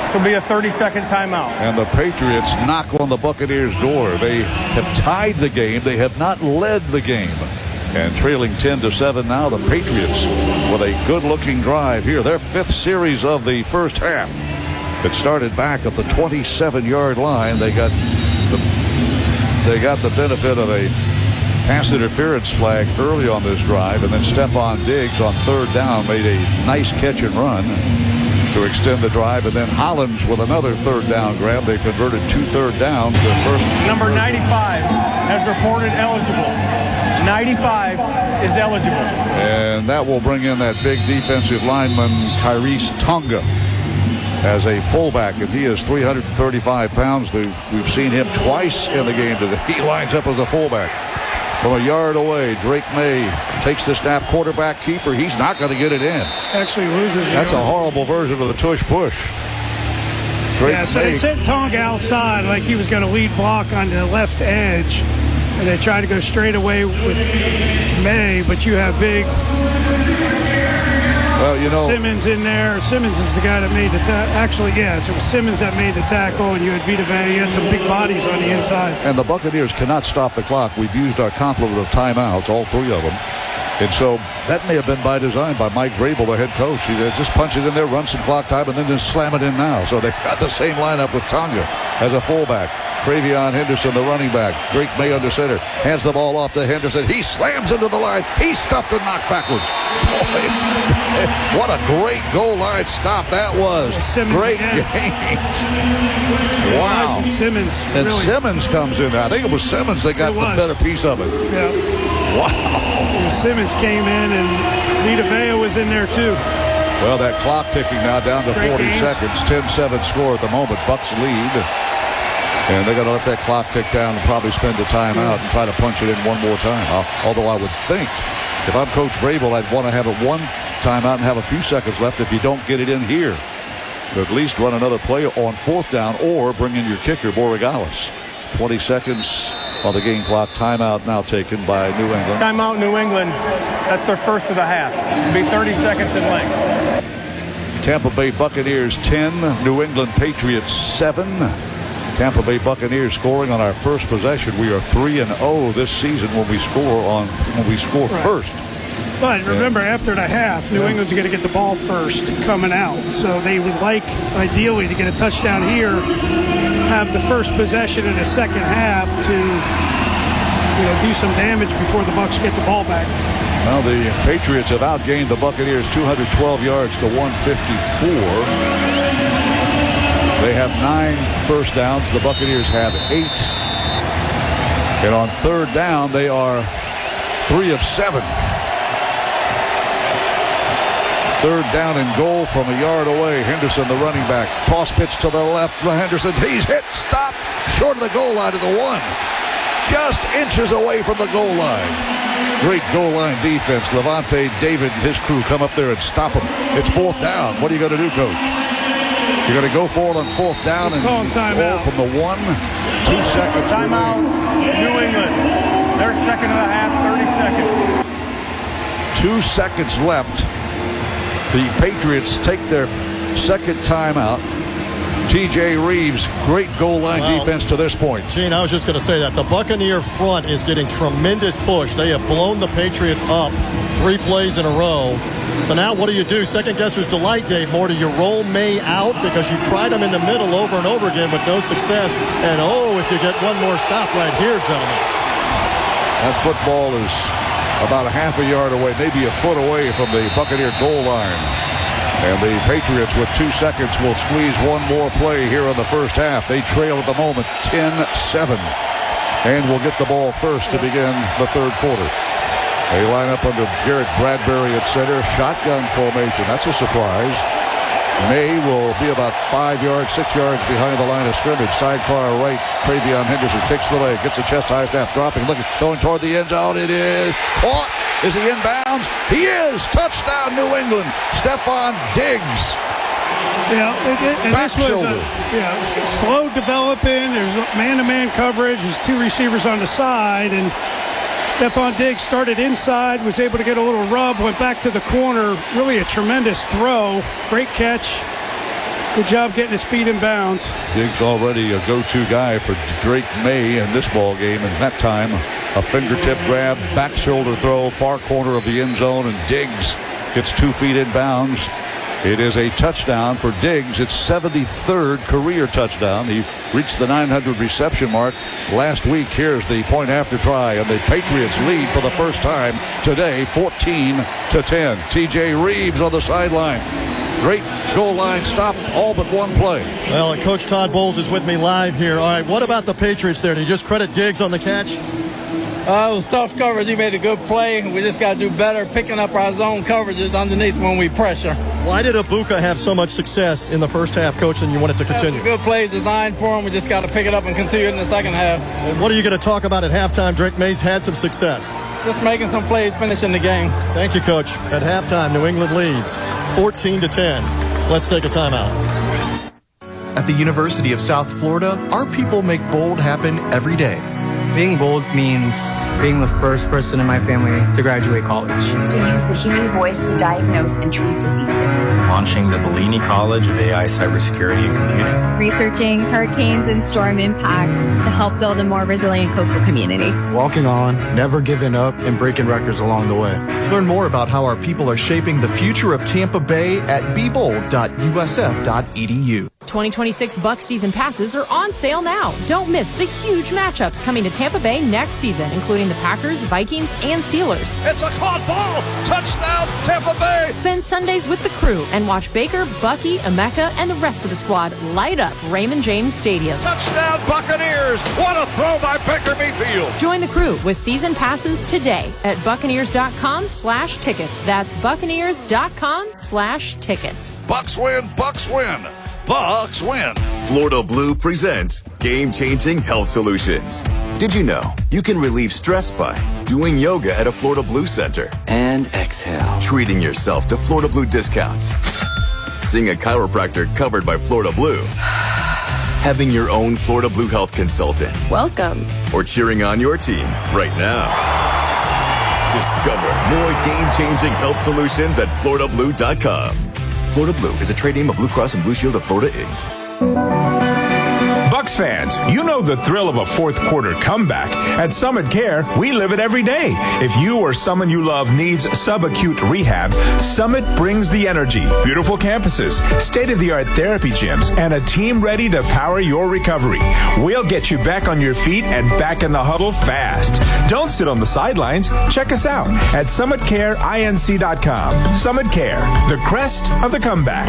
This will be a 30-second timeout. And the Patriots knock on the Buccaneers' door. They have tied the game. They have not led the game. And trailing 10-7 now, the Patriots with a good-looking drive here. Their 5th series of the first half. It started back at the 27-yard line. They got the benefit of a pass interference flag early on this drive, and then Stephon Diggs on third down made a nice catch and run to extend the drive, and then Hollins with another third down grab. They converted 2 third downs. Their first. Number 95 has reported eligible. 95 is eligible. And that will bring in that big defensive lineman, Kyrese Tonga, as a fullback, and he is 335 pounds. We've seen him twice in the game today. He lines up as a fullback. From a yard away, Drake May takes the snap, quarterback keeper. He's not going to get it in. Actually loses. That's a horrible version of the tush push. Drake so they sent Tonga outside like he was going to lead block on the left edge, and they tried to go straight away with May, but you have big Simmons in there. Simmons is the guy that made the tackle. Actually, yes, it was Simmons that made the tackle, and you had Vita Vea. You had some big bodies on the inside. And the Buccaneers cannot stop the clock. We've used our complement of timeouts, all 3 of them. And so that may have been by design by Mike Vrabel, the head coach. He just punch it in there, run some clock time, and then just slam it in now. So they've got the same lineup with Tonga as a fullback. Trevion Henderson, the running back. Drake May under center. Hands the ball off to Henderson. He slams into the line. He's stuffed and knocked backwards. Boy, what a great goal line stop that was. Great game. Wow. Simmons. And really, Simmons comes in. I think it was Simmons that got the better piece of it. Yeah. Wow. And Simmons came in, and Vita Vea was in there too. Well, that clock ticking now down to 40 seconds. 10-7 score at the moment. Bucks lead. And they're going to let that clock tick down and probably spend the time out and try to punch it in one more time. Although I would think if I'm Coach Vrabel, I'd want to have it one timeout and have a few seconds left if you don't get it in here. At least run another play on 4th down or bring in your kicker, Borregales. 20 seconds on the game clock. Timeout now taken by New England. Timeout, New England. That's their first of the half. It'll be 30 seconds in length. Tampa Bay Buccaneers 10, New England Patriots 7. Tampa Bay Buccaneers scoring on our first possession. We are 3-0 this season when we score first. But remember, after the half, New England's going to get the ball first coming out. So they would like, ideally, to get a touchdown here, have the first possession in the second half to, do some damage before the Bucs get the ball back. Well, the Patriots have outgained the Buccaneers 212 yards to 154. They have 9 first downs. The Buccaneers have 8. And on third down, they are 3 of 7. Third down and goal from a yard away. Henderson, the running back. Toss pitch to the left. Henderson, he's hit. Stop. Short of the goal line to the 1. Just inches away from the goal line. Great goal line defense. Levante David and his crew come up there and stop him. It's 4th down. What are you going to do, Coach? You're going to go for it on 4th down and goal from the 1. 2 seconds. Timeout. New England. Their second of the half. 30 seconds. 2 seconds left. The Patriots take their second timeout. T.J. Reeves, great goal line defense to this point. Gene, I was just going to say that. The Buccaneer front is getting tremendous push. They have blown the Patriots up 3 plays in a row. So now what do you do? Second guesser's delight, Dave Moore. Do you roll May out because you've tried him in the middle over and over again with no success? And if you get one more stop right here, gentlemen. That football is about a half a yard away, maybe a foot away from the Buccaneer goal line. And the Patriots, with 2 seconds, will squeeze one more play here in the first half. They trail at the moment 10-7. And will get the ball first to begin the third quarter. They line up under Garrett Bradbury at center. Shotgun formation. That's a surprise. May will be about 5 yards, 6 yards behind the line of scrimmage. Sidecar right. Travion Henderson kicks the leg. Gets a chest high snap. Dropping. Looking. Going toward the end zone. It is caught. Is he inbounds? He is. Touchdown, New England. Stephon Diggs. And this was slow developing. There's man-to-man coverage. There's 2 receivers on the side, and Stephon Diggs started inside, was able to get a little rub, went back to the corner. Really a tremendous throw. Great catch. Good job getting his feet in bounds. Diggs already a go-to guy for Drake May in this ball game, and that time a fingertip grab, back shoulder throw, far corner of the end zone, and Diggs gets 2 feet in bounds. It is a touchdown for Diggs. It's 73rd career touchdown. He reached the 900 reception mark last week. Here's the point after try, and the Patriots lead for the first time today, 14-10. T.J. Reeves on the sideline. Great goal line stop, all but one play. Well, and Coach Todd Bowles is with me live here. All right, what about the Patriots there? Do you just credit Diggs on the catch? It was tough coverage. He made a good play. We just got to do better picking up our zone coverages underneath when we pressure. Why did Ibuka have so much success in the first half, Coach, and you want it to continue? Good play designed for him. We just got to pick it up and continue it in the second half. And what are you going to talk about at halftime? Drake May's had some success. Just making some plays, finishing the game. Thank you, Coach. At halftime, New England leads 14-10. Let's take a timeout. At the University of South Florida, our people make bold happen every day. Being bold means being the first person in my family to graduate college. To use the human voice to diagnose and treat diseases. Launching the Bellini College of AI Cybersecurity and Computing. Researching hurricanes and storm impacts to help build a more resilient coastal community. Walking on, never giving up, and breaking records along the way. Learn more about how our people are shaping the future of Tampa Bay at bebold.usf.edu. 2026 Bucs season passes are on sale now. Don't miss the huge matchups coming to Tampa Bay next season, including the Packers, Vikings, and Steelers. It's a caught ball. Touchdown, Tampa Bay. Spend Sundays with the crew and watch Baker, Bucky, Emeka, and the rest of the squad light up Raymond James Stadium. Touchdown, Buccaneers. What a throw by Baker Mayfield. Join the crew with season passes today at Buccaneers.com/tickets. That's Buccaneers.com/tickets. Bucks win, Bucks win. Bucks win. Florida Blue presents game-changing health solutions. Did you know you can relieve stress by doing yoga at a Florida Blue center? And exhale. Treating yourself to Florida Blue discounts. Seeing a chiropractor covered by Florida Blue. Having your own Florida Blue health consultant. Welcome. Or cheering on your team right now. Discover more game-changing health solutions at FloridaBlue.com. Florida Blue is a trade name of Blue Cross and Blue Shield of Florida, Inc. Bucks fans, you know the thrill of a fourth quarter comeback. At Summit Care, we live it every day. If you or someone you love needs subacute rehab, Summit brings the energy, beautiful campuses, state-of-the-art therapy gyms, and a team ready to power your recovery. We'll get you back on your feet and back in the huddle fast. Don't sit on the sidelines. Check us out at SummitCareINC.com. Summit Care, the crest of the comeback.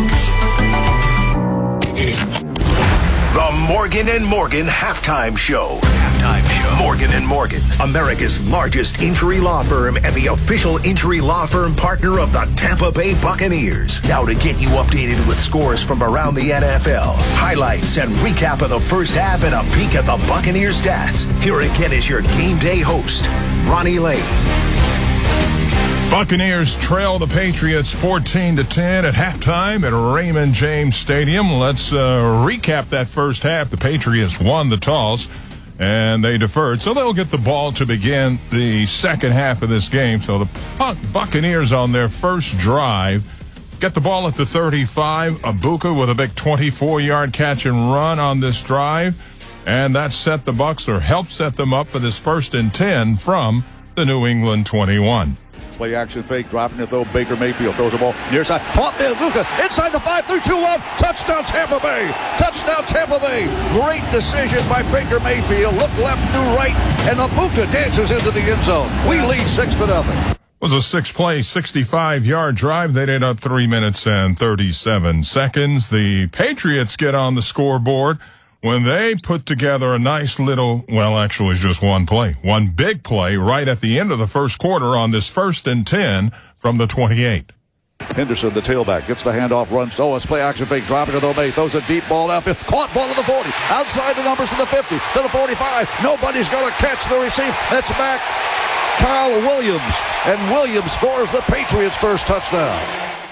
The Morgan and Morgan Halftime Show. Morgan and Morgan, America's largest injury law firm and the official injury law firm partner of the Tampa Bay Buccaneers. Now to get you updated with scores from around the NFL, highlights and recap of the first half and a peek at the Buccaneers stats. Here again is your game day host, Ronnie Lane. Buccaneers trail the Patriots 14-10 at halftime at Raymond James Stadium. Let's recap that first half. The Patriots won the toss, and they deferred, so they'll get the ball to begin the second half of this game. So the Buccaneers on their first drive get the ball at the 35. Ibuka with a big 24-yard catch and run on this drive, and that set the Bucs, or helped set them up for this 1st and 10 from the New England 21. Play action fake, dropping it though. Baker Mayfield throws the ball near side. Caught by Ibuka inside the 5-3-2-1. Touchdown Tampa Bay. Touchdown Tampa Bay. Great decision by Baker Mayfield. Look left to right, and Ibuka dances into the end zone. We lead 6-0. It was a 6-play, 65-yard drive. They did up 3 minutes and 37 seconds. The Patriots get on the scoreboard when they put together a nice little, well, actually it's just one play, one big play right at the end of the first quarter on this 1st and 10 from the 28. Henderson, the tailback, gets the handoff, runs. Oh, it's play action fake, dropping it to May, throws a deep ball downfield. Caught ball to the 40, outside the numbers to the 50, to the 45. Nobody's going to catch the receive. It's back Kyle Williams, and Williams scores the Patriots' first touchdown.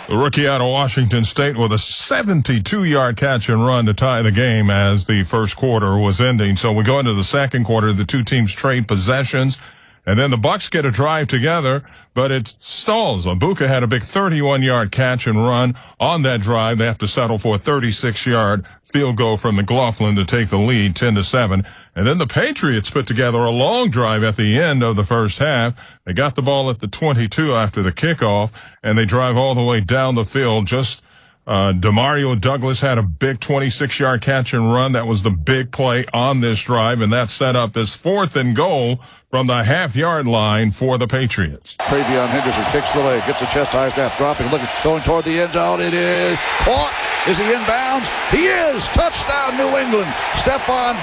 The rookie out of Washington State with a 72-yard catch and run to tie the game as the first quarter was ending. So we go into the second quarter. The two teams trade possessions, and then the Bucs get a drive together, but it stalls. Ibuka had a big 31-yard catch and run on that drive. They have to settle for a 36-yard field goal from McLaughlin to take the lead 10-7. And then the Patriots put together a long drive at the end of the first half. They got the ball at the 22 after the kickoff, and they drive all the way down the field. Demario Douglas had a big 26-yard catch and run. That was the big play on this drive, and that set up this 4th and goal from the half-yard line for the Patriots. Travion Henderson kicks the leg, gets a chest high snap, dropping, looking, going toward the end zone. It is caught. Is he inbounds? He is. Touchdown, New England. Stephon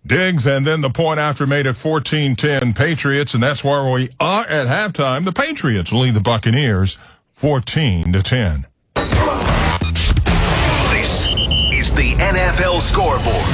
Diggs, and then the point after made it 14-10 Patriots, and that's where we are at halftime. The Patriots lead the Buccaneers 14-10. This is the NFL Scoreboard.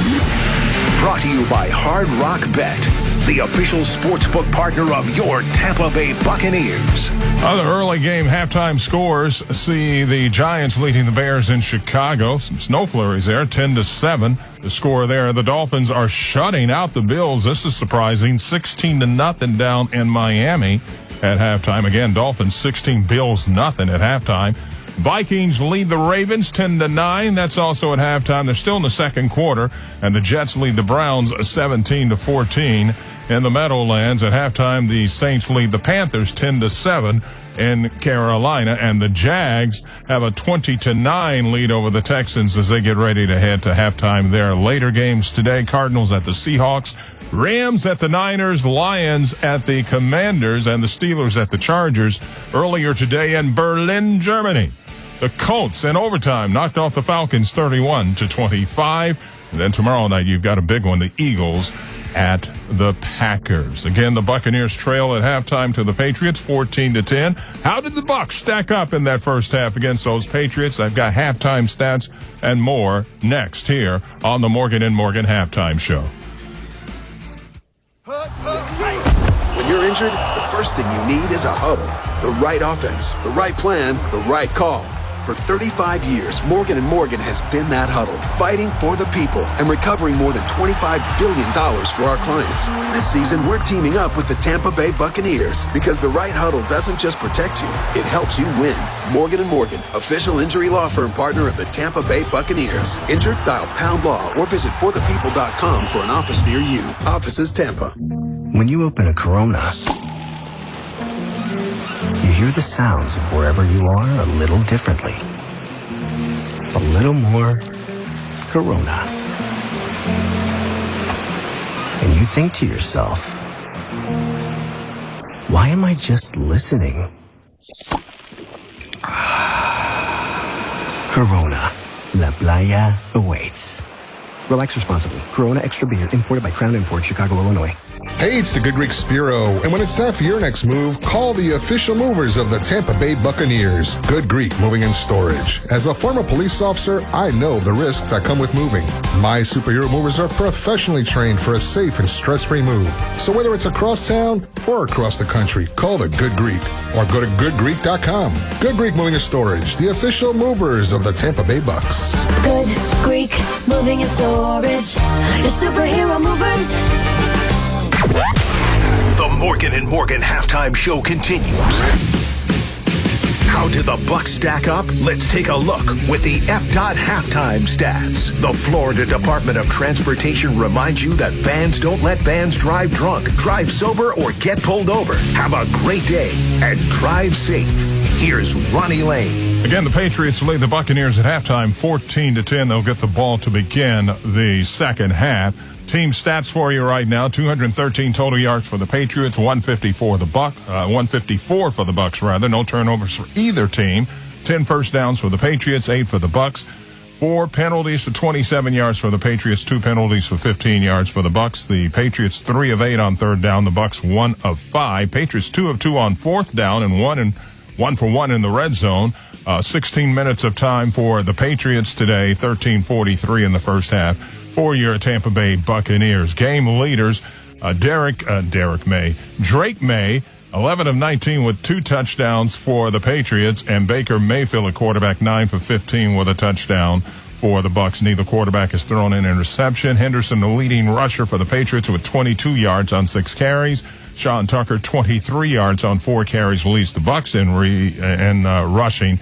Brought to you by Hard Rock Bet, the official sportsbook partner of your Tampa Bay Buccaneers. Other early game halftime scores see the Giants leading the Bears in Chicago. Some snow flurries there, 10-7. The score there. The Dolphins are shutting out the Bills. This is surprising. 16-0 down in Miami at halftime. Again, Dolphins 16, Bills nothing at halftime. Vikings lead the Ravens 10-9. That's also at halftime. They're still in the second quarter, and the Jets lead the Browns 17-14 in the Meadowlands. At halftime, the Saints lead the Panthers 10-7 in Carolina, and the Jags have a 20-9 lead over the Texans as they get ready to head to halftime there. Later games today: Cardinals at the Seahawks, Rams at the Niners, Lions at the Commanders, and the Steelers at the Chargers. Earlier today in Berlin, Germany, the Colts in overtime knocked off the Falcons 31-25. And then tomorrow night, you've got a big one, the Eagles at the Packers. Again, the Buccaneers trail at halftime to the Patriots 14-10. How did the Bucs stack up in that first half against those Patriots? I've got halftime stats and more next here on the Morgan and Morgan Halftime Show. When you're injured, the first thing you need is a huddle. The right offense, the right plan, the right call. For 35 years, Morgan & Morgan has been that huddle, fighting for the people and recovering more than $25 billion for our clients. This season, we're teaming up with the Tampa Bay Buccaneers because the right huddle doesn't just protect you, it helps you win. Morgan & Morgan, official injury law firm partner of the Tampa Bay Buccaneers. Injured? Dial #law or visit forthepeople.com for an office near you. Offices Tampa. When you open a Corona, you hear the sounds of wherever you are a little differently. A little more Corona. And you think to yourself, why am I just listening? Corona. La Playa awaits. Relax responsibly. Corona Extra Beer, imported by Crown Imports, Chicago, Illinois. Hey, it's the Good Greek Spiro, and when it's time for your next move, call the official movers of the Tampa Bay Buccaneers, Good Greek Moving and Storage. As a former police officer, I know the risks that come with moving. My superhero movers are professionally trained for a safe and stress-free move. So whether it's across town or across the country, call the Good Greek or go to goodgreek.com. Good Greek Moving and Storage, the official movers of the Tampa Bay Bucs. Good Greek Moving and Storage, your superhero movers. The Morgan and Morgan halftime show continues. How did the Bucs stack up? Let's take a look with the FDOT halftime stats. The Florida Department of Transportation reminds you that fans don't let fans drive drunk, drive sober, or get pulled over. Have a great day and drive safe. Here's Ronnie Lane. Again, the Patriots lead the Buccaneers at halftime 14-10. They'll get the ball to begin the second half. Team stats for you right now: 213 total yards for the Patriots, 154 for the Bucs rather. No turnovers for either team. 10 first downs for the Patriots, 8 for the Bucs. 4 penalties for 27 yards for the Patriots, 2 penalties for 15 yards for the Bucs. The Patriots 3 of 8 on third down, the Bucs 1 of 5. Patriots 2 of 2 on fourth down and 1 for 1 in the red zone. 16 minutes of time for the Patriots today, 13:43 in the first half. For your Tampa Bay Buccaneers. Game leaders, Drake May, 11 of 19 with 2 touchdowns for the Patriots, and Baker Mayfield, a quarterback, 9 for 15 with a touchdown for the Bucs. Neither quarterback has thrown an interception. Henderson, the leading rusher for the Patriots, with 22 yards on 6 carries. Sean Tucker, 23 yards on 4 carries, leads the Bucs in rushing.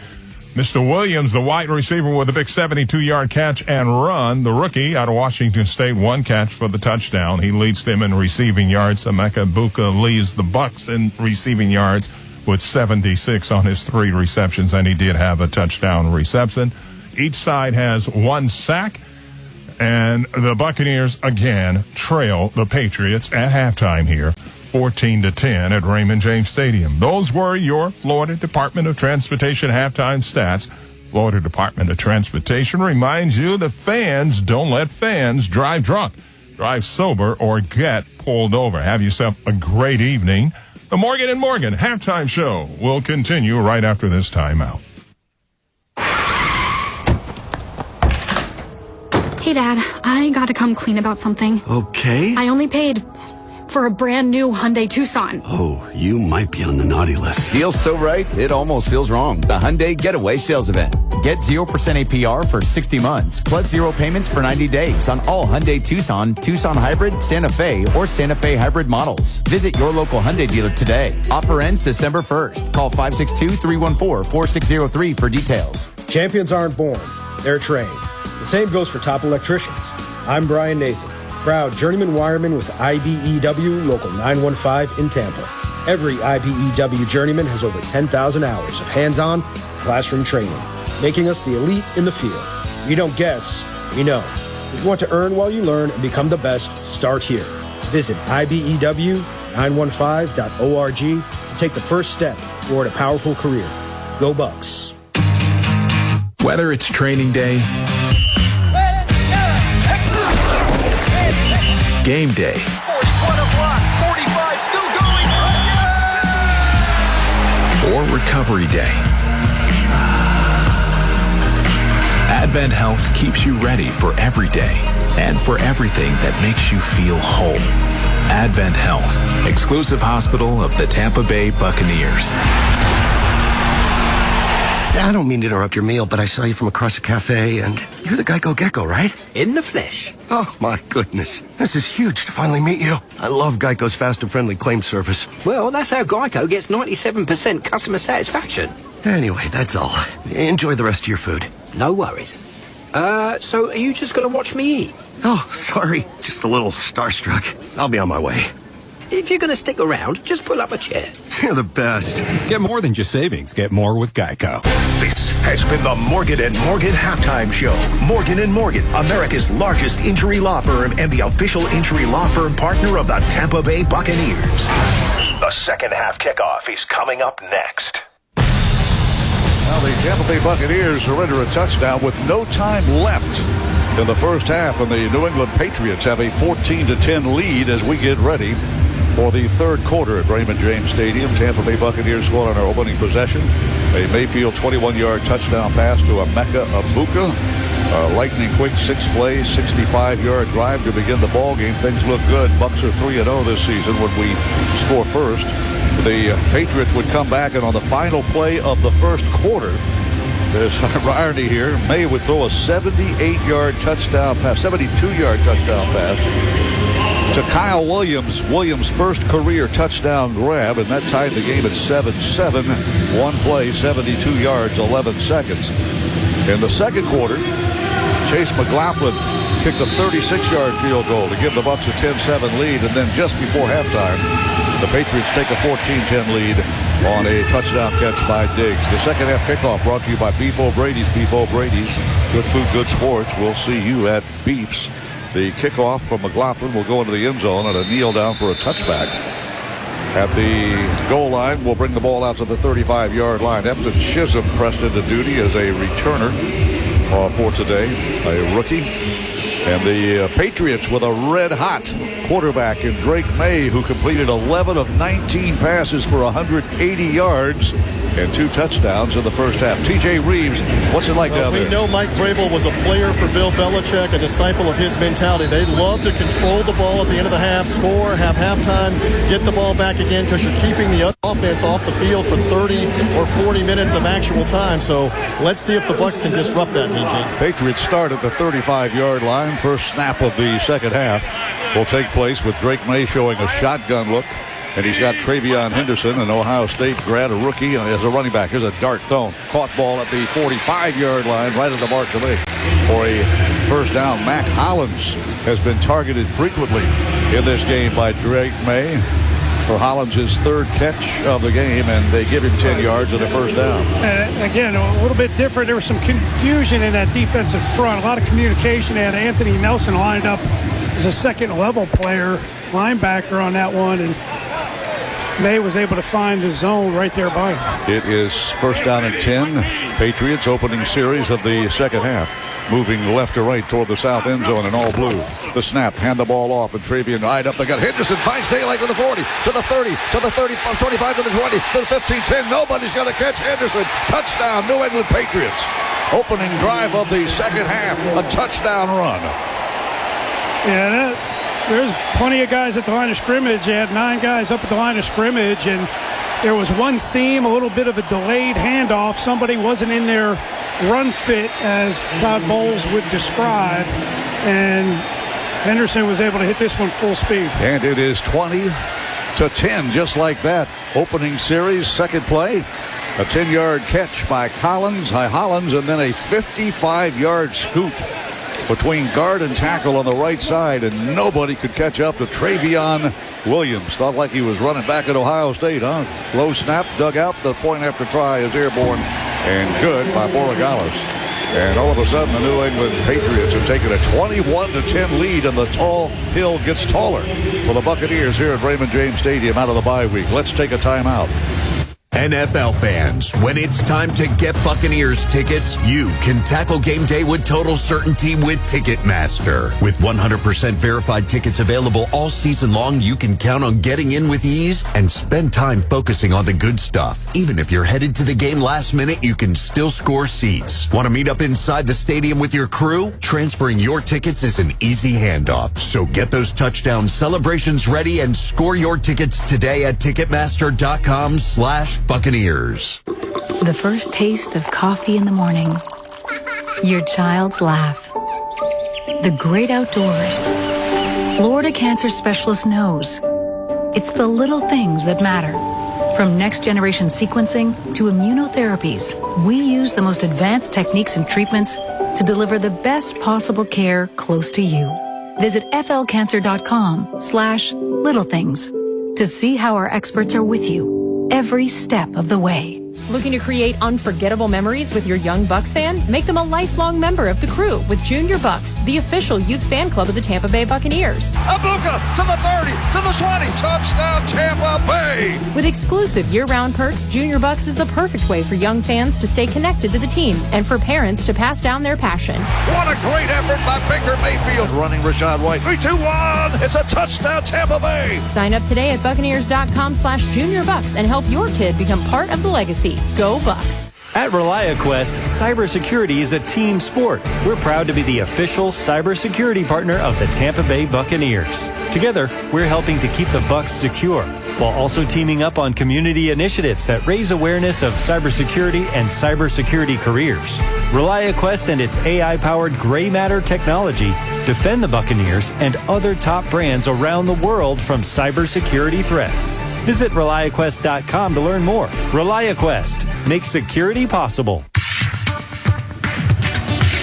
Mr. Williams, the wide receiver, with a big 72-yard catch and run. The rookie out of Washington State, 1 catch for the touchdown. He leads them in receiving yards. Emeka Egbuka leads the Bucs in receiving yards with 76 on his 3 receptions, and he did have a touchdown reception. Each side has 1 sack, and the Buccaneers again trail the Patriots at halftime here, 14-10 at Raymond James Stadium. Those were your Florida Department of Transportation halftime stats. Florida Department of Transportation reminds you that fans don't let fans drive drunk, drive sober, or get pulled over. Have yourself a great evening. The Morgan and Morgan halftime show will continue right after this timeout. Hey, Dad, I gotta come clean about something. Okay. I only paid for a brand new Hyundai Tucson. Oh, you might be on the naughty list. Deal's so right, it almost feels wrong. The Hyundai Getaway Sales Event. Get 0% APR for 60 months, plus 0 payments for 90 days on all Hyundai Tucson, Tucson Hybrid, Santa Fe, or Santa Fe Hybrid models. Visit your local Hyundai dealer today. Offer ends December 1st. Call 562-314-4603 for details. Champions aren't born, they're trained. The same goes for top electricians. I'm Brian Nathan, proud journeyman wireman with IBEW Local 915 in Tampa. Every IBEW journeyman has over 10,000 hours of hands-on classroom training, making us the elite in the field. We don't guess, we know. If you want to earn while you learn and become the best, start here. Visit IBEW915.org and take the first step toward a powerful career. Go Bucks. Whether it's training day, game day, 45 still going. or recovery day, Advent Health keeps you ready for every day and for everything that makes you feel home. Advent Health, exclusive hospital of the Tampa Bay Buccaneers. I don't mean to interrupt your meal, but I saw you from across the cafe, and you're the Geico Gecko, right? In the flesh. Oh, my goodness. This is huge to finally meet you. I love Geico's fast and friendly claim service. Well, that's how Geico gets 97% customer satisfaction. Anyway, that's all. Enjoy the rest of your food. No worries. So are you just going to watch me eat? Oh, sorry. Just a little starstruck. I'll be on my way. If you're going to stick around, just pull up a chair. You're the best. Get more than just savings. Get more with Geico. This has been the Morgan and Morgan halftime show. Morgan and Morgan, America's largest injury law firm and the official injury law firm partner of the Tampa Bay Buccaneers. The second half kickoff is coming up next. Now the Tampa Bay Buccaneers surrender a touchdown with no time left in the first half, and the New England Patriots have a 14-10 lead as we get ready for the third quarter at Raymond James Stadium. Tampa Bay Buccaneers scored on our opening possession. A Mayfield 21-yard touchdown pass to Emeka Egbuka. Lightning quick 6-play, 65-yard drive to begin the ball game. Things look good. Bucs are 3-0 this season when we score first. The Patriots would come back, and on the final play of the first quarter, there's irony here, May would throw a 78-yard touchdown pass, 72-yard touchdown pass to Kyle Williams. Williams' first career touchdown grab, and that tied the game at 7-7. One play, 72 yards, 11 seconds. In the second quarter, Chase McLaughlin kicked a 36-yard field goal to give the Bucs a 10-7 lead, and then just before halftime, the Patriots take a 14-10 lead on a touchdown catch by Diggs. The second half kickoff brought to you by Beef O'Brady's. Beef O'Brady's, good food, good sports. We'll see you at Beef's. The kickoff from McLaughlin will go into the end zone and a kneel down for a touchback. At the goal line, we'll bring the ball out to the 35-yard line. Efton Chisholm pressed into duty as a returner for today, a rookie. And the Patriots with a red-hot quarterback in Drake May, who completed 11 of 19 passes for 180 yards and 2 touchdowns in the first half. T.J. Reeves, what's it like down there? We know Mike Vrabel was a player for Bill Belichick, a disciple of his mentality. They love to control the ball at the end of the half, score, have halftime, get the ball back again, because you're keeping the offense off the field for 30 or 40 minutes of actual time. So let's see if the Bucs can disrupt that, BG. Patriots start at the 35-yard line. First snap of the second half will take place with Drake May showing a shotgun look. And he's got Travion Henderson, an Ohio State grad, a rookie, as a running back. Here's a dart thrown. Caught ball at the 45-yard line, right at the mark to make for a first down. Mac Hollins has been targeted frequently in this game by Drake May. For Hollins, his third catch of the game, and they give him 10 yards and a first down. Again, a little bit different. There was some confusion in that defensive front. A lot of communication. They had Anthony Nelson lined up as a second-level player, linebacker on that one, and May was able to find the zone right there by him. It is first down and 10. Patriots opening series of the second half. Moving left to right toward the south end zone in all blue. The snap, hand the ball off, and Travion eyed up. They got Henderson, finds daylight to the 40, to the 30, to the 35, 25, to the 20, to the 15, 10. Nobody's going to catch Henderson. Touchdown, New England Patriots. Opening drive of the second half, a touchdown run. Yeah, there's plenty of guys at the line of scrimmage. They had 9 guys up at the line of scrimmage, and there was one seam, a little bit of a delayed handoff. Somebody wasn't in there run fit, as Todd Bowles would describe, and Henderson was able to hit this one full speed. And it is 20-10, just like that. Opening series, second play, a 10-yard catch by Hollins, and then a 55-yard scoop between guard and tackle on the right side, and nobody could catch up to Travion Williams. Thought like he was running back at Ohio State, huh? Low snap, dug out. The point after try is airborne and good by Borregales. And all of a sudden, the New England Patriots have taken a 21-10 lead, and the tall hill gets taller for the Buccaneers here at Raymond James Stadium out of the bye week. Let's take a timeout. NFL fans, when it's time to get Buccaneers tickets, you can tackle game day with total certainty with Ticketmaster. With 100% verified tickets available all season long, you can count on getting in with ease and spend time focusing on the good stuff. Even if you're headed to the game last minute, you can still score seats. Want to meet up inside the stadium with your crew? Transferring your tickets is an easy handoff. So get those touchdown celebrations ready and score your tickets today at Ticketmaster.com/Buccaneers. The first taste of coffee in the morning. Your child's laugh. The great outdoors. Florida Cancer Specialist knows it's the little things that matter. From next-generation sequencing to immunotherapies, we use the most advanced techniques and treatments to deliver the best possible care close to you. Visit flcancer.com/little things to see how our experts are with you every step of the way. Looking to create unforgettable memories with your young Bucks fan? Make them a lifelong member of the crew with Junior Bucks, the official youth fan club of the Tampa Bay Buccaneers. Ibuka to the 30, to the 20, touchdown Tampa Bay! With exclusive year-round perks, Junior Bucks is the perfect way for young fans to stay connected to the team and for parents to pass down their passion. What a great effort by Baker Mayfield running Rashad White. 3-2-1, it's a touchdown Tampa Bay! Sign up today at Buccaneers.com/JuniorBucks and help your kid become part of the legacy. Go Bucks. At ReliaQuest, cybersecurity is a team sport. We're proud to be the official cybersecurity partner of the Tampa Bay Buccaneers. Together, we're helping to keep the Bucs secure, while also teaming up on community initiatives that raise awareness of cybersecurity and cybersecurity careers. ReliaQuest and its AI-powered gray matter technology defend the Buccaneers and other top brands around the world from cybersecurity threats. Visit ReliaQuest.com to learn more. ReliaQuest makes security possible.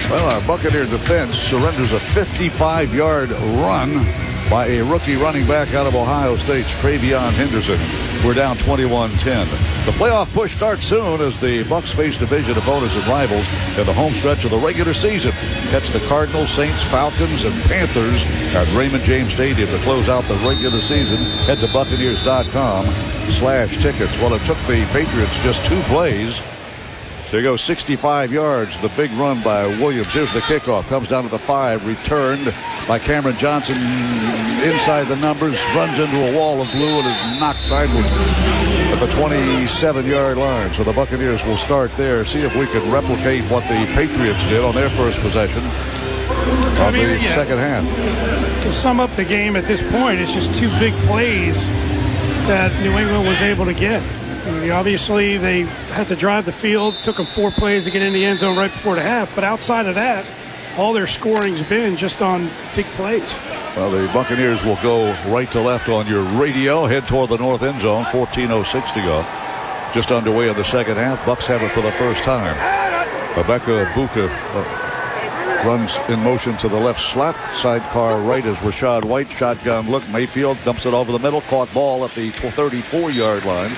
Well, our Buccaneer defense surrenders a 55-yard run by a rookie running back out of Ohio State's Travion Henderson. We're down 21-10. The playoff push starts soon as the Bucs face division opponents and rivals in the home stretch of the regular season. Catch the Cardinals, Saints, Falcons, and Panthers at Raymond James Stadium to close out the regular season. Head to Buccaneers.com/tickets. Well, it took the Patriots just 2 plays to go 65 yards. The big run by Williams. Here's the kickoff. Comes down to the 5. Returned by Cameron Johnson inside the numbers. Runs into a wall of blue and is knocked sideways at the 27-yard line. So the Buccaneers will start there. See if we can replicate what the Patriots did on their first possession of the second half. To sum up the game at this point, it's just 2 big plays that New England was able to get. Obviously, they had to drive the field. Took them 4 plays to get in the end zone right before the half. But outside of that, all their scoring's been just on big plays. Well, the Buccaneers will go right to left on your radio. Head toward the north end zone. 14:06 to go. Just underway in the second half. Bucs have it for the first time. Rebecca Buka runs in motion to the left slot. Sidecar right is Rashad White. Shotgun look. Mayfield dumps it over the middle. Caught ball at the 34-yard line.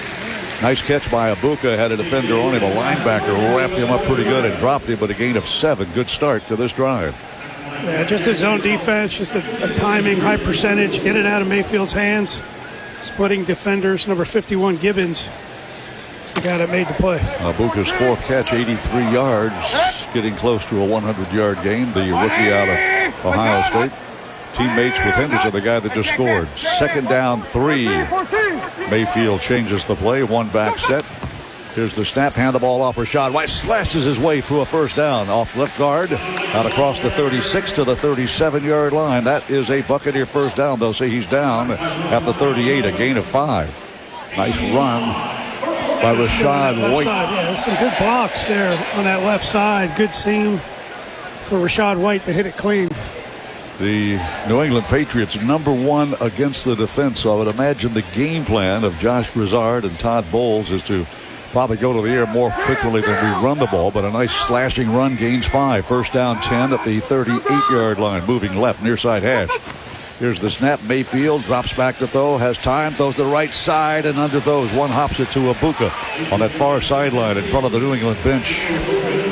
Nice catch by Ibuka. Had a defender on him. A linebacker wrapped him up pretty good and dropped him, but a gain of 7. Good start to this drive. Yeah, just his own defense, just a timing, high percentage, get it out of Mayfield's hands. Splitting defenders. Number 51, Gibbons, is the guy that made the play. Ibuka's 4th catch, 83 yards, getting close to a 100-yard gain. The rookie out of Ohio State. Teammates with Henderson, the guy that just scored. Second down, 3. Mayfield changes the play. 1 back set. Here's the snap. Hand the ball off. Rashad White slashes his way through a first down. Off left guard. Out across the 36 to the 37-yard line. That is a Buccaneer first down. They'll say he's down at the 38. A gain of 5. Nice run by Rashad White. Yeah, some good blocks there on that left side. Good seam for Rashad White to hit it clean. The New England Patriots #1 against the defense. So I would imagine the game plan of Josh Grizzard and Todd Bowles is to probably go to the air more frequently than we run the ball, but a nice slashing run, gains 5. First down 10 at the 38-yard line, moving left, near side hash. Here's the snap. Mayfield drops back to throw, has time, throws to the right side, and under those, one hops it to Ibuka on that far sideline in front of the New England bench.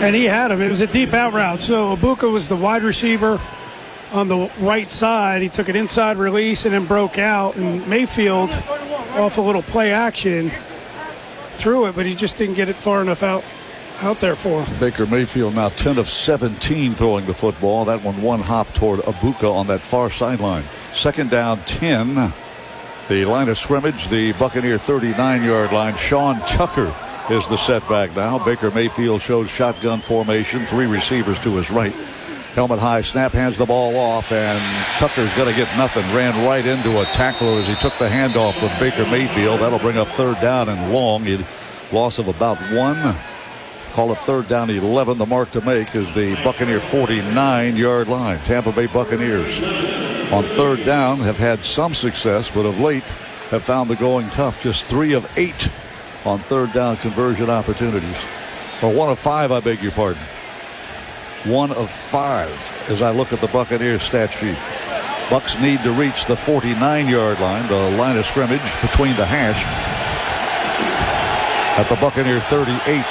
And he had him. It was a deep out route. So Ibuka was the wide receiver on the right side. He took an inside release and then broke out, and Mayfield, off a little play action, threw it, but he just didn't get it far enough out there for him. Baker Mayfield now 10 of 17 throwing the football. That one hop toward Ibuka on that far sideline. Second down 10. The line of scrimmage, the Buccaneer 39-yard line. Sean Tucker is the setback now. Baker Mayfield shows shotgun formation. 3 receivers to his right. Helmet high snap, hands the ball off, and Tucker's going to get nothing. Ran right into a tackler as he took the handoff with Baker Mayfield. That'll bring up third down and long. Loss of about 1. Call it third down 11. The mark to make is the Buccaneer 49-yard line. Tampa Bay Buccaneers on third down have had some success, but of late have found the going tough. Just 3 of 8 on third down conversion opportunities. Or 1 of 5, I beg your pardon. 1 of 5 as I look at the Buccaneers stat sheet. Bucs need to reach the 49-yard line, the line of scrimmage between the hash. at the Buccaneer 38.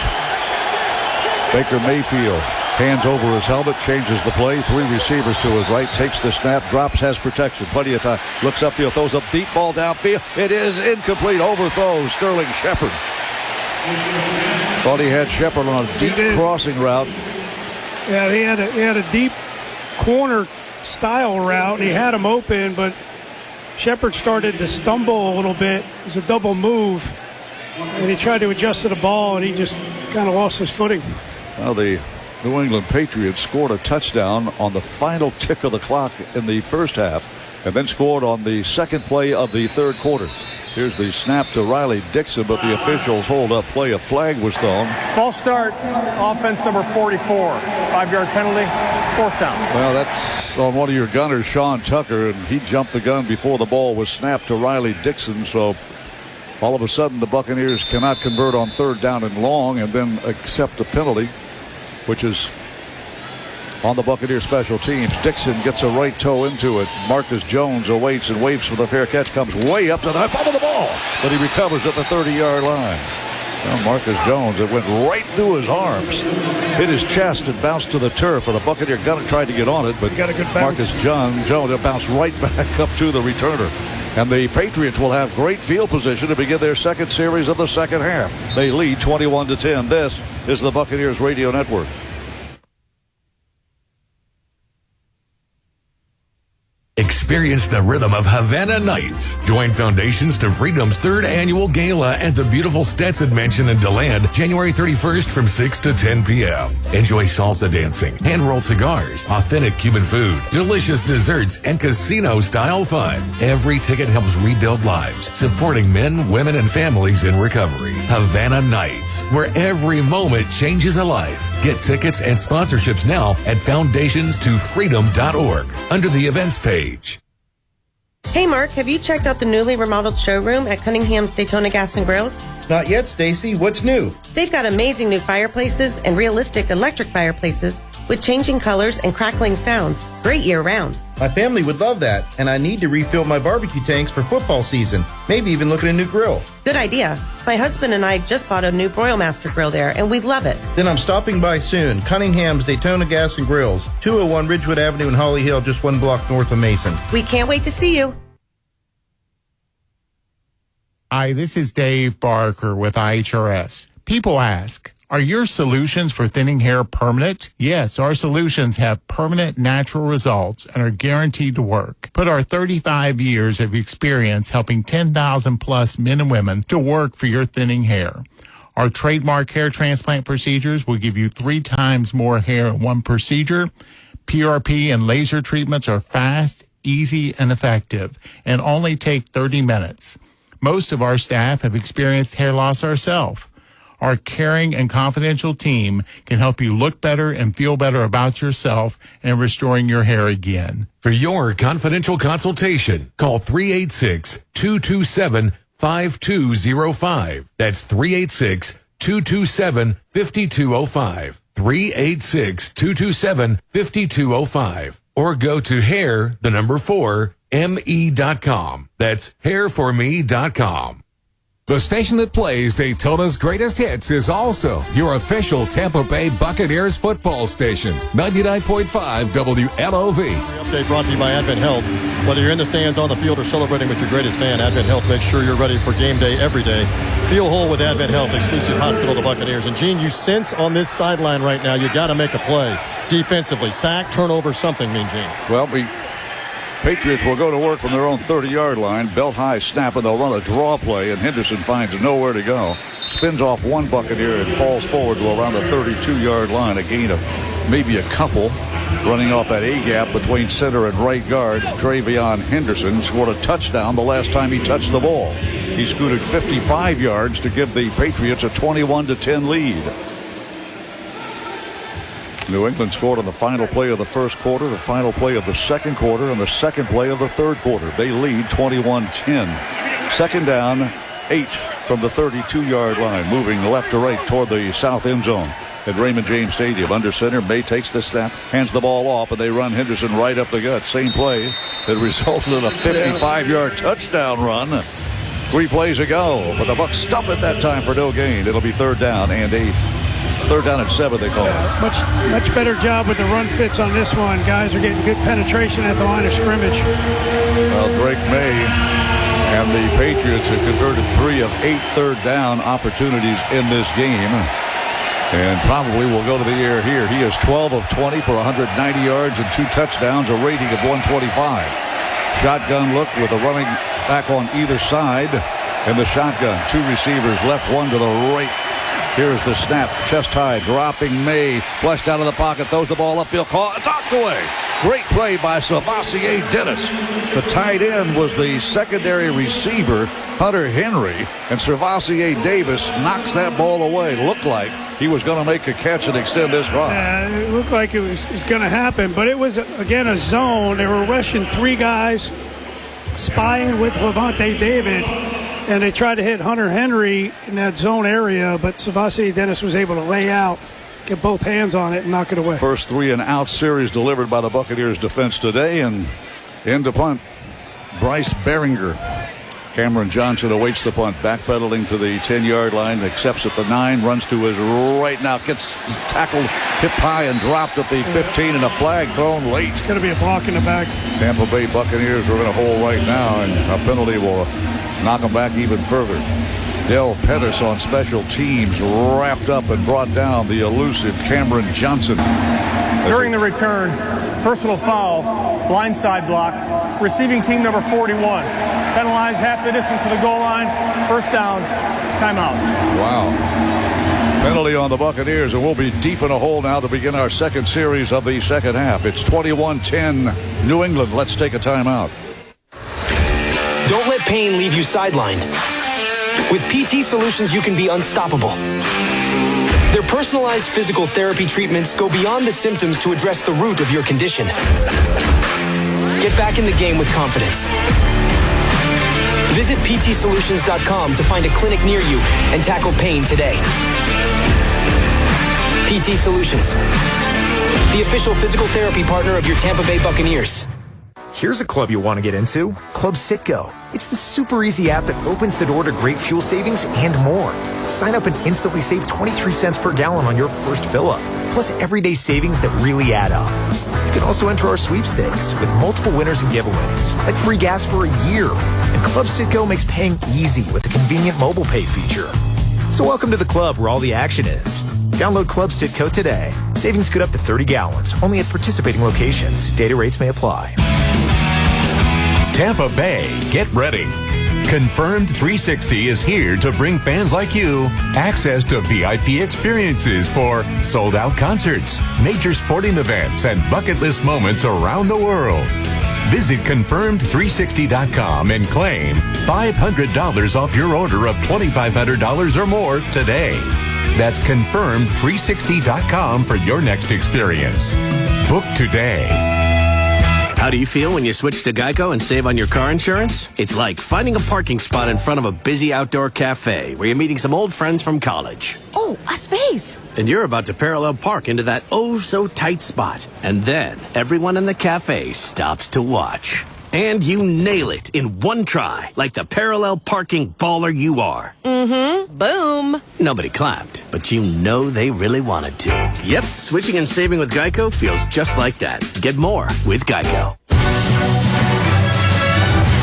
Baker Mayfield hands over his helmet, changes the play. 3 receivers to his right, takes the snap, drops, has protection, plenty of time. Looks upfield, throws a deep ball downfield. It is incomplete. Overthrows Sterling Shepard. Thought he had Shepard on a deep crossing route. Yeah, he had a deep corner style route. He had him open, but Shepard started to stumble a little bit. It was a double move, and he tried to adjust to the ball, and he just kind of lost his footing. Well, the New England Patriots scored a touchdown on the final tick of the clock in the first half, and then scored on the second play of the third quarter. Here's the snap to Riley Dixon, but the officials hold up play. A flag was thrown. False start, offense number 44. 5-yard penalty, 4th down. Well, that's on one of your gunners, Sean Tucker, and he jumped the gun before the ball was snapped to Riley Dixon. So all of a sudden the Buccaneers cannot convert on 3rd down and long and then accept a penalty, which is on the Buccaneer special teams. Dixon gets a right toe into it. Marcus Jones awaits and waits for the fair catch. Comes way up to the fumble the ball, but he recovers at the 30-yard line. Well, Marcus Jones, it went right through his arms, hit his chest and bounced to the turf. And the Buccaneer gunner tried to get on it, but got a good bounce. Marcus Jones, it bounced right back up to the returner. And the Patriots will have great field position to begin their second series of the second half. They lead 21-10. This is the Buccaneers Radio Network. Experience the rhythm of Havana Nights. Join Foundations to Freedom's 3rd annual gala at the beautiful Stetson Mansion in DeLand, January 31st from 6 to 10 p.m. Enjoy salsa dancing, hand-rolled cigars, authentic Cuban food, delicious desserts, and casino-style fun. Every ticket helps rebuild lives, supporting men, women, and families in recovery. Havana Nights, where every moment changes a life. Get tickets and sponsorships now at foundationstofreedom.org under the events page. Hey Mark, have you checked out the newly remodeled showroom at Cunningham's Daytona Gas and Grills? Not yet, Stacy. What's new? They've got amazing new fireplaces and realistic electric fireplaces with changing colors and crackling sounds. Great year-round. My family would love that, and I need to refill my barbecue tanks for football season. Maybe even look at a new grill. Good idea. My husband and I just bought a new Broilmaster grill there, and we love it. Then I'm stopping by soon. Cunningham's Daytona Gas and Grills, 201 Ridgewood Avenue in Holly Hill, just 1 block north of Mason. We can't wait to see you. Hi, this is Dave Barker with IHRS. People ask, are your solutions for thinning hair permanent? Yes, our solutions have permanent natural results and are guaranteed to work. Put our 35 years of experience helping 10,000 plus men and women to work for your thinning hair. Our trademark hair transplant procedures will give you 3 times more hair in one procedure. PRP and laser treatments are fast, easy, and effective and only take 30 minutes. Most of our staff have experienced hair loss ourselves. Our caring and confidential team can help you look better and feel better about yourself and restoring your hair again. For your confidential consultation, call 386-227-5205. That's 386-227-5205. 386-227-5205. Or go to hair4me.com. That's hairforme.com. The station that plays Daytona's greatest hits is also your official Tampa Bay Buccaneers football station, 99.5 WLOV. Update brought to you by Advent Health. Whether you're in the stands, on the field, or celebrating with your greatest fan, Advent Health makes sure you're ready for game day every day. Feel whole with Advent Health, exclusive hospital of the Buccaneers. And, Gene, you sense on this sideline right now you got to make a play defensively. Sack, turnover, something, Mean Gene. Well, Patriots will go to work from their own 30-yard line. Belt high snap, and they'll run a draw play, and Henderson finds nowhere to go. Spins off one Buccaneer and falls forward to around the 32-yard line. A gain of maybe a couple. Running off that A-gap between center and right guard, Travion Henderson scored a touchdown the last time he touched the ball. He scooted 55 yards to give the Patriots a 21-10 lead. New England scored on the final play of the first quarter, the final play of the second quarter, and the second play of the third quarter. They lead 21-10. Second down, 8 from the 32-yard line, moving left to right toward the south end zone at Raymond James Stadium. Under center, May takes the snap, hands the ball off, and they run Henderson right up the gut. Same play that resulted in a 55-yard touchdown run 3 plays ago, but the Bucs stop it that time for no gain. It'll be third down and 7, they call it. Much better job with the run fits on this one. Guys are getting good penetration at the line of scrimmage. Well, Drake May and the Patriots have converted 3 of 8 third down opportunities in this game. And probably will go to the air here. He is 12 of 20 for 190 yards and 2 touchdowns, a rating of 125. Shotgun look with a running back on either side. In the shotgun, 2 receivers left, 1 to the right. Here's the snap, chest high, dropping May, flushed out of the pocket, throws the ball upfield, knocked away. Great play by Savassier Dennis. The tight end was the secondary receiver, Hunter Henry, and Savassier Davis knocks that ball away. Looked like he was going to make a catch and extend this drive. It looked like it was going to happen, but it was, again, a zone. They were rushing 3 guys, spying with Levante David. And they tried to hit Hunter Henry in that zone area, but Savassier Dennis was able to lay out, get both hands on it, and knock it away. First 3 and out series delivered by the Buccaneers defense today, and in to punt, Bryce Behringer. Cameron Johnson awaits the punt, backpedaling to the 10-yard line, accepts at the 9, runs to his right now, gets tackled, hit high and dropped at the 15, and a flag thrown late. It's going to be a block in the back. Tampa Bay Buccaneers are in a hole right now, and a penalty will knock them back even further. Del Pettis on special teams wrapped up and brought down the elusive Cameron Johnson. During the return, personal foul, blindside block, receiving team number 41. Penalized half the distance to the goal line, first down, timeout. Wow. Penalty on the Buccaneers, and we'll be deep in a hole now to begin our second series of the second half. It's 21-10 New England. Let's take a timeout. Don't let pain leave you sidelined. With PT Solutions, you can be unstoppable. Their personalized physical therapy treatments go beyond the symptoms to address the root of your condition. Get back in the game with confidence. Visit ptsolutions.com to find a clinic near you and tackle pain today. PT Solutions, the official physical therapy partner of your Tampa Bay Buccaneers. Here's a club you'll want to get into, Club Citgo. It's the super easy app that opens the door to great fuel savings and more. Sign up and instantly save 23 cents per gallon on your first fill-up, plus everyday savings that really add up. You can also enter our sweepstakes with multiple winners and giveaways, like free gas for a year. And Club Citgo makes paying easy with the convenient mobile pay feature. So welcome to the club where all the action is. Download Club Citgo today. Savings good up to 30 gallons, only at participating locations. Data rates may apply. Tampa Bay, get ready. Confirmed 360 is here to bring fans like you access to VIP experiences for sold-out concerts, major sporting events, and bucket list moments around the world. Visit confirmed360.com and claim $500 off your order of $2,500 or more today. That's confirmed360.com for your next experience. Book today. How do you feel when you switch to Geico and save on your car insurance? It's like finding a parking spot in front of a busy outdoor cafe where you're meeting some old friends from college. Oh, a space! And you're about to parallel park into that oh-so-tight spot. And then everyone in the cafe stops to watch. And you nail it in one try, like the parallel parking baller you are. Mm-hmm. Boom. Nobody clapped, but you know they really wanted to. Yep, switching and saving with Geico feels just like that. Get more with Geico.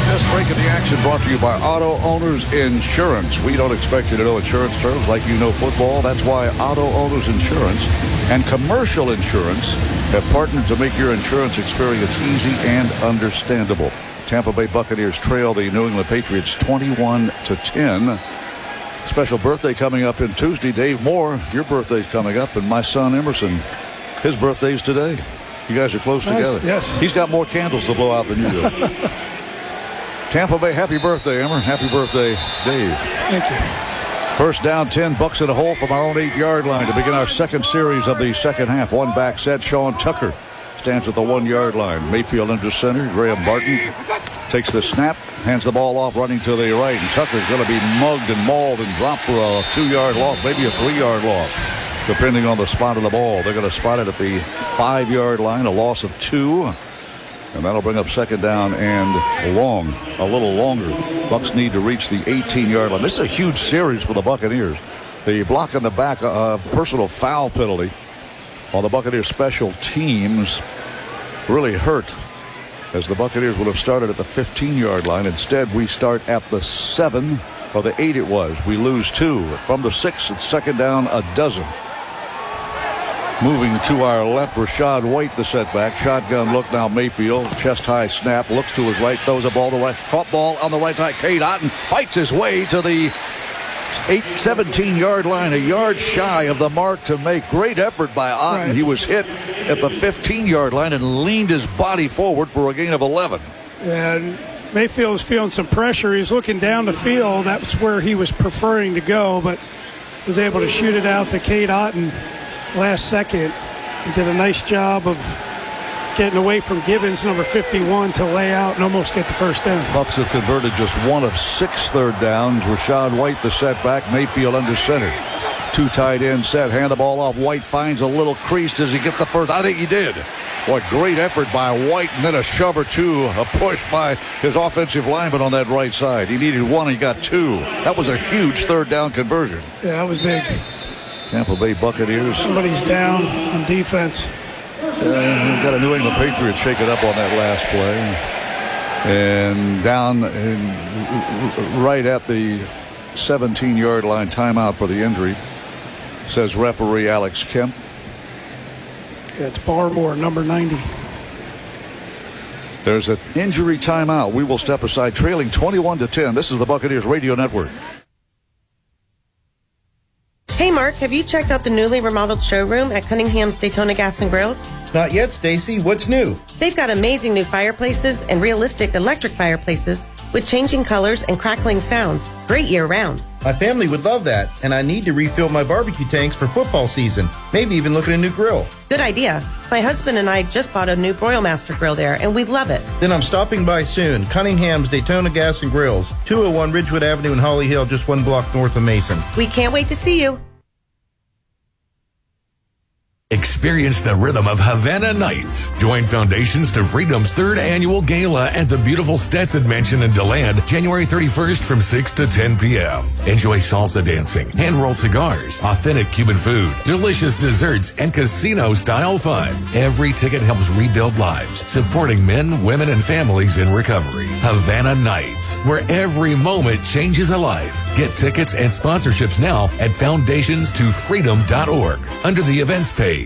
This break of the action brought to you by Auto Owners Insurance. We don't expect you to know insurance terms like you know football. That's why Auto Owners Insurance and Commercial Insurance have partnered to make your insurance experience easy and understandable. Tampa Bay Buccaneers trail the New England Patriots 21-10. Special birthday coming up in Tuesday. Dave Moore, your birthday's coming up, and my son Emerson, his birthday's today. You guys are close together. Yes. He's got more candles to blow out than you do. Tampa Bay, happy birthday, Emmer. Happy birthday, Dave. Thank you. First down, 10 Bucks in a hole from our own 8-yard line to begin our second series of the second half. One back set, Sean Tucker stands at the 1-yard line. Mayfield under center. Graham Barton takes the snap, hands the ball off, running to the right. And Tucker's going to be mugged and mauled and dropped for a 2-yard loss, maybe a 3-yard loss, depending on the spot of the ball. They're going to spot it at the 5-yard line, a loss of 2. And that'll bring up second down and long, a little longer. Bucks need to reach the 18-yard line. This is a huge series for the Buccaneers. The block in the back, personal foul penalty on the Buccaneers special teams really hurt, as the Buccaneers would have started at the 15-yard line. Instead, we start at the 7 or the 8 it was. We lose 2. From the 6, it's second down, a dozen. Moving to our left, Rachaad White, the setback. Shotgun look now, Mayfield. Chest high snap, looks to his right, throws a ball to the right. Caught ball on the right side. Cade Otton fights his way to the 17-yard line, a yard shy of the mark to make. Great effort by Otton. Right. He was hit at the 15-yard line and leaned his body forward for a gain of 11. And Mayfield was feeling some pressure. He was looking down the field. That's where he was preferring to go, but was able to shoot it out to Cade Otton last second. He did a nice job of getting away from Gibbons, number 51, to lay out and almost get the first down. Bucks have converted just 1 of 6 third downs. Rachaad White, the setback. Mayfield under center. 2 tight end set. Hand the ball off. White finds a little crease. Does he get the first? I think he did. What great effort by White, and then a shove or 2, a push by his offensive lineman on that right side. He needed 1, he got 2. That was a huge third down conversion. Yeah, that was big. Tampa Bay Buccaneers. Somebody's down on defense. We've got a New England Patriots shaking up on that last play. And down right at the 17-yard line, timeout for the injury, says referee Alex Kemp. Yeah, it's Barmore, number 90. There's an injury timeout. We will step aside, trailing 21-10. This is the Buccaneers Radio Network. Hey, Mark, have you checked out the newly remodeled showroom at Cunningham's Daytona Gas and Grills? Not yet, Stacy. What's new? They've got amazing new fireplaces and realistic electric fireplaces with changing colors and crackling sounds. Great year-round. My family would love that, and I need to refill my barbecue tanks for football season. Maybe even look at a new grill. Good idea. My husband and I just bought a new Broilmaster grill there, and we love it. Then I'm stopping by soon. Cunningham's Daytona Gas and Grills, 201 Ridgewood Avenue in Holly Hill, just 1 block north of Mason. We can't wait to see you. Experience the rhythm of Havana Nights. Join Foundations to Freedom's 3rd annual gala at the beautiful Stetson Mansion in DeLand, January 31st from 6 to 10 p.m. Enjoy salsa dancing, hand-rolled cigars, authentic Cuban food, delicious desserts, and casino-style fun. Every ticket helps rebuild lives, supporting men, women, and families in recovery. Havana Nights, where every moment changes a life. Get tickets and sponsorships now at foundationstofreedom.org under the events page.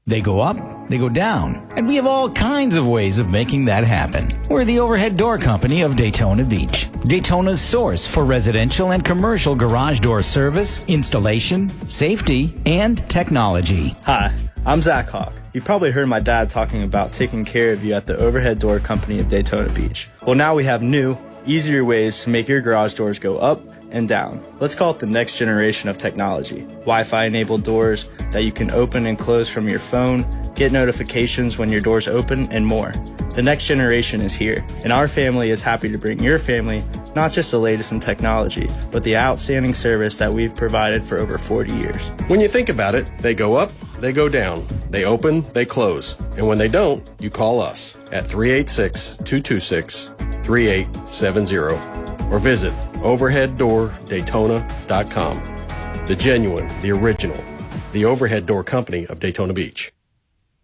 They go up, they go down, and we have all kinds of ways of making that happen. We're the Overhead Door Company of Daytona Beach, Daytona's source for residential and commercial garage door service, installation, safety, and technology. Hi, I'm Zach Hawk. You've probably heard my dad talking about taking care of you at the Overhead Door Company of Daytona Beach. Well, now we have new, easier ways to make your garage doors go up and down. Let's call it the next generation of technology. Wi-Fi enabled doors that you can open and close from your phone, get notifications when your doors open, and more. The next generation is here, and our family is happy to bring your family not just the latest in technology, but the outstanding service that we've provided for over 40 years. When you think about it, they go up, they go down, they open, they close, and when they don't, you call us at 386-226-3870 or visit overheaddoordaytona.com. The genuine, the original, the Overhead Door Company of Daytona Beach.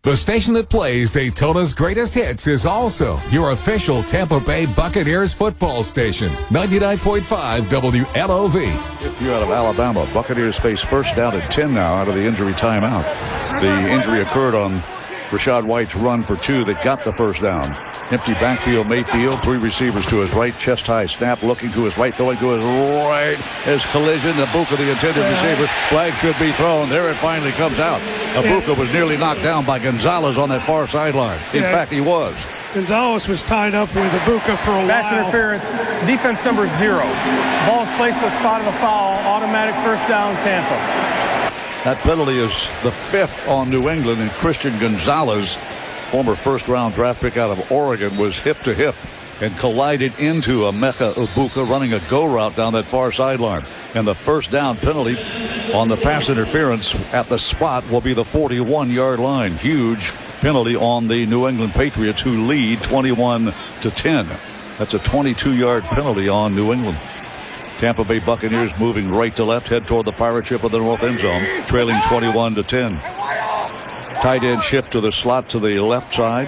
The station that plays Daytona's greatest hits is also your official Tampa Bay Buccaneers football station, 99.5 WLOV. If you're out of Alabama, Buccaneers face first down at 10 now out of the injury timeout. The injury occurred on Rachaad White's run for 2 that got the first down. Empty backfield, Mayfield, 3 receivers to his right, chest high snap, looking to his right, throwing to his right. As collision, Abuka, the intended receiver, flag should be thrown. There it finally comes out. Abuka was nearly knocked down by Gonzalez on that far sideline. In fact, he was. Gonzalez was tied up with Abuka for a while. Pass interference, defense number 0. Ball's placed in the spot of the foul, automatic first down, Tampa. That penalty is the 5th on New England, and Christian Gonzalez, former first-round draft pick out of Oregon, was hip to hip and collided into Emeka Ibuka running a go route down that far sideline. And the first down penalty on the pass interference at the spot will be the 41-yard line. Huge penalty on the New England Patriots, who lead 21-10. That's a 22-yard penalty on New England. Tampa Bay Buccaneers moving right to left, head toward the pirate ship of the north end zone, trailing 21-10. Tight end shift to the slot to the left side.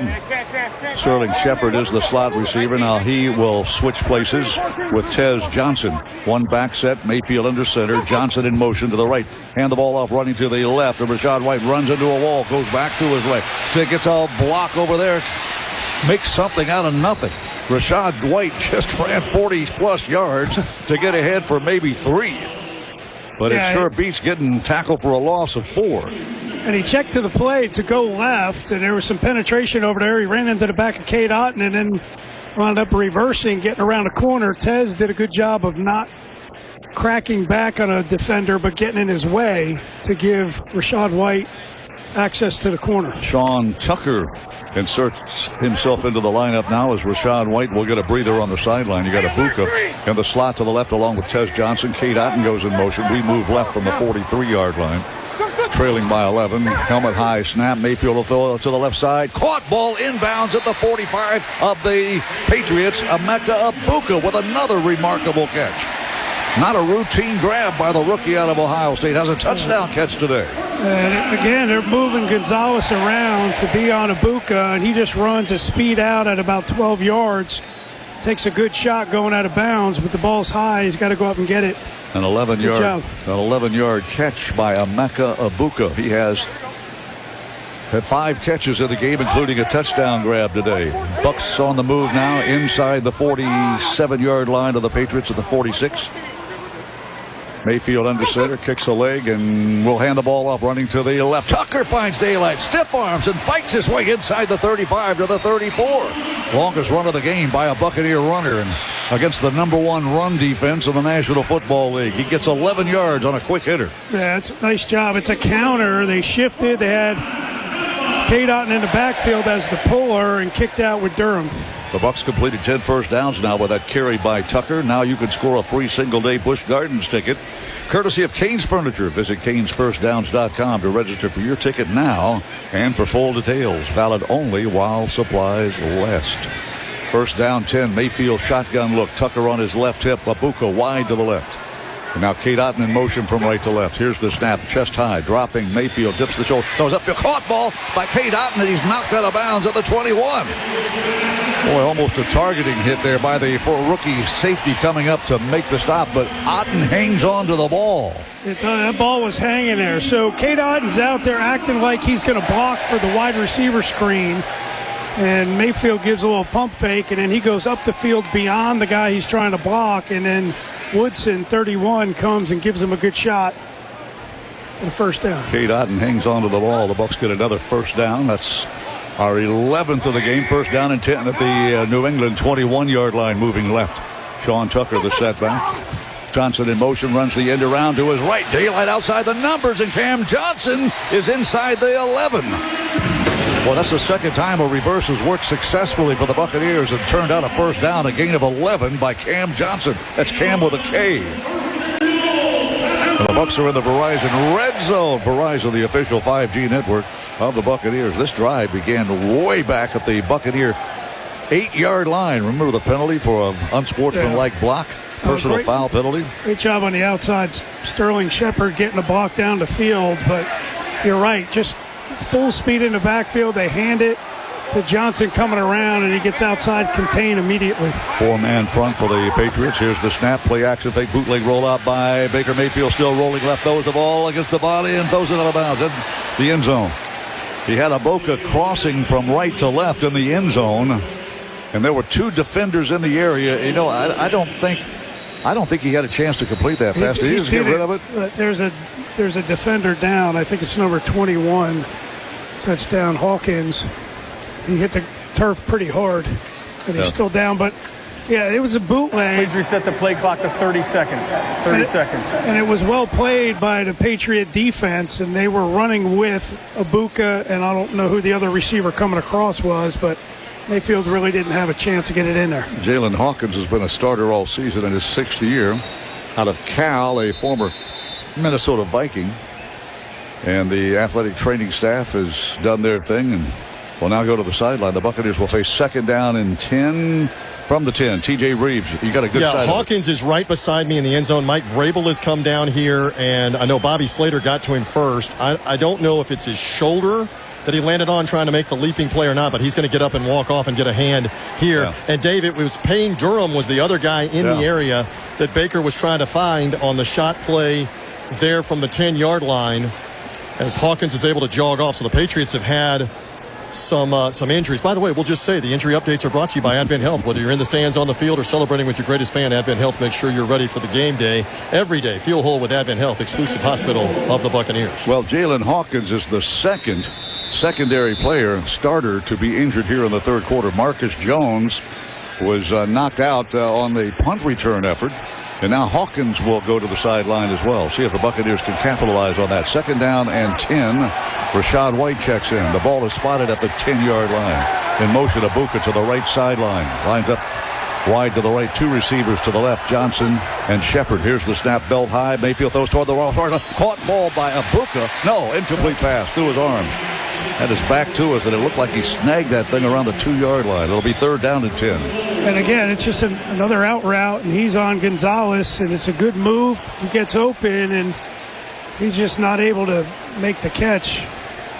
Sterling Shepard is the slot receiver. Now he will switch places with Tez Johnson. One back set, Mayfield under center, Johnson in motion to the right. Hand the ball off, running to the left. And Rachaad White runs into a wall, goes back to his right. It gets a block over there, makes something out of nothing. Rachaad White just ran 40-plus yards to get ahead for maybe 3. But it sure beats getting tackled for a loss of 4. And he checked to the play to go left, and there was some penetration over there. He ran into the back of Cade Otton and then wound up reversing, getting around a corner. Tez did a good job of not cracking back on a defender, but getting in his way to give Rachaad White access to the corner. Sean Tucker inserts himself into the lineup now as Rachaad White will get a breather on the sideline. You got Ibuka in the slot to the left along with Tez Johnson. Cade Otton goes in motion. We move left from the 43-yard line. Trailing by 11. Helmet high snap. Mayfield will throw it to the left side. Caught ball inbounds at the 45 of the Patriots. Emeka Ibuka with another remarkable catch. Not a routine grab by the rookie out of Ohio State. Has a touchdown catch today. And again, they're moving Gonzalez around to be on Ibuka, and he just runs his speed out at about 12 yards. Takes a good shot going out of bounds, but the ball's high. He's got to go up and get it. An 11-yard catch by Emeka Ibuka. He has had 5 catches in the game, including a touchdown grab today. Bucks on the move now inside the 47-yard line of the Patriots at the 46. Mayfield under center, kicks a leg, and will hand the ball off running to the left. Tucker finds daylight, stiff arms, and fights his way inside the 35 to the 34. Longest run of the game by a Buccaneer runner, and against the #1 run defense in the National Football League. He gets 11 yards on a quick hitter. Yeah, it's a nice job. It's a counter. They shifted. They had Cade Otton in the backfield as the puller and kicked out with Durham. The Bucs completed 10 first downs now with that carry by Tucker. Now you can score a free single-day Busch Gardens ticket, courtesy of Canes Furniture. Visit CanesFirstDowns.com to register for your ticket now and for full details. Valid only while supplies last. First down 10, Mayfield shotgun look. Tucker on his left hip, Ibuka wide to the left. And now Cade Otton in motion from right to left. Here's the snap, chest high, dropping. Mayfield dips the shoulder, goes up, caught ball by Cade Otton, and he's knocked out of bounds at the 21. Boy, almost a targeting hit there by the rookie safety coming up to make the stop, but Otton hangs on to the ball. That ball was hanging there. So Cade Otton's out there acting like he's going to block for the wide receiver screen. And Mayfield gives a little pump fake, and then he goes up the field beyond the guy he's trying to block. And then Woodson, 31, comes and gives him a good shot for the first down. Cade Otton hangs on to the ball. The Bucs get another first down. That's our 11th of the game. First down and 10 at the New England 21-yard line, moving left. Sean Tucker, the setback. Johnson in motion, runs the end around to his right. Daylight outside the numbers, and Cam Johnson is inside the 11. Well, that's the second time a reverse has worked successfully for the Buccaneers and turned out a first down, a gain of 11 by Cam Johnson. That's Cam with a K. And the Bucs are in the Verizon Red Zone. Verizon, the official 5G network of the Buccaneers. This drive began way back at the Buccaneer 8-yard line. Remember the penalty for an unsportsmanlike block? Personal foul penalty. Great job on the outside. Sterling Shepard getting the block down the field, but you're right. Just full speed in the backfield. They hand it to Johnson coming around, and he gets outside contained immediately. 4-man front for the Patriots. Here's the snap, play action fake, bootleg rollout by Baker Mayfield, still rolling left, throws the ball against the body and throws it out of bounds in the end zone. He had Ibuka crossing from right to left in the end zone, and there were 2 defenders in the area. You know, I don't think he had a chance to complete that pass. Did he just get rid of it? There's a defender down. I think it's number 21. That's down, Hawkins. He hit the turf pretty hard, and he's still down. But, yeah, it was a bootleg. Please reset the play clock to 30 seconds. 30 seconds. And it was well played by the Patriot defense, and they were running with Ibuka, and I don't know who the other receiver coming across was, but Mayfield really didn't have a chance to get it in there. Jalen Hawkins has been a starter all season in his 6th year. Out of Cal, a former Minnesota Viking. And the athletic training staff has done their thing and will now go to the sideline. The Buccaneers will face 2nd down and 10 from the 10. TJ Reeves, you got a good side. Hawkins is right beside me in the end zone. Mike Vrabel has come down here, and I know Bobby Slater got to him first. I don't know if it's his shoulder that he landed on trying to make the leaping play or not, but he's going to get up and walk off and get a hand here. Yeah. And Dave, it was Payne Durham was the other guy in the area that Baker was trying to find on the shot play there from the 10-yard line as Hawkins is able to jog off. So the Patriots have had some injuries. By the way, we'll just say the injury updates are brought to you by Advent Health. Whether you're in the stands, on the field, or celebrating with your greatest fan, Advent Health makes sure you're ready for the game day. Every day, feel whole with Advent Health, exclusive hospital of the Buccaneers. Well, Jalen Hawkins is the secondary player, starter, to be injured here in the 3rd quarter. Marcus Jones was knocked out on the punt return effort. And now Hawkins will go to the sideline as well. See if the Buccaneers can capitalize on that. 2nd down and 10. Rashad White checks in. The ball is spotted at the 10-yard line. In motion, Ibuka to the right sideline. Lines up wide to the right. 2 receivers to the left, Johnson and Shepard. Here's the snap, belt high. Mayfield throws toward the wrong corner. Caught ball by Ibuka. No, incomplete pass through his arms. Had his back to us, and it looked like he snagged that thing around the 2-yard line. It'll be 3rd down and 10. And again, it's just another out route, and he's on Gonzalez, and it's a good move. He gets open, and he's just not able to make the catch.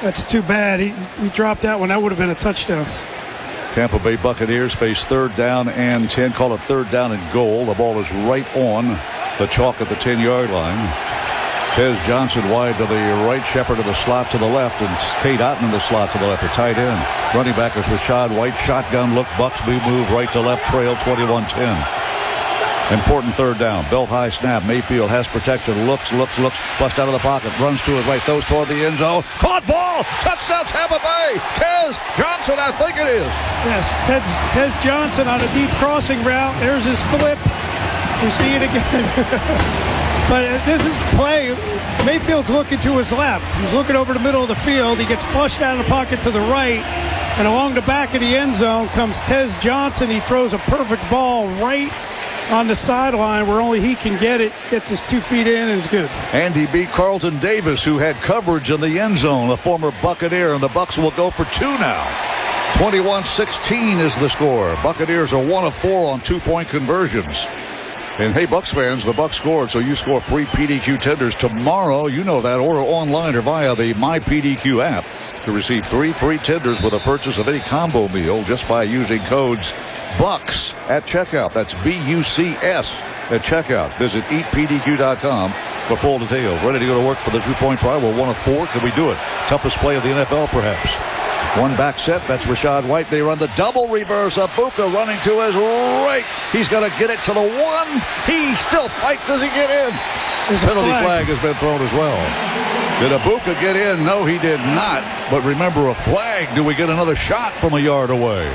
That's too bad. He dropped that one. That would have been a touchdown. Tampa Bay Buccaneers face 3rd down and 10. Call it 3rd down and goal. The ball is right on the chalk at the 10-yard line. Tez Johnson wide to the right, Shepard to the slot to the left, and Tate Otten in the slot to the left, a tight end. Running back is Rashad White. Shotgun look, Bucksby move right to left, trail 21-10. Important 3rd down. Belt high snap. Mayfield has protection. Looks. Bust out of the pocket. Runs to his right. Throws toward the end zone. Caught ball. Touchdown Tampa Bay. Tez Johnson, I think it is. Yes, Tez Johnson on a deep crossing route. There's his flip. We see it again. But this is play. Mayfield's looking to his left. He's looking over the middle of the field. He gets flushed out of the pocket to the right. And along the back of the end zone comes Tez Johnson. He throws a perfect ball right on the sideline where only he can get it. Gets his 2 feet in and is good. And he beat Carlton Davis, who had coverage in the end zone, a former Buccaneer. And the Bucs will go for 2 now. 21-16 is the score. Buccaneers are 1 of 4 on 2-point conversions. And hey, Bucs fans, the Bucs scored, so you score free PDQ tenders tomorrow. You know that, or online or via the MyPDQ app to receive 3 free tenders with a purchase of any combo meal just by using codes BUCS at checkout. That's BUCS at checkout. Visit eatpdq.com for full details. Ready to go to work for the 2-point try? We're 1 of 4. Can we do it? Toughest play of the NFL, perhaps. 1 back set. That's Rashad White. They run the double reverse. Ibuka running to his right. He's going to get it to the 1. He still fights as he get in. Penalty flag has been thrown as well. Did Ibuka get in? No, he did not. But remember, a flag. Do we get another shot from a yard away?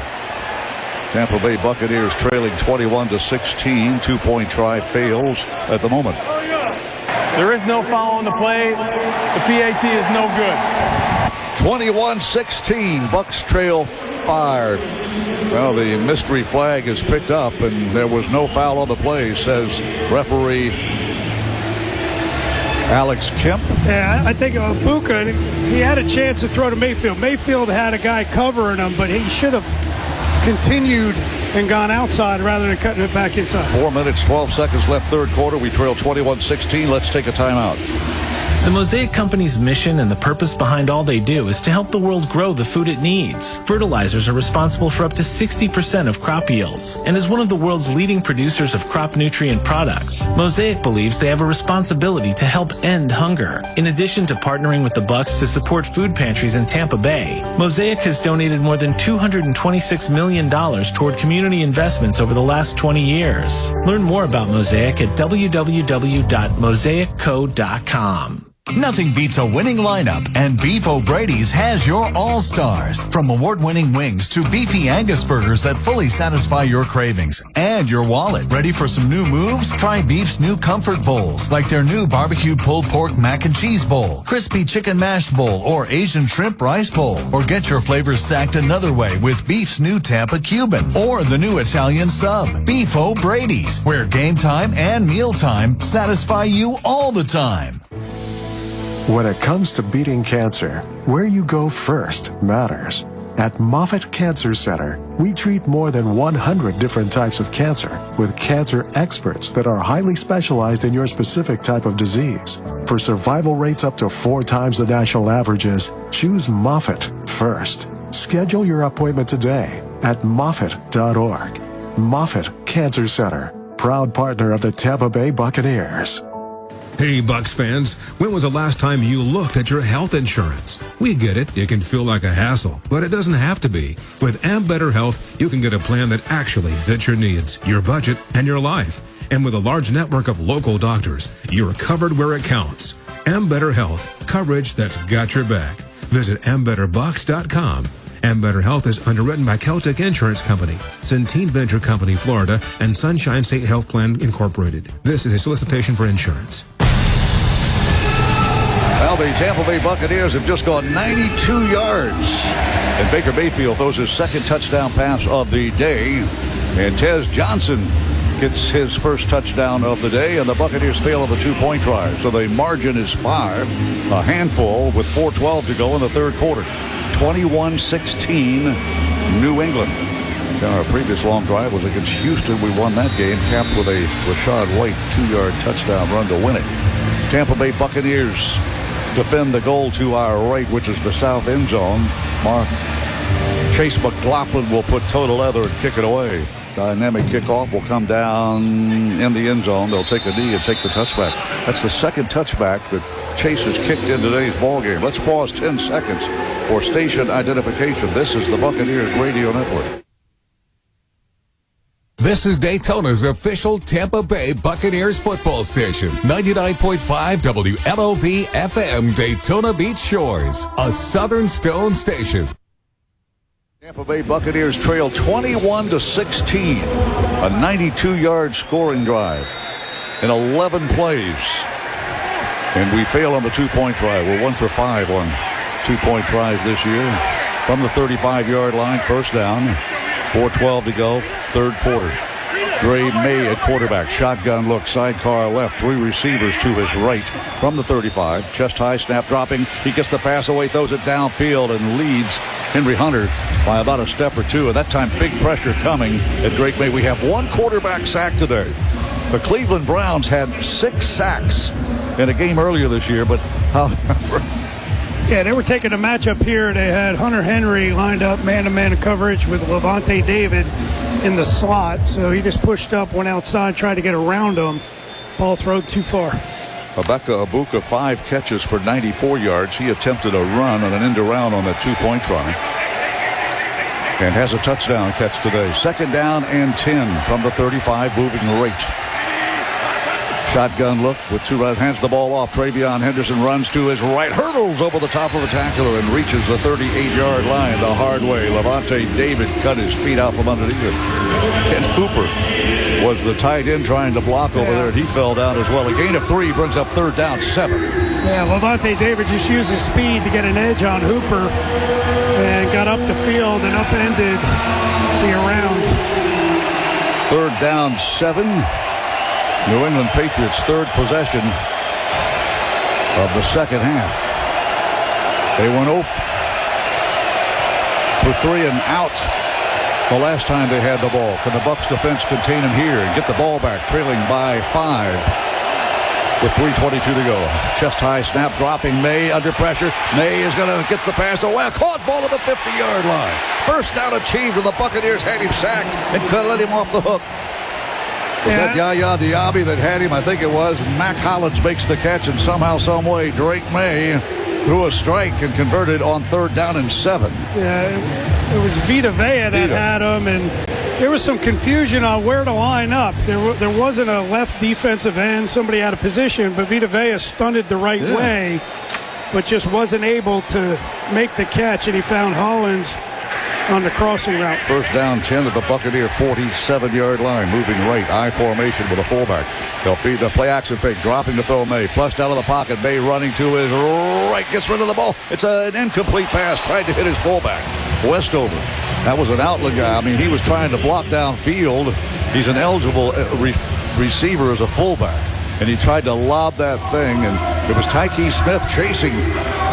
Tampa Bay Buccaneers trailing 21-16. 2-point try fails at the moment. There is no foul on the play. The PAT is no good. 21-16. Bucs trail 5. Well, the mystery flag is picked up, and there was no foul on the play, says referee Alex Kemp. Yeah, I think Ibuka, he had a chance to throw to Mayfield. Mayfield had a guy covering him, but he should have continued and gone outside rather than cutting it back inside. 4 minutes, 12 seconds left, 3rd quarter. We trail 21-16. Let's take a timeout. The Mosaic Company's mission and the purpose behind all they do is to help the world grow the food it needs. Fertilizers are responsible for up to 60% of crop yields, and as one of the world's leading producers of crop nutrient products, Mosaic believes they have a responsibility to help end hunger. In addition to partnering with the Bucs to support food pantries in Tampa Bay, Mosaic has donated more than $226 million toward community investments over the last 20 years. Learn more about Mosaic at www.mosaicco.com. Nothing beats a winning lineup, and Beef O'Brady's has your all-stars. From award-winning wings to beefy Angus burgers that fully satisfy your cravings and your wallet. Ready for some new moves? Try Beef's new comfort bowls, like their new barbecue pulled pork mac and cheese bowl, crispy chicken mashed bowl, or Asian shrimp rice bowl. Or get your flavors stacked another way with Beef's new Tampa Cuban or the new Italian sub. Beef O'Brady's, where game time and meal time satisfy you all the time. When it comes to beating cancer, where you go first matters. At Moffitt Cancer Center, we treat more than 100 different types of cancer with cancer experts that are highly specialized in your specific type of disease. For survival rates up to 4 times the national averages, choose Moffitt first. Schedule your appointment today at Moffitt.org. Moffitt Cancer Center, proud partner of the Tampa Bay Buccaneers. Hey, Bucs fans, when was the last time you looked at your health insurance? We get it. It can feel like a hassle, but it doesn't have to be. With Ambetter Health, you can get a plan that actually fits your needs, your budget, and your life. And with a large network of local doctors, you're covered where it counts. Ambetter Health, coverage that's got your back. Visit AmbetterBucks.com. Ambetter Health is underwritten by Celtic Insurance Company, Centene Venture Company, Florida, and Sunshine State Health Plan, Incorporated. This is a solicitation for insurance. Well, the Tampa Bay Buccaneers have just gone 92 yards. And Baker Mayfield throws his second touchdown pass of the day. And Tez Johnson gets his first touchdown of the day. And the Buccaneers fail on the 2-point try. So the margin is 5. A handful with 4:12 to go in the third quarter. 21-16, New England. Now, our previous long drive was against Houston. We won that game, capped with a Rachaad White 2-yard touchdown run to win it. Tampa Bay Buccaneers defend the goal to our right, which is the south end zone. Chase McLaughlin will put toe to leather and kick it away. Dynamic kickoff will come down in the end zone. They'll take a knee and take the touchback. That's the second touchback that Chase has kicked in today's ballgame. Let's pause 10 seconds for station identification. This is the Buccaneers Radio Network. This is Daytona's official Tampa Bay Buccaneers football station. 99.5 WLOV FM, Daytona Beach Shores, a Southern Stone station. Tampa Bay Buccaneers trail 21-16. A 92-yard scoring drive in 11 plays. And we fail on the 2-point try. We're 1 for 5 on 2-point tries this year. From the 35-yard line, first down. 4:12 to go, third quarter. Dre May at quarterback. Shotgun look, sidecar left. 3 receivers to his right from the 35. Chest high, snap dropping. He gets the pass away, throws it downfield, and leads Henry Hunter by about a step or 2. At that time, big pressure coming at Drake May. We have 1 quarterback sack today. The Cleveland Browns had 6 sacks in a game earlier this year, but however... Yeah, they were taking a matchup here. They had Hunter Henry lined up man-to-man coverage with Levante David in the slot. So he just pushed up, went outside, tried to get around him. Ball thrown too far. Emeka Egbuka, 5 catches for 94 yards. He attempted a run on an end around on that 2-point try. And has a touchdown catch today. Second down and 10 from the 35, moving right. Shotgun look with 2 right, hands the ball off. Travion Henderson runs to his right, hurdles over the top of the tackler and reaches the 38-yard line the hard way. Levante David cut his feet out from underneath it. And Hooper was the tight end trying to block over there, and he fell down as well. A gain of 3 brings up third down 7. Yeah, Levante David just used his speed to get an edge on Hooper and got up the field and upended the around. Third down 7. New England Patriots' third possession of the second half. They went 0 for 3 and out the last time they had the ball. Can the Bucs defense contain them here and get the ball back, trailing by 5 with 3:22 to go? Chest high snap, dropping May under pressure. May is going to get the pass away. Caught ball at the 50-yard line. First down achieved, and the Buccaneers had him sacked and could let him off the hook. Was that Yaya Diaby that had him? I think it was. Mac Hollins makes the catch, and somehow, some way, Drake May threw a strike and converted on third down and 7. Yeah, it was Vita Vea that had him, and there was some confusion on where to line up. There wasn't a left defensive end, somebody out of position, but Vita Vea stunted the right way, but just wasn't able to make the catch, and he found Hollins on the crossing route. First down 10 at the Buccaneer 47-yard line. Moving right, I formation with a fullback. They'll feed the play action fake, dropping to throw May. Flushed out of the pocket. May running to his right, gets rid of the ball. It's an incomplete pass. Tried to hit his fullback. Westover. That was an outlet guy. I mean, he was trying to block downfield. He's an eligible receiver as a fullback. And he tried to lob that thing, and it was Tyke Smith chasing.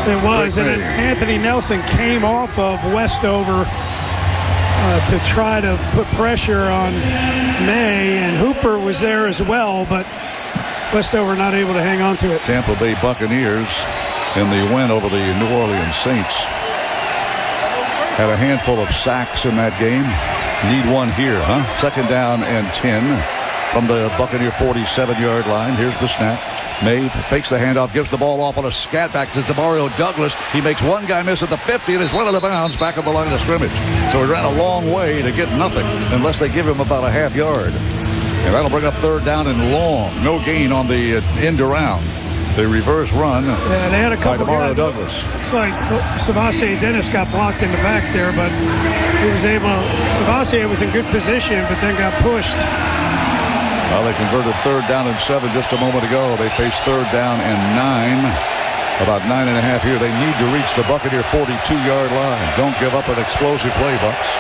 It was, and then Anthony Nelson came off of Westover to try to put pressure on May, and Hooper was there as well, but Westover not able to hang on to it. Tampa Bay Buccaneers in the win over the New Orleans Saints had a handful of sacks in that game. Need one here, huh? Second down and 10 from the Buccaneer 47-yard line. Here's the snap. May fakes the handoff, gives the ball off on a scat back to Mario Douglas. He makes one guy miss at the 50 and is led out of bounds back on the line of scrimmage. So he ran a long way to get nothing unless they give him about a half yard. And that'll bring up third down and long. No gain on the end around. The reverse run they had a couple by Mario guys. Douglas. It's like Savassi Dennis got blocked in the back there, but he was able. Savassi was in good position, but then got pushed. Well, they converted third down and 7 just a moment ago. They face third down and 9. About 9.5 here. They need to reach the Buccaneer 42-yard line. Don't give up an explosive play, Bucks.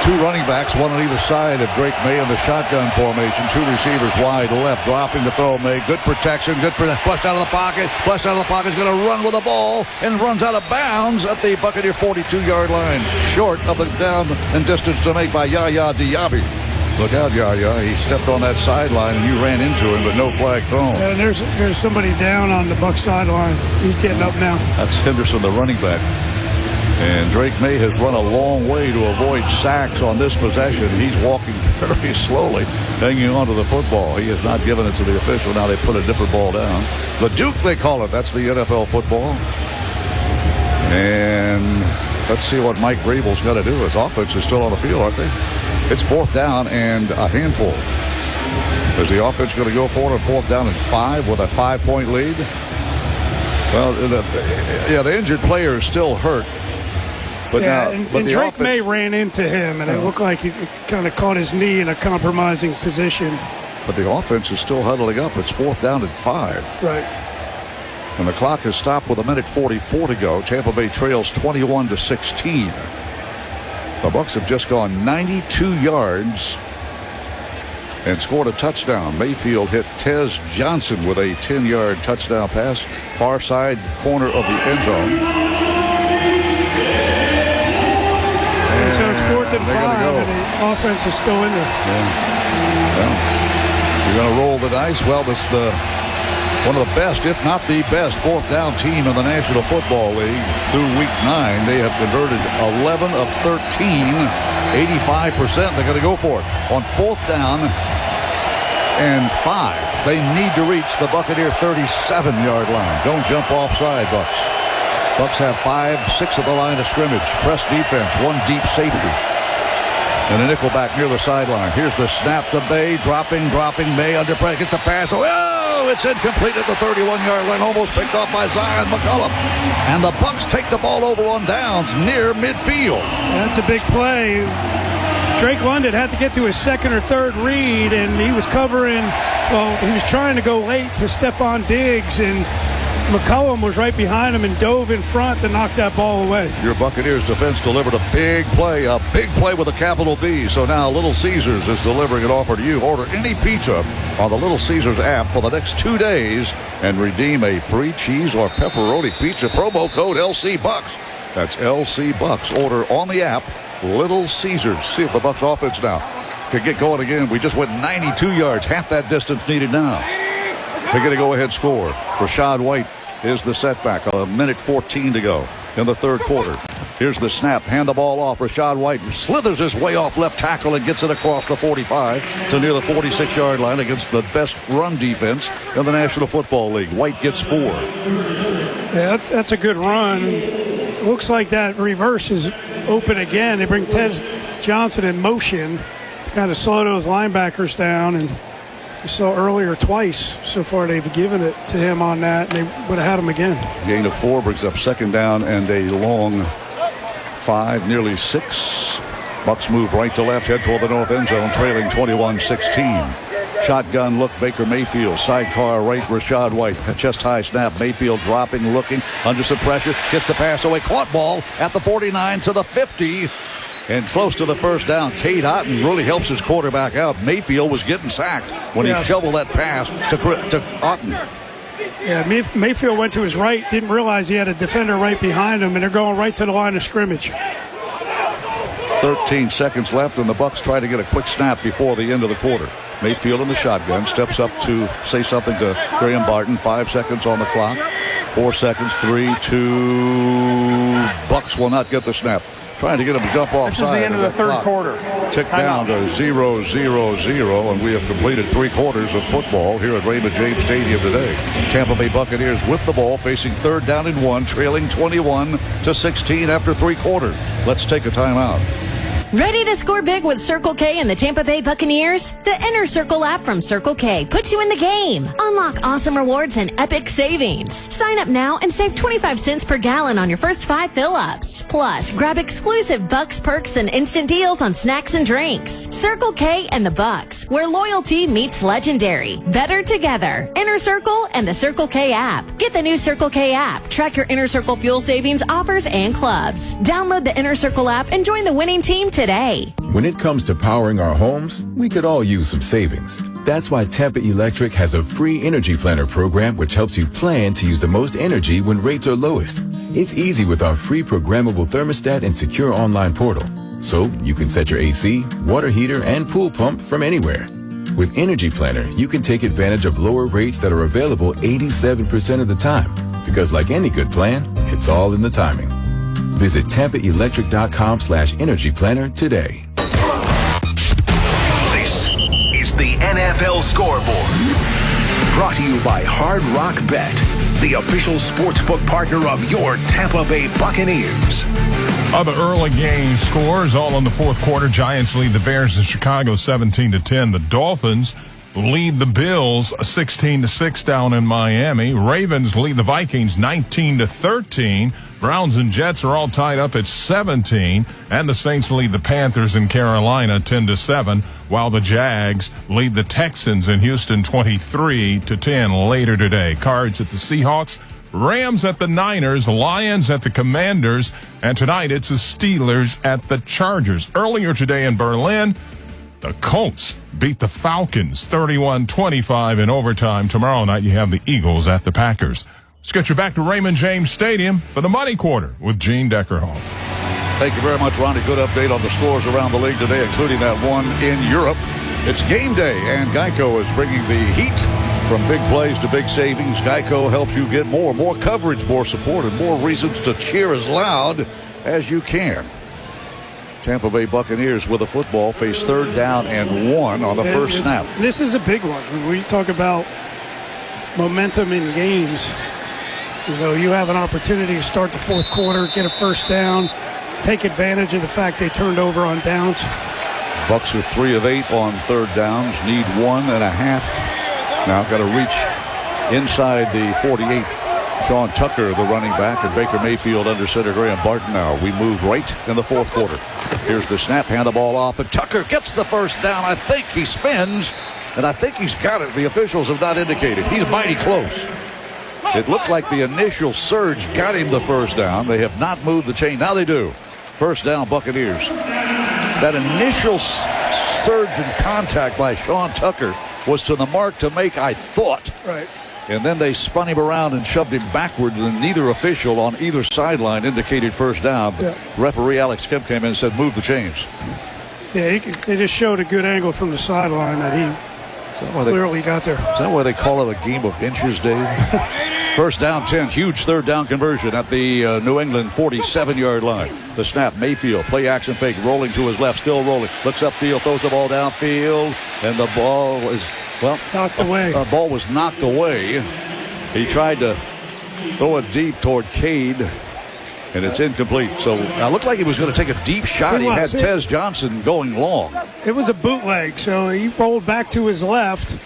Two running backs, one on either side of Drake May in the shotgun formation. Two receivers wide left, dropping to throw May. Good protection, flushed out of the pocket. Flushed out of the pocket, is going to run with the ball and runs out of bounds at the Buccaneer 42-yard line. Short of the down and distance to make by Yaya Diaby. Look out, Yaya. He stepped on that sideline and you ran into him, but no flag thrown. And there's somebody down on the Buck sideline. He's getting up now. That's Henderson, the running back. And Drake May has run a long way to avoid sacks on this possession. He's walking very slowly, hanging on to the football. He has not given it to the official. Now they put a different ball down. The Duke, they call it. That's the NFL football. And let's see what Mike Vrabel's got to do. His offense is still on the field, aren't they? It's fourth down and a handful. Is the offense going to go for it on fourth down and 5 with a 5-point lead? Well, the injured player is still hurt. But and Drake May ran into him, and it looked like he kind of caught his knee in a compromising position. But the offense is still huddling up. It's fourth down and 5. Right. And the clock has stopped with 1:44 to go. Tampa Bay trails 21-16. The Bucs have just gone 92 yards and scored a touchdown. Mayfield hit Tez Johnson with a 10-yard touchdown pass, far side corner of the end zone. So it's 4th and 5, and the offense is still in there. Well, you're going to roll the dice. Well, this is one of the best, if not the best, fourth down team in the National Football League through week 9. They have converted 11 of 13, 85%. They're going to go for it. On fourth down and 5, they need to reach the Buccaneer 37-yard line. Don't jump offside, Bucks. Bucks have 5-6 at the line of scrimmage. Press defense, one deep safety. And a nickel back near the sideline. Here's the snap to May, dropping May under pressure. Gets a pass. Oh, it's incomplete at the 31-yard line. Almost picked off by Zion McCollum. And the Bucks take the ball over on downs near midfield. That's a big play. Drake London had to get to his second or third read, and he was covering, he was trying to go late to Stephon Diggs, and McCollum was right behind him and dove in front to knock that ball away. Your Buccaneers defense delivered a big play with a capital B. So now Little Caesars is delivering an offer to you. Order any pizza on the Little Caesars app for the next 2 days and redeem a free cheese or pepperoni pizza. Promo code LC Bucks. That's LC Bucks. Order on the app, Little Caesars. See if the Bucks offense now can get going again. We just went 92 yards, half that distance needed now to get a go-ahead score. Rashad White is the setback. 1:14 to go in the third quarter. Here's the snap. Hand the ball off. Rashad White slithers his way off left tackle and gets it across the 45 to near the 46-yard line against the best run defense in the National Football League. White gets 4. Yeah, that's a good run. Looks like that reverse is open again. They bring Tez Johnson in motion to kind of slow those linebackers down. And you saw earlier twice so far they've given it to him on that, and they would have had him again. Gain of 4 brings up second down and a long 5, nearly 6. Bucks move right to left, head toward the north end zone, trailing 21-16. Shotgun look, Baker Mayfield. Sidecar right, Rashad White. Chest high snap. Mayfield dropping, looking, under some pressure. Gets the pass away. Caught ball at the 49 to the 50. And close to the first down. Cade Otton really helps his quarterback out. Mayfield was getting sacked when he shoveled that pass to Otton. Yeah, Mayfield went to his right, didn't realize he had a defender right behind him, and they're going right to the line of scrimmage. 13 seconds left, and the Bucks try to get a quick snap before the end of the quarter. Mayfield in the shotgun, steps up to say something to Graham Barton. 5 seconds on the clock. 4 seconds, 3, 2. Bucks will not get the snap. Trying to get him to jump off. This is the end of the third quarter. Tick down to 0-0-0, and we have completed 3 quarters of football here at Raymond James Stadium today. Tampa Bay Buccaneers with the ball, facing 3rd down and 1, trailing 21-16 after 3 quarters. Let's take a timeout. Ready to score big with Circle K and the Tampa Bay Buccaneers? The Inner Circle app from Circle K puts you in the game. Unlock awesome rewards and epic savings. Sign up now and save 25 cents per gallon on your first 5 fill-ups. Plus, grab exclusive Bucks perks and instant deals on snacks and drinks. Circle K and the Bucks, where loyalty meets legendary. Better together. Inner Circle and the Circle K app. Get the new Circle K app. Track your Inner Circle fuel savings, offers, and clubs. Download the Inner Circle app and join the winning team today. When it comes to powering our homes, we could all use some savings. That's why Tampa Electric has a free energy planner program which helps you plan to use the most energy when rates are lowest. It's easy with our free programmable thermostat and secure online portal. So you can set your AC, water heater, and pool pump from anywhere. With Energy Planner, you can take advantage of lower rates that are available 87% of the time. Because like any good plan, it's all in the timing. Visit TampaElectric.com/Energy Planner today. This is the NFL Scoreboard. Brought to you by Hard Rock Bet, the official sportsbook partner of your Tampa Bay Buccaneers. Other early game scores, all in the fourth quarter. Giants lead the Bears in Chicago 17-10. The Dolphins lead the Bills 16-6 down in Miami. Ravens lead the Vikings 19-13. Browns and Jets are all tied up at 17, and the Saints lead the Panthers in Carolina 10-7, while the Jags lead the Texans in Houston 23-10 later today. Cards at the Seahawks, Rams at the Niners, Lions at the Commanders, and tonight it's the Steelers at the Chargers. Earlier today in Berlin, the Colts beat the Falcons 31-25 in overtime. Tomorrow night you have the Eagles at the Packers. Let's get you back to Raymond James Stadium for the Money Quarter with Gene Deckerhoff. Thank you very much, Ronnie. Good update on the scores around the league today, including that one in Europe. It's game day, and Geico is bringing the heat from big plays to big savings. Geico helps you get more coverage, more support, and more reasons to cheer as loud as you can. Tampa Bay Buccaneers with a football face 3rd down and 1 on the first snap. This is a big one. When we talk about momentum in games, you know, you have an opportunity to start the fourth quarter, get a first down, take advantage of the fact they turned over on downs. Bucks are 3 of 8 on 3rd downs, need 1.5. Now got to reach inside the 48. Sean Tucker, the running back, and Baker Mayfield under center Graham Barton now. We move right in the fourth quarter. Here's the snap, hand the ball off, and Tucker gets the first down. I think he spins, and I think he's got it. The officials have not indicated. He's mighty close. It looked like the initial surge got him the first down. They have not moved the chain. Now they do. First down, Buccaneers. That initial surge in contact by Sean Tucker was to the mark to make, I thought. Right. And then they spun him around and shoved him backward, and neither official on either sideline indicated first down. Yeah. Referee Alex Kemp came in and said, move the chains. Yeah, they just showed a good angle from the sideline that he clearly got there. Is that why they call it a game of inches, Dave? First down 10, huge 3rd down conversion at the New England 47-yard line. The snap, Mayfield, play action fake, rolling to his left, still rolling. Looks upfield, throws the ball downfield, and the ball is, knocked away. The ball was knocked away. He tried to throw it deep toward Cade, And it's incomplete. So it looked like he was going to take a deep shot. He had Tez Johnson going long. It was a bootleg, so he rolled back to his left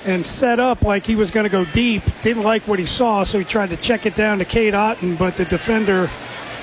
and set up like he was going to go deep. Didn't like what he saw, so he tried to check it down to Cade Otten, but the defender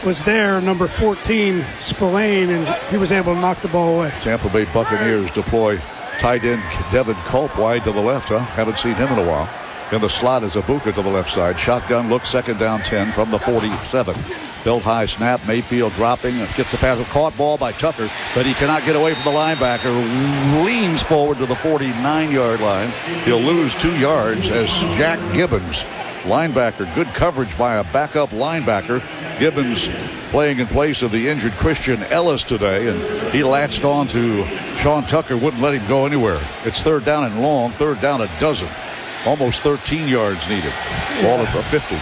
was there, number 14, Spillane, and he was able to knock the ball away. Tampa Bay Buccaneers deploy tight end Devin Culp wide to the left. Haven't seen him in a while. In the slot is Ibuka to the left side. Shotgun look, second down 10 from the 47. Built high snap. Mayfield dropping. Gets the pass. Caught ball by Tucker, but he cannot get away from the linebacker. Leans forward to the 49-yard line. He'll lose 2 yards as Jack Gibbons, linebacker. Good coverage by a backup linebacker. Gibbons playing in place of the injured Christian Ellis today, and he latched on to Sean Tucker. Wouldn't let him go anywhere. It's third down and long. Third down a dozen. Almost 13 yards needed. Ball at the 50.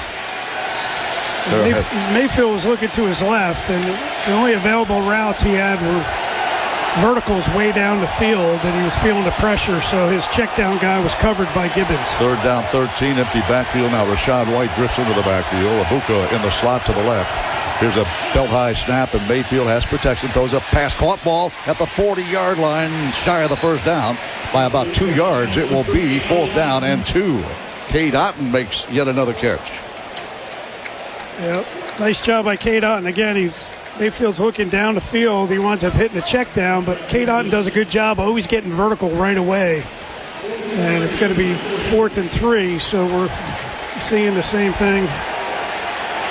Mayfield was looking to his left, and the only available routes he had were verticals way down the field, and he was feeling the pressure, so his check down guy was covered by Gibbons. Third down 13, empty backfield. Now Rashad White drifts into the backfield. Ibuka in the slot to the left. Here's a belt high snap, and Mayfield has protection. Throws a pass, caught ball at the 40-yard line, shy of the first down by about 2 yards. It will be fourth down and 2. Cade Otten makes yet another catch. Yep, nice job by Cade Otten. Again, Mayfield's looking down the field. He winds up hitting a check down, but Cade Otten does a good job always getting vertical right away. And it's going to be 4th and 3, so we're seeing the same thing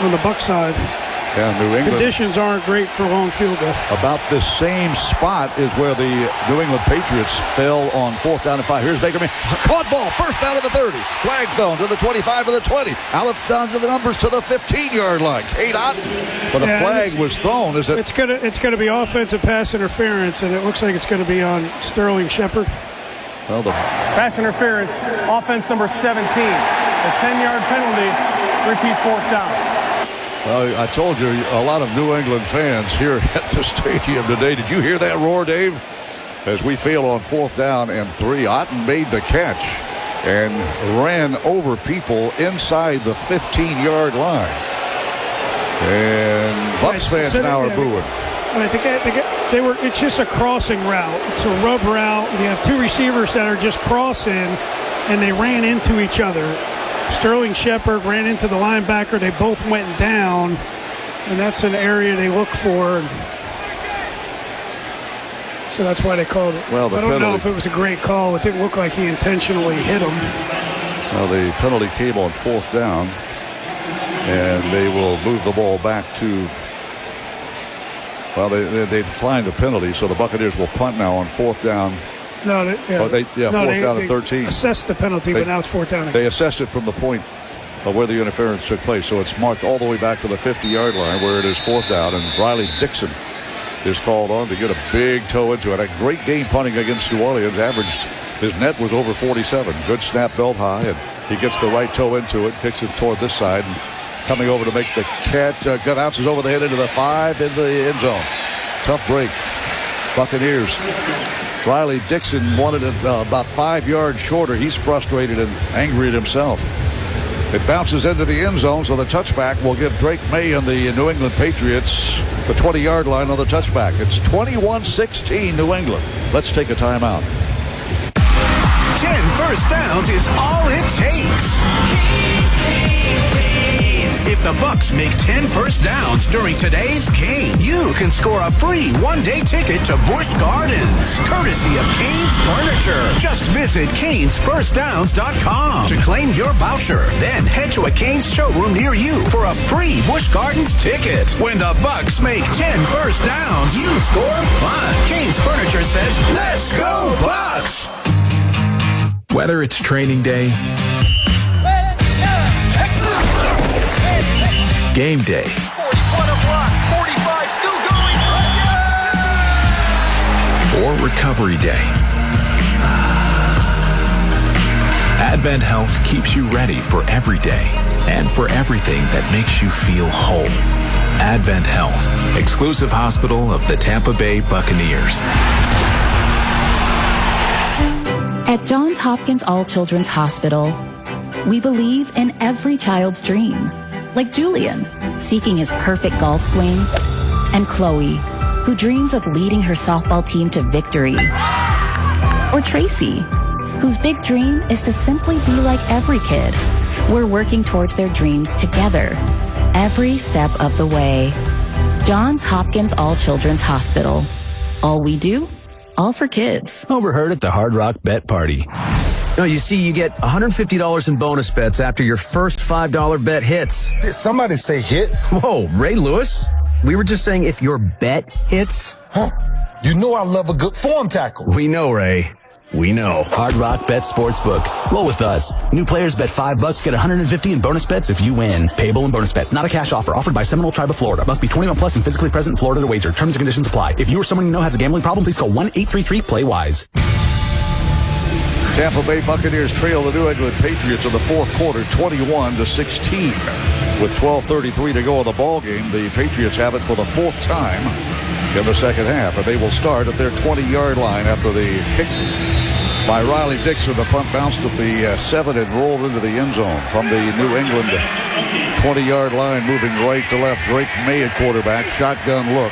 on the Buck side. Yeah, New England. Conditions aren't great for long field goal. About this same spot is where the New England Patriots fell on 4th down and 5. Here's Baker Mayfield. Caught ball, first down to the 30. Flag thrown to the 25 to the 20. Out down to the numbers to the 15-yard line. Cade Otten. But a flag was thrown. It's gonna be offensive pass interference, and it looks like it's going to be on Sterling Shepard. Well, pass interference, offense number 17. A 10-yard penalty. Repeat 4th down. Well, I told you, a lot of New England fans here at the stadium today. Did you hear that roar, Dave? As we fail on 4th down and 3, Otten made the catch and ran over people inside the 15-yard line. And Bucs fans now are booing. I think it's just a crossing route. It's a rub route. You have 2 receivers that are just crossing, and they ran into each other. Sterling Shepard ran into the linebacker. They both went down, and that's an area they look for. So that's why they called it. Well, I don't know if it was a great call. It didn't look like he intentionally hit him. Well, the penalty came on 4th down, and they will move the ball back to. Well, they declined the penalty, so the Buccaneers will punt now on 4th down. No, fourth down and 13. Assessed the penalty, but now it's 4th down. They assessed it from the point of where the interference took place, so it's marked all the way back to the 50-yard line where it is 4th down, and Riley Dixon is called on to get a big toe into it. A great game punting against New Orleans. His net was over 47. Good snap, belt high, and he gets the right toe into it, kicks it toward this side, and coming over to make the catch. Bounces over the head into the 5 in the end zone. Tough break. Buccaneers. Riley Dixon wanted it about 5 yards shorter. He's frustrated and angry at himself. It bounces into the end zone, so the touchback will give Drake May and the New England Patriots the 20-yard line on the touchback. It's 21-16 New England. Let's take a timeout. 10 first downs is all it takes. If the Bucs make 10 first downs during today's game, you can score a free one-day ticket to Busch Gardens, courtesy of Canes Furniture. Just visit CanesFirstDowns.com to claim your voucher. Then head to a Canes showroom near you for a free Busch Gardens ticket. When the Bucs make 10 first downs, you score fun. Canes Furniture says, let's go Bucs! Whether it's training day, game day, 40, block, 45, still going. or recovery day, Advent Health keeps you ready for every day and for everything that makes you feel whole. Advent Health, exclusive hospital of the Tampa Bay Buccaneers. At Johns Hopkins All Children's Hospital, we believe in every child's dream. Like Julian, seeking his perfect golf swing, and Chloe, who dreams of leading her softball team to victory. Or Tracy, whose big dream is to simply be like every kid. We're working towards their dreams together, every step of the way. Johns Hopkins All Children's Hospital. All we do, all for kids. Overheard at the Hard Rock Bet Party. No, you see, you get $150 in bonus bets after your first $5 bet hits. Did somebody say hit? Whoa, Ray Lewis? We were just saying if your bet hits. Huh. You know I love a good form tackle. We know, Ray. We know. Hard Rock Bet Sportsbook. Roll with us. New players bet $5, get $150 in bonus bets if you win. Payable in bonus bets. Not a cash offer. Offered by Seminole Tribe of Florida. Must be 21 plus and physically present in Florida to wager. Terms and conditions apply. If you or someone you know has a gambling problem, please call 1-833-PLAY-WISE. Tampa Bay Buccaneers trail the New England Patriots in the fourth quarter, 21-16. With 12:33 to go in the ball game, the Patriots have it for the fourth time in the second half, and they will start at their 20-yard line after the kick by Riley Dixon. The punt bounced at the 7 and rolled into the end zone from the New England 20-yard line, moving right to left. Drake May at quarterback, shotgun look.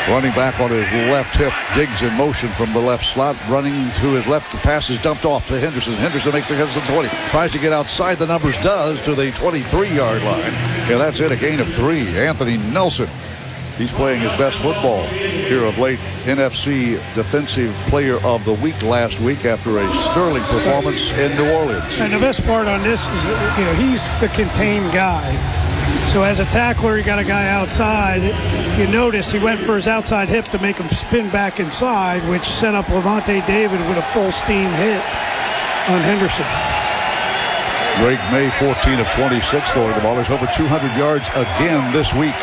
Running back on his left hip, Diggs in motion from the left slot, running to his left. The pass is dumped off to Henderson. Henderson makes the catch at the 20. Tries to get outside the numbers, does, to the 23-yard line. And that's it, a gain of 3. Anthony Nelson. He's playing his best football here of late. NFC Defensive Player of the Week last week after a sterling performance in New Orleans. And the best part on this is, he's the contained guy. So as a tackler, you got a guy outside. You notice he went for his outside hip to make him spin back inside, which set up Levante David with a full steam hit on Henderson. Drake May, 14 of 26 throwing the ball. There's over 200 yards again this week.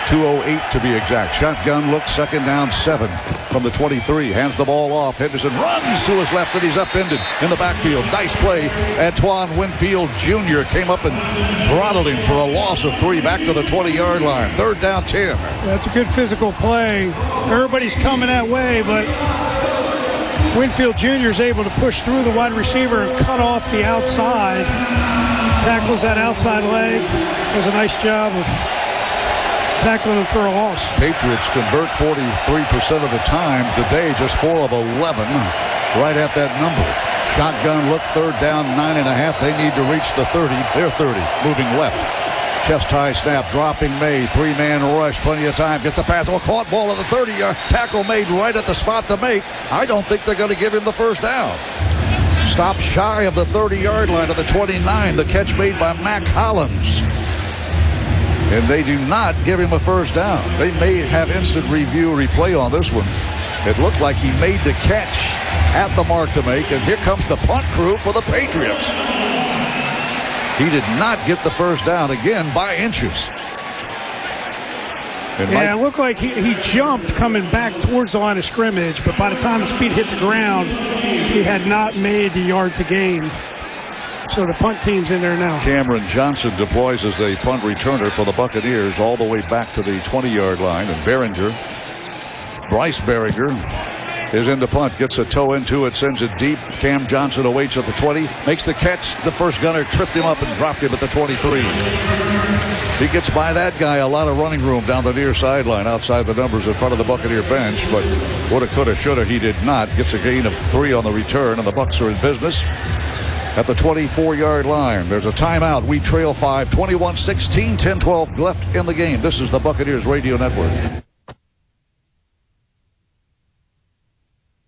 208 to be exact. Shotgun look, second down, 7 from the 23. Hands the ball off. Henderson runs to his left, and he's upended in the backfield. Nice play. Antoine Winfield Jr. came up and throttled him for a loss of 3 back to the 20-yard line. Third down, 10. That's a good physical play. Everybody's coming that way, but Winfield Jr. is able to push through the wide receiver and cut off the outside. Tackles that outside leg. Does a nice job of tackling him for a loss. Patriots convert 43% of the time today, just 4 of 11, right at that number. Shotgun look, third down, 9.5. They need to reach the 30. They're 30, moving left. Chest high snap, dropping May. 3-man rush, plenty of time. Gets a pass. Caught ball at the 30-yard. Tackle made right at the spot to make. I don't think they're going to give him the first down. Stop shy of the 30-yard line at the 29. The catch made by Mac Hollins. And they do not give him a first down. They may have instant review replay on this one. It looked like he made the catch at the mark to make, and here comes the punt crew for the Patriots. He did not get the first down, again, by inches. It looked like he jumped coming back towards the line of scrimmage, but by the time his feet hit the ground, he had not made the yard to gain. So the punt team's in there now. Cameron Johnson deploys as the punt returner for the Buccaneers all the way back to the 20-yard line. And Bryce Behringer is in the punt, gets a toe into it, sends it deep. Cam Johnson awaits at the 20, makes the catch. The first gunner tripped him up and dropped him at the 23. He gets by that guy. A lot of running room down the near sideline outside the numbers in front of the Buccaneer bench, but woulda, coulda, shoulda, he did not. Gets a gain of 3 on the return, and the Bucs are in business at the 24-yard line. There's a timeout. We trail 5, 21-16, 10-12 left in the game. This is the Buccaneers Radio Network.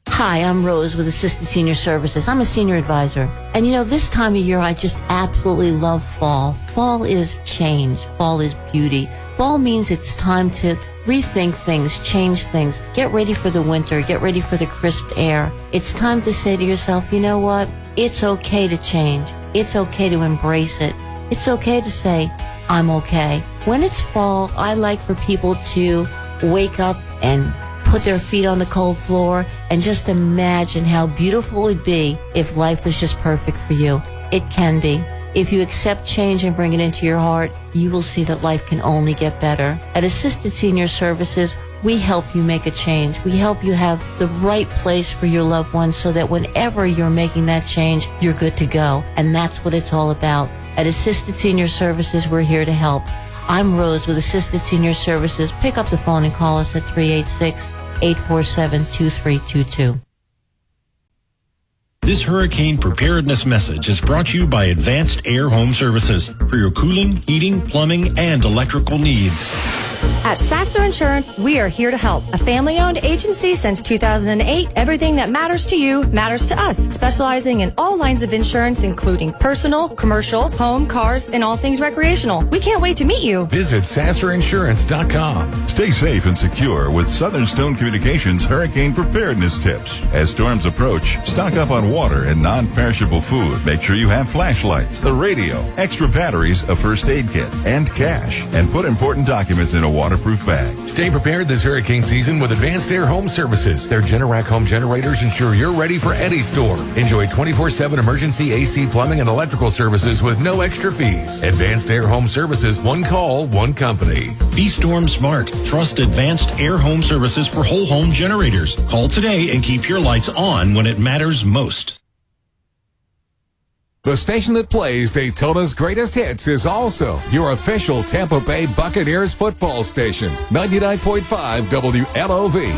Hi, I'm Rose with Assisted Senior Services. I'm a senior advisor. And this time of year, I just absolutely love fall. Fall is change. Fall is beauty. Fall means it's time to rethink things, change things, get ready for the winter, get ready for the crisp air. It's time to say to yourself, you know what? It's okay to change. It's okay to embrace it. It's okay to say, I'm okay. When it's fall, I like for people to wake up and put their feet on the cold floor and just imagine how beautiful it would be if life was just perfect for you. It can be. If you accept change and bring it into your heart, you will see that life can only get better. At Assisted Senior Services, we help you make a change. We help you have the right place for your loved ones so that whenever you're making that change, you're good to go. And that's what it's all about. At Assisted Senior Services, we're here to help. I'm Rose with Assisted Senior Services. Pick up the phone and call us at 386-847-2322. This hurricane preparedness message is brought to you by Advanced Air Home Services for your cooling, heating, plumbing, and electrical needs. At Sasser Insurance, we are here to help. A family-owned agency since 2008, everything that matters to you matters to us. Specializing in all lines of insurance, including personal, commercial, home, cars, and all things recreational. We can't wait to meet you. Visit SasserInsurance.com. Stay safe and secure with Southern Stone Communications Hurricane Preparedness Tips. As storms approach, stock up on water and non-perishable food. Make sure you have flashlights, a radio, extra batteries, a first aid kit, and cash. And put important documents in a waterproof bag. Stay prepared this hurricane season with Advanced Air Home Services. Their Generac home generators ensure you're ready for any storm. Enjoy 24/7 emergency AC, plumbing, and electrical services with no extra fees. Advanced Air Home Services, one call, one company. Be storm smart. Trust Advanced Air Home Services for whole home generators. Call today and keep your lights on when it matters most. The station that plays Daytona's greatest hits is also your official Tampa Bay Buccaneers football station. 99.5 WLOV.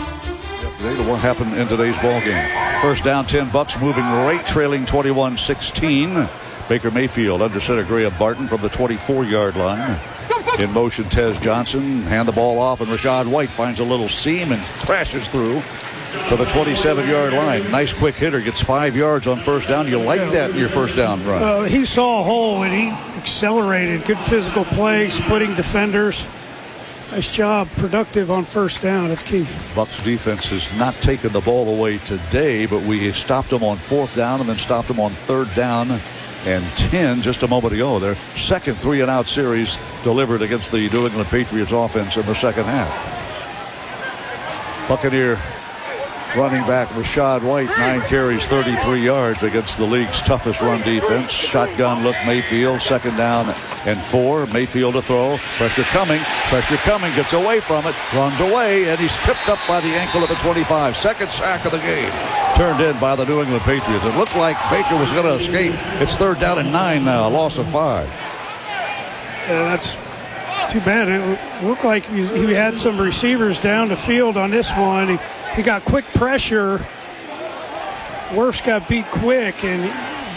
Today, what happened in today's ball game? First down, 10 Bucks, moving right, trailing 21-16. Baker Mayfield under center Graham Barton from the 24-yard line. In motion, Tez Johnson. Hand the ball off, and Rashad White finds a little seam and crashes through to the 27-yard line. Nice quick hitter, gets 5 yards on first down. You like that in your first down run? He saw a hole and he accelerated. Good physical play, splitting defenders. Nice job, productive on first down. That's key. Bucks defense has not taken the ball away today, but we stopped them on fourth down and then stopped them on third down and 10 just a moment ago. Their second 3-and-out series delivered against the New England Patriots offense in the second half. Buccaneer running back Rashad White, 9 carries, 33 yards against the league's toughest run defense. Shotgun look, Mayfield, second down and 4. Mayfield to throw. Pressure coming, gets away from it, runs away, and he's tripped up by the ankle of the 25. Second sack of the game. Turned in by the New England Patriots. It looked like Baker was going to escape. It's third down and 9 now, a loss of 5. That's too bad. It looked like he had some receivers down the field on this one. He got quick pressure. Wirfs got beat quick, and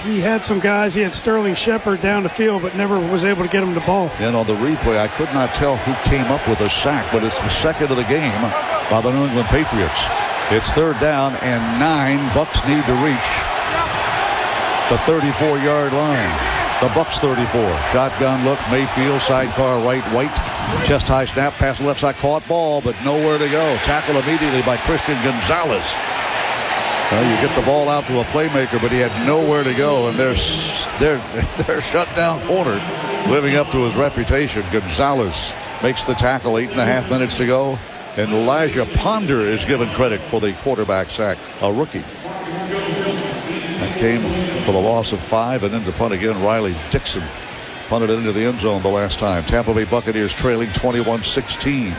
he had some guys. He had Sterling Shepard down the field, but never was able to get him the ball. And on the replay, I could not tell who came up with a sack, but it's the second of the game by the New England Patriots. It's third down and 9. Bucks need to reach the 34-yard line. The Bucks 34. Shotgun look, Mayfield, sidecar right, White. Chest high snap, pass left side, caught ball, but nowhere to go. Tackle immediately by Christian Gonzalez. Well, you get the ball out to a playmaker, but he had nowhere to go, and they're shut down corner, living up to his reputation. Gonzalez makes the tackle, 8.5 minutes to go, and Elijah Ponder is given credit for the quarterback sack, a rookie. That came for the loss of 5, and then to punt again, Riley Dixon punted it into the end zone the last time. Tampa Bay Buccaneers trailing 21-16.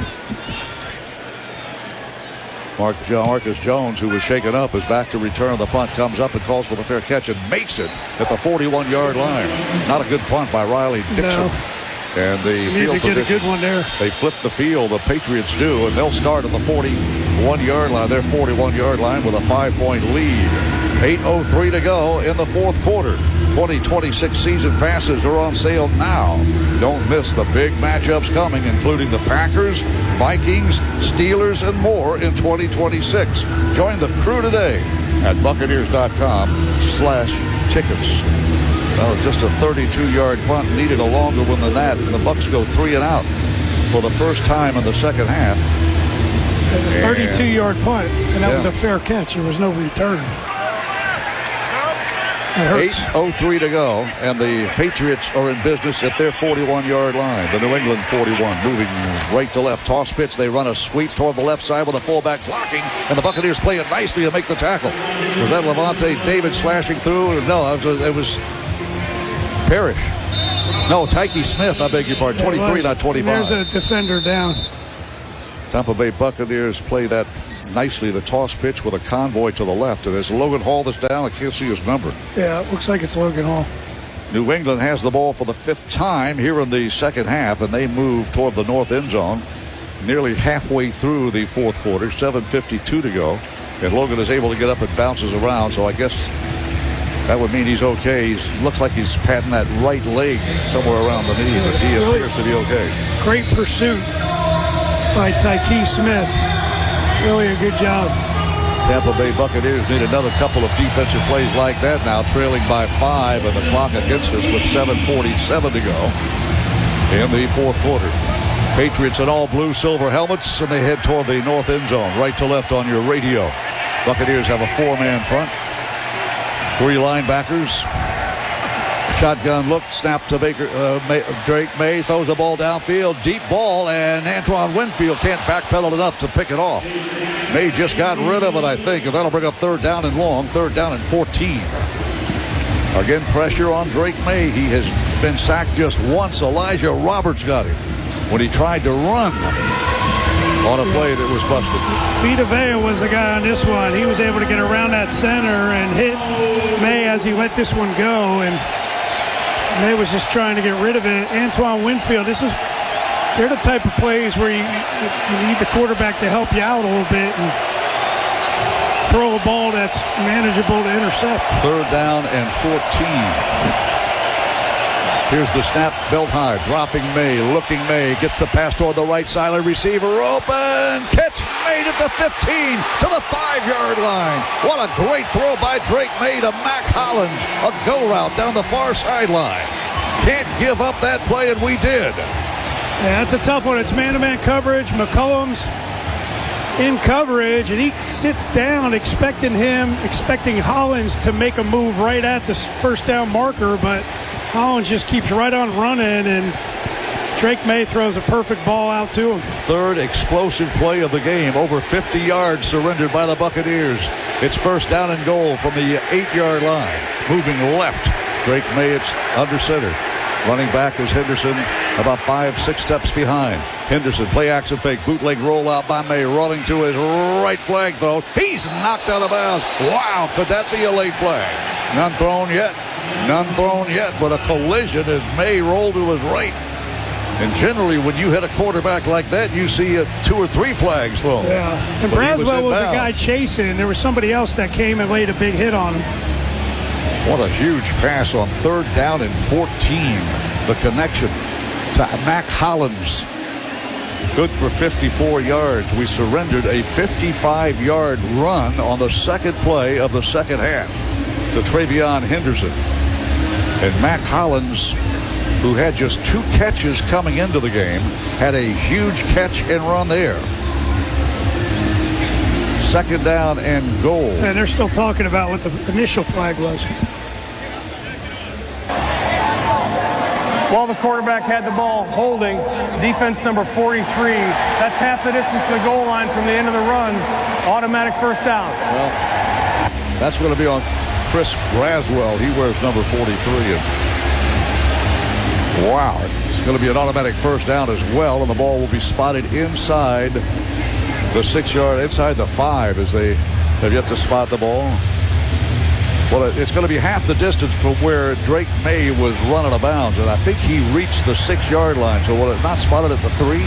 Marcus Jones, who was shaken up, is back to return. The punt comes up and calls for the fair catch and makes it at the 41-yard line. Not a good punt by Riley Dixon. No. And the field get a good one there. They flip the field, the Patriots do, and they'll start at the 41-yard line. Their 41-yard line with a 5-point lead. 8:03 to go in the fourth quarter. 2026 season passes are on sale now. Don't miss the big matchups coming, including the Packers, Vikings, Steelers, and more in 2026. Join the crew today at Buccaneers.com/tickets. Well, just a 32-yard punt, needed a longer one than that, and the Bucks go 3-and-out for the first time in the second half. A 32-yard punt, and that was a fair catch. There was no return. 8:03 to go, and the Patriots are in business at their 41-yard line. The New England 41, moving right to left. Toss pitch, they run a sweep toward the left side with a fullback blocking, and the Buccaneers play it nicely to make the tackle. Was that Levante David slashing through? No, it was Parrish. No, Tyke Smith, I beg your pardon. 23, not 25. There's a defender down. Tampa Bay Buccaneers play that nicely, the toss pitch with a convoy to the left. And there's Logan Hall that's down. I can't see his number. Yeah, it looks like it's Logan Hall. New England has the ball for the 5th time here in the second half, and they move toward the north end zone nearly halfway through the 4th quarter. 7:52 to go. And Logan is able to get up and bounces around, so I guess that would mean he's okay. Looks like he's patting that right leg somewhere around the knee, but he appears to be okay. Great pursuit by Tyke Smith. Really a good job. Tampa Bay Buccaneers need another couple of defensive plays like that now, trailing by 5 and the clock against us with 7:47 to go in the 4th quarter. Patriots in all blue silver helmets, and they head toward the north end zone, right to left on your radio. Buccaneers have a 4-man front. 3 linebackers. Shotgun look, snap to Drake May throws the ball downfield, deep ball, and Antoine Winfield can't backpedal enough to pick it off. May just got rid of it, I think, and that'll bring up 3rd down and long, 3rd down and 14. Again, pressure on Drake May. He has been sacked just once. Elijah Roberts got him when he tried to run on a play that was busted. Vita Vea was the guy on this one. He was able to get around that center and hit May as he let this one go, and May was just trying to get rid of it. Antoine Winfield, they're the type of plays where you need the quarterback to help you out a little bit and throw a ball that's manageable to intercept. 3rd down and 14. Here's the snap, belt high, dropping May, looking May, gets the pass toward the right side, receiver open, catch made at the 15 to the 5-yard line. What a great throw by Drake May to Mac Hollins, a go route down the far sideline. Can't give up that play, and we did. Yeah, that's a tough one. It's man-to-man coverage. McCollum's in coverage, and he sits down expecting Hollins to make a move right at the 1st down marker, but Hollins just keeps right on running, and Drake May throws a perfect ball out to him. 3rd explosive play of the game. Over 50 yards surrendered by the Buccaneers. It's 1st down and goal from the 8-yard line. Moving left. Drake May, it's under center. Running back is Henderson, about 5-6 steps behind. Henderson, play action fake, bootleg rollout by May, rolling to his right flag throw. He's knocked out of bounds. Wow, could that be a late flag? None thrown yet. None thrown yet, but a collision as May rolled to his right. And generally, when you hit a quarterback like that, you see 2 or 3 flags thrown. Yeah, and Braswell was a guy chasing. There was somebody else that came and laid a big hit on him. What a huge pass on 3rd down and 14. The connection to Mac Hollins. Good for 54 yards. We surrendered a 55-yard run on the 2nd play of the 2nd half to Travion Henderson. And Mac Hollins, who had just 2 catches coming into the game, had a huge catch and run there. 2nd down and goal. And they're still talking about what the initial flag was. While the quarterback had the ball holding, defense number 43, that's half the distance to the goal line from the end of the run. Automatic 1st down. Well, that's going to be on Chris Braswell. He wears number 43. And wow, it's going to be an automatic 1st down as well, and the ball will be spotted inside the 6-yard, inside the 5, as they have yet to spot the ball. Well, it's going to be half the distance from where Drake May was running out of bounds, and I think he reached the 6-yard line. So will it not spotted at the 3?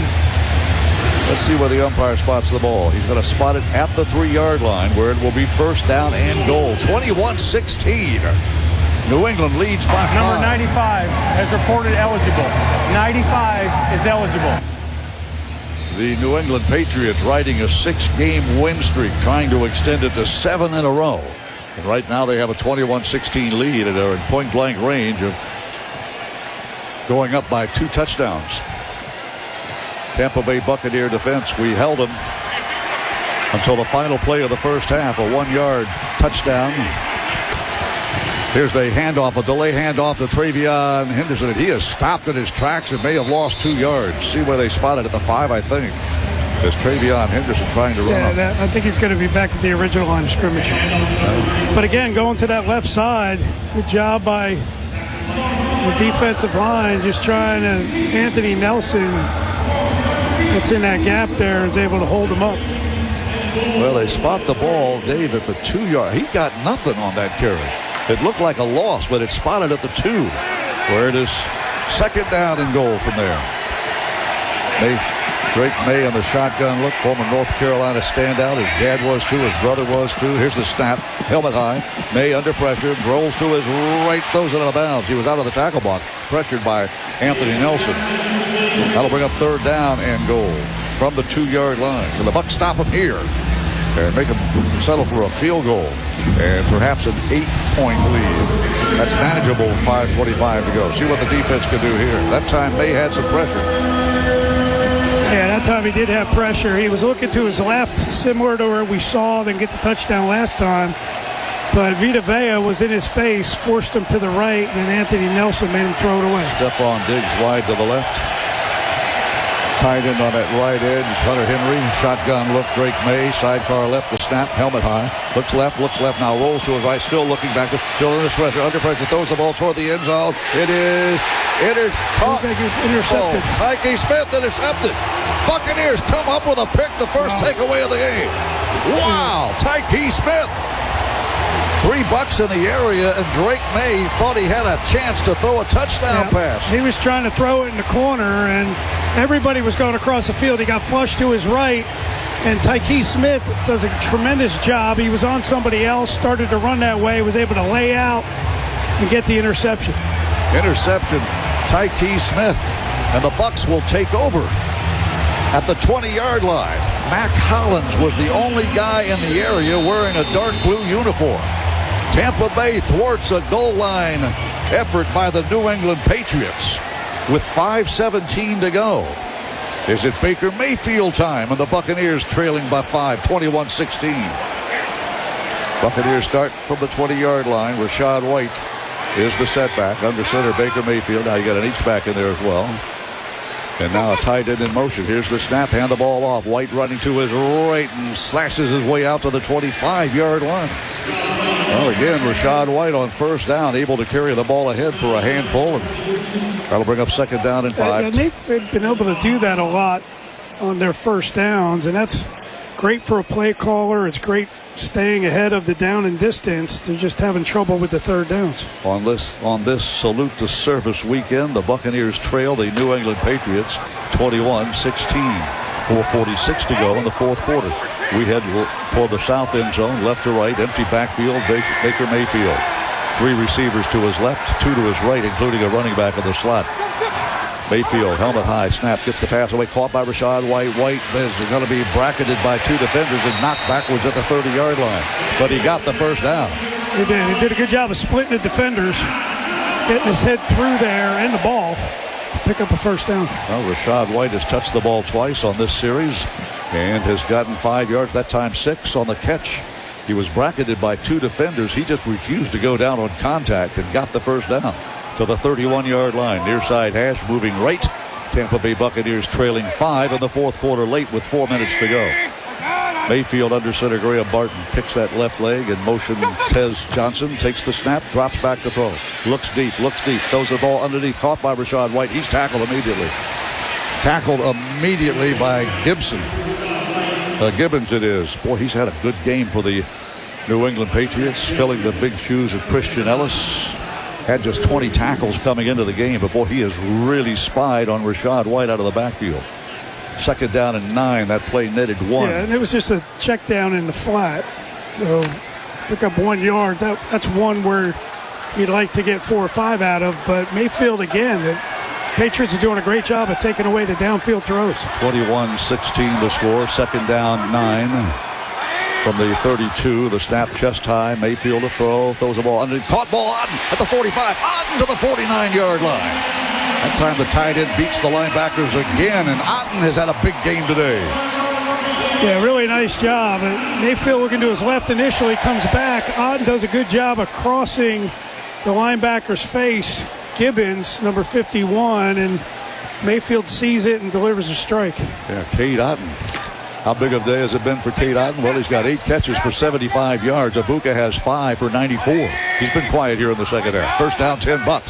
Let's see where the umpire spots the ball. He's going to spot it at the 3-yard line, where it will be 1st down and goal. 21-16. New England leads by 5. Number 95 has reported eligible. 95 is eligible. The New England Patriots riding a 6-game win streak, trying to extend it to 7 in a row. And right now they have a 21-16 lead and are in point-blank range of going up by 2 touchdowns. Tampa Bay Buccaneer defense, we held them until the final play of the 1st half, a 1-yard touchdown. Here's the handoff, a delay handoff to Travion Henderson, and he has stopped in his tracks and may have lost 2 yards. See where they spotted at the 5, I think. There's Travion Henderson trying to run up. I think he's going to be back at the original line of scrimmage. But again, going to that left side, good job by the defensive line, just trying to, Anthony Nelson, that's in that gap there, is able to hold him up. Well, they spot the ball, Dave, at the 2-yard. He got nothing on that carry. It looked like a loss, but it's spotted at the 2. where it is second down and goal from there. Drake May on the shotgun look, former North Carolina standout. His dad was too, his brother was too. Here's the snap, helmet high. May under pressure, rolls to his right, throws it out of bounds. He was out of the tackle box, pressured by Anthony Nelson. That'll bring up third down and goal from the 2-yard line. And the Bucs stop him here and make him settle for a field goal and perhaps an 8-point lead. That's manageable with 5:25 to go. See what the defense can do here. That time May had some pressure. Yeah, that time he did have pressure. He was looking to his left, similar to where we saw them get the touchdown last time. But Vita Vea was in his face, forced him to the right, and Anthony Nelson made him throw it away. Stephon Diggs wide to the left. Tight end on that right edge, Hunter Henry. Shotgun look, Drake May. Sidecar left, the snap, helmet high. Looks left, now rolls to his right. Still looking back, still under pressure, throws the ball toward the end zone. It is caught. Intercepted. Tyke Smith intercepted. Buccaneers come up with a pick, the first takeaway of the game. Wow, Tyke Smith. 3 Bucs in the area, and Drake May thought he had a chance to throw a touchdown pass. He was trying to throw it in the corner, and everybody was going across the field. He got flushed to his right, and Tyke Smith does a tremendous job. He was on somebody else, started to run that way, was able to lay out and get the interception. Tyke Smith, and the Bucs will take over at the 20-yard line. Mac Hollins was the only guy in the area wearing a dark blue uniform. Tampa Bay thwarts a goal line effort by the New England Patriots with 5:17 to go. Is it Baker Mayfield time, and the Buccaneers trailing by 5, 21-16. Buccaneers start from the 20-yard line. Rachaad White is the setback. Under center, Baker Mayfield. Now you got an H-back in there as well. And now a tight end in motion. Here's the snap, hand the ball off. White running to his right and slashes his way out to the 25-yard line. Well, again, Rachaad White on first down, able to carry the ball ahead for a handful. And that'll bring up second down and 5. And they've been able to do that a lot on their first downs, and that's great for a play caller. It's great staying ahead of the down and distance. They're just having trouble with the third downs. On this salute to service weekend, the Buccaneers trail the New England Patriots 21-16. 4:46 to go in the fourth quarter. We head for the south end zone, left to right, empty backfield, Baker Mayfield. 3 receivers to his left, 2 to his right, including a running back in the slot. Mayfield, helmet high, snap, gets the pass away, caught by Rachaad White. White is going to be bracketed by 2 defenders and knocked backwards at the 30-yard line. But he got the first down. He did. He did a good job of splitting the defenders, getting his head through there and the ball to pick up a first down. Well, Rachaad White has touched the ball twice on this series and has gotten 5 yards, that time 6 on the catch. He was bracketed by 2 defenders. He just refused to go down on contact and got the first down to the 31-yard line. Near side hash moving right. Tampa Bay Buccaneers trailing 5 in the fourth quarter late with 4 minutes to go. Mayfield under center. Graham Barton picks that left leg in motion. Tez Johnson takes the snap, drops back to throw. Looks deep, throws the ball underneath, caught by Rachaad White. He's tackled immediately. Tackled immediately by Gibson. Gibbons it is. Boy, he's had a good game for the New England Patriots, filling the big shoes of Christian Ellis. Had just 20 tackles coming into the game, but boy, he has really spied on Rachaad White out of the backfield. Second down and 9. That play netted 1. Yeah, and it was just a check down in the flat. So pick up 1 yard. That's one where you'd like to get 4 or 5 out of. But Mayfield again, the Patriots are doing a great job of taking away the downfield throws. 21-16 the score. Second down 9. From the 32, the snap chest high. Mayfield to throw. Throws the ball underneath. Caught ball Otten at the 45. Otten to the 49-yard line. That time the tight end beats the linebackers again, and Otten has had a big game today. Yeah, really nice job. Mayfield looking to his left initially, comes back. Otten does a good job of crossing the linebacker's face. Gibbons, number 51, and Mayfield sees it and delivers a strike. Yeah, Cade Otten. How big of a day has it been for Cade Otten? Well, he's got 8 catches for 75 yards. Abuka has 5 for 94. He's been quiet here in the second half. First down, 10 Bucs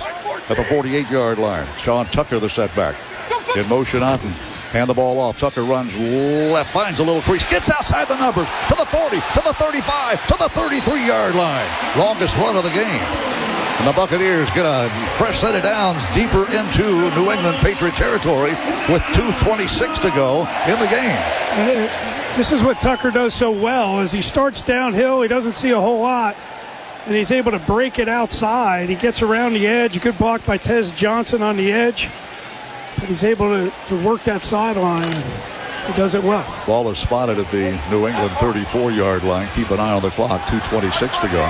at the 48-yard line. Sean Tucker, the setback. In motion, Otten. Hand the ball off. Tucker runs left, finds a little crease, gets outside the numbers to the 40, to the 35, to the 33-yard line. Longest run of the game. And the Buccaneers get a fresh set of downs deeper into New England Patriot territory with 2:26 to go in the game. This is what Tucker does so well. As he starts downhill, he doesn't see a whole lot, and he's able to break it outside. He gets around the edge. Good block by Tez Johnson on the edge. But he's able to work that sideline. He does it well. Ball is spotted at the New England 34-yard line. Keep an eye on the clock. 2:26 to go.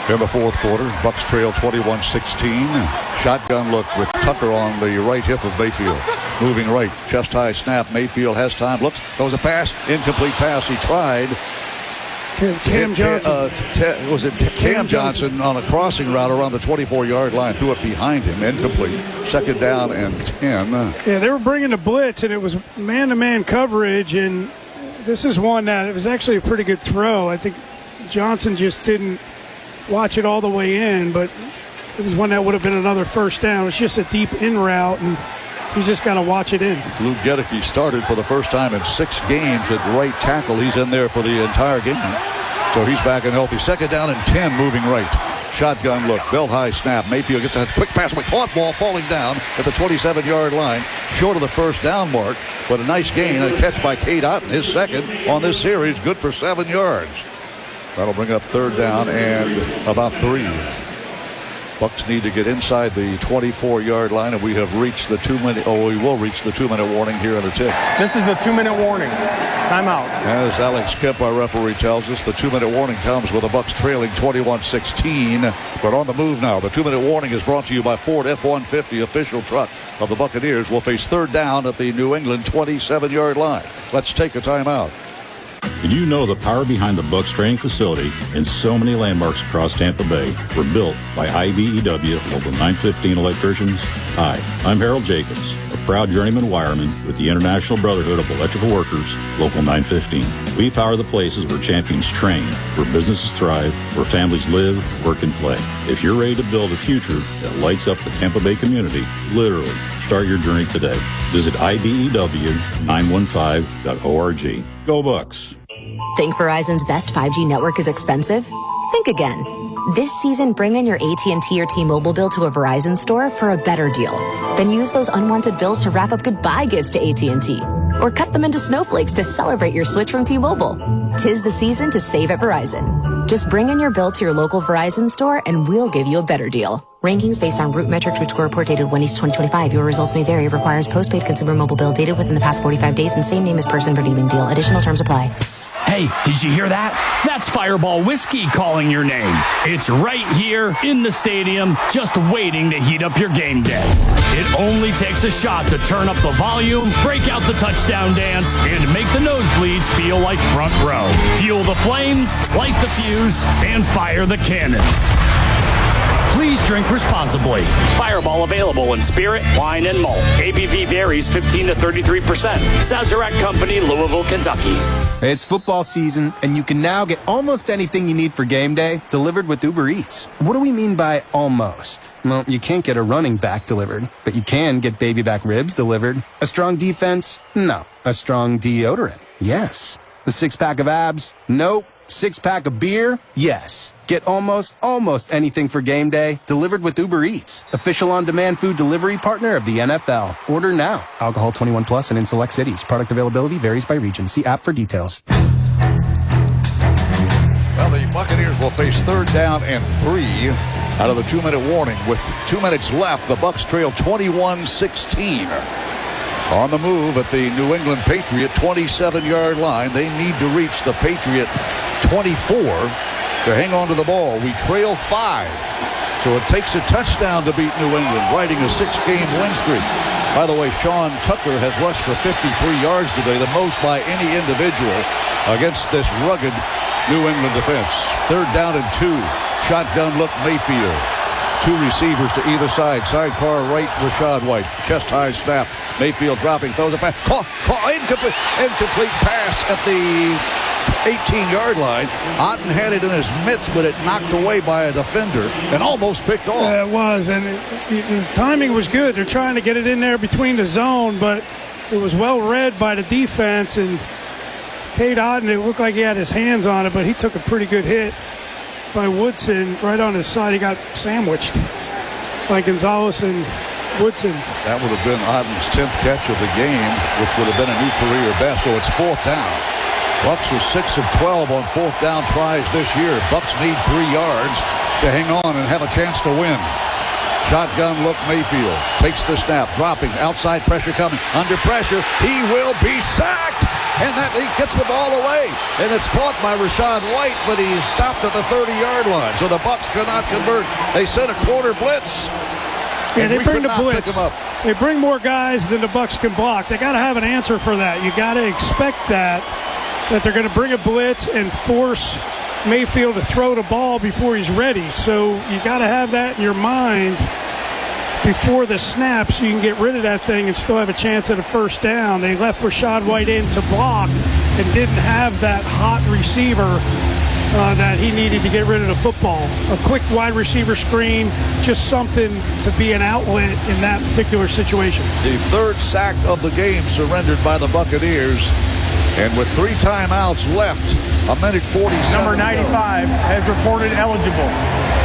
In the fourth quarter, Bucs trail 21-16. Shotgun look with Tucker on the right hip of Mayfield. Moving right, chest high snap. Mayfield has time. Looks, goes a pass. Incomplete pass. He tried. Cam Johnson. Cam Johnson on a crossing route around the 24-yard line. Threw it behind him. Incomplete. Second down and 10. Yeah, they were bringing the blitz, and it was man-to-man coverage. And this is one that it was actually a pretty good throw. I think Johnson just didn't watch it all the way in, but it was one that would have been another first down. It's just a deep in route, and he's just got to watch it in. Lou Gedeke started for the first time in 6 games at right tackle. He's in there for the entire game. So he's back and healthy. Second down and 10, moving right. Shotgun look, belt high snap. Mayfield gets a quick pass. We caught ball falling down at the 27-yard line, short of the first down mark, but a nice gain. A catch by Cade Otten, his second on this series, good for 7 yards. That'll bring up third down and about 3. Bucs need to get inside the 24-yard line, and we have reached the 2-minute. We will reach the 2-minute warning here in a tick. This is the 2-minute warning. Timeout. As Alex Kemp, our referee, tells us, the 2-minute warning comes with the Bucs trailing 21-16. But on the move now. The 2-minute warning is brought to you by Ford F-150, official truck of the Buccaneers. Will face third down at the New England 27-yard line. Let's take a timeout. Did you know the power behind the Bucs training facility and so many landmarks across Tampa Bay were built by IBEW Local 915 electricians? Hi, I'm Harold Jacobs, a proud journeyman wireman with the International Brotherhood of Electrical Workers, Local 915. We power the places where champions train, where businesses thrive, where families live, work, and play. If you're ready to build a future that lights up the Tampa Bay community, literally, start your journey today. Visit IBEW915.org. Go Bucs. Think Verizon's best 5G network is expensive? Think again. This season, bring in your AT&T or T-Mobile bill to a Verizon store for a better deal. Then use those unwanted bills to wrap up goodbye gifts to AT&T. Or cut them into snowflakes to celebrate your switch from T-Mobile. 'Tis the season to save at Verizon. Just bring in your bill to your local Verizon store and we'll give you a better deal. Rankings based on root metrics which Scoreboard dated 1/2025. Your results may vary. Requires postpaid consumer mobile bill dated within the past 45 days and same name as person redeeming deal. Additional terms apply. Hey, did you hear that? That's Fireball Whiskey calling your name. It's right here in the stadium, just waiting to heat up your game day. It only takes a shot to turn up the volume, break out the touchdown dance, and make the nosebleeds feel like front row. Fuel the flames, light the fuse, and fire the cannons. Please drink responsibly. Fireball available in spirit, wine, and malt. ABV varies 15 to 33%. Sazerac Company, Louisville, Kentucky. It's football season, and you can now get almost anything you need for game day delivered with Uber Eats. What do we mean by almost? Well, you can't get a running back delivered, but you can get baby back ribs delivered. A strong defense? No. A strong deodorant? Yes. A six-pack of abs? Nope. Six-pack of beer? Yes. Get almost anything for game day delivered with Uber Eats, official on-demand food delivery partner of the NFL. Order now. Alcohol 21 plus and in select cities. Product availability varies by region. See app for details. Well, the Buccaneers will face third down and 3 out of the 2-minute warning. With 2 minutes left, the Bucs trail 21-16. On the move at the New England Patriot 27-yard line. They need to reach the Patriot 24 to hang on to the ball. We trail 5. So it takes a touchdown to beat New England, riding a 6-game win streak. By the way, Sean Tucker has rushed for 53 yards today, the most by any individual against this rugged New England defense. Third down and 2. Shotgun look, Mayfield. 2 receivers to either side. Sidecar right, Rashad White. Chest high snap. Mayfield dropping, throws a pass. Incomplete pass at the 18-yard line. Otten had it in his mitts, but it knocked away by a defender and almost picked off. Yeah, it was, and the timing was good. They're trying to get it in there between the zone, but it was well read by the defense, and Cade Otten, it looked like he had his hands on it, but he took a pretty good hit. by Woodson right on his side. He got sandwiched by Gonzalez and Woodson. That would have been Otten's 10th catch of the game, which would have been a new career best. So it's 4th down. Bucks are 6 of 12 on 4th down tries this year. Bucks need 3 yards to hang on and have a chance to win. Shotgun look, Mayfield takes the snap, dropping, outside pressure coming, under pressure, he will be sacked, and that he gets the ball away, and it's caught by Rachaad White, but he's stopped at the 30-yard line, so the Bucks cannot convert. They sent a quarter blitz. Yeah, they bring the blitz. They bring more guys than the Bucks can block. They got to have an answer for that. You got to expect that they're going to bring a blitz and force Mayfield to throw the ball before he's ready. So you got to have that in your mind before the snap so you can get rid of that thing and still have a chance at a first down. They left Rachaad White in to block and didn't have that hot receiver that he needed to get rid of the football. A quick wide receiver screen, just something to be an outlet in that particular situation. The 3rd sack of the game surrendered by the Buccaneers. And with 3 timeouts left, a minute 47. Number 95 has reported eligible.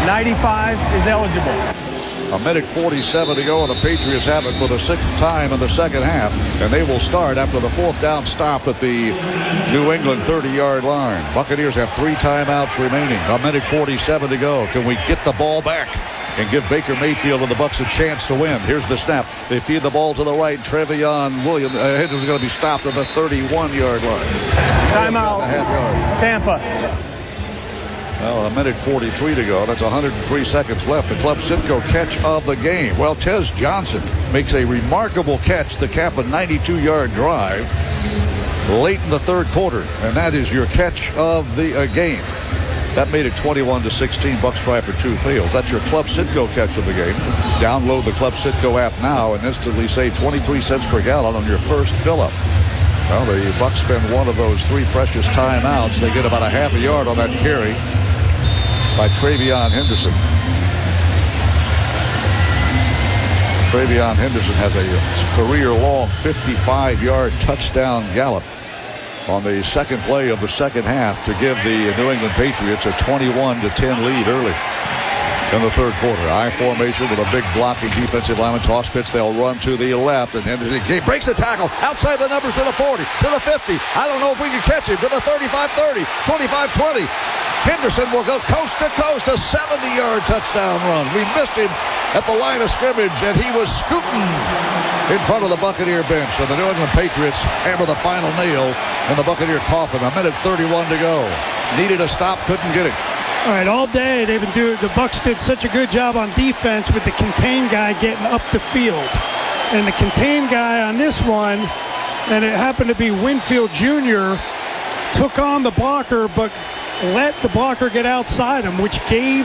95 is eligible. A minute 47 to go, and the Patriots have it for the 6th time in the second half. And they will start after the 4th down stop at the New England 30-yard line. Buccaneers have 3 timeouts remaining. A minute 47 to go. Can we get the ball back and give Baker Mayfield and the Bucks a chance to win? Here's the snap. They feed the ball to the right. Trevion Williams is going to be stopped at the 31-yard line. Timeout. Tampa. Well, a minute 43 to go. That's 103 seconds left. The Club Citgo catch of the game. Well, Tez Johnson makes a remarkable catch to cap a 92-yard drive late in the 3rd quarter. And that is your catch of the game. That made it 21-16. Bucks try for 2 fields. That's your Club Citgo catch of the game. Download the Club Citgo app now and instantly save 23 cents per gallon on your first fill-up. Well, the Bucks spend one of those 3 precious timeouts. They get about a half a yard on that carry by Travion Henderson. Travion Henderson has a career-long 55-yard touchdown gallop on the second play of the second half to give the New England Patriots a 21-10 lead early in the 3rd quarter. I formation with a big blocking defensive lineman. Toss pitch. They'll run to the left, and Henderson breaks the tackle outside the numbers to the 40, to the 50. I don't know if we can catch him. To the 35-30, 25-20. Henderson will go coast to coast, a 70-yard touchdown run. We missed him at the line of scrimmage, and he was scooting in front of the Buccaneer bench. So the New England Patriots hammer the final nail in the Buccaneer coffin. A minute 31 to go. Needed a stop, couldn't get it. All right, all day they've been doing. The Bucks did such a good job on defense with the contained guy getting up the field, and the contained guy on this one, and it happened to be Winfield Jr., took on the blocker, but let the blocker get outside him, which gave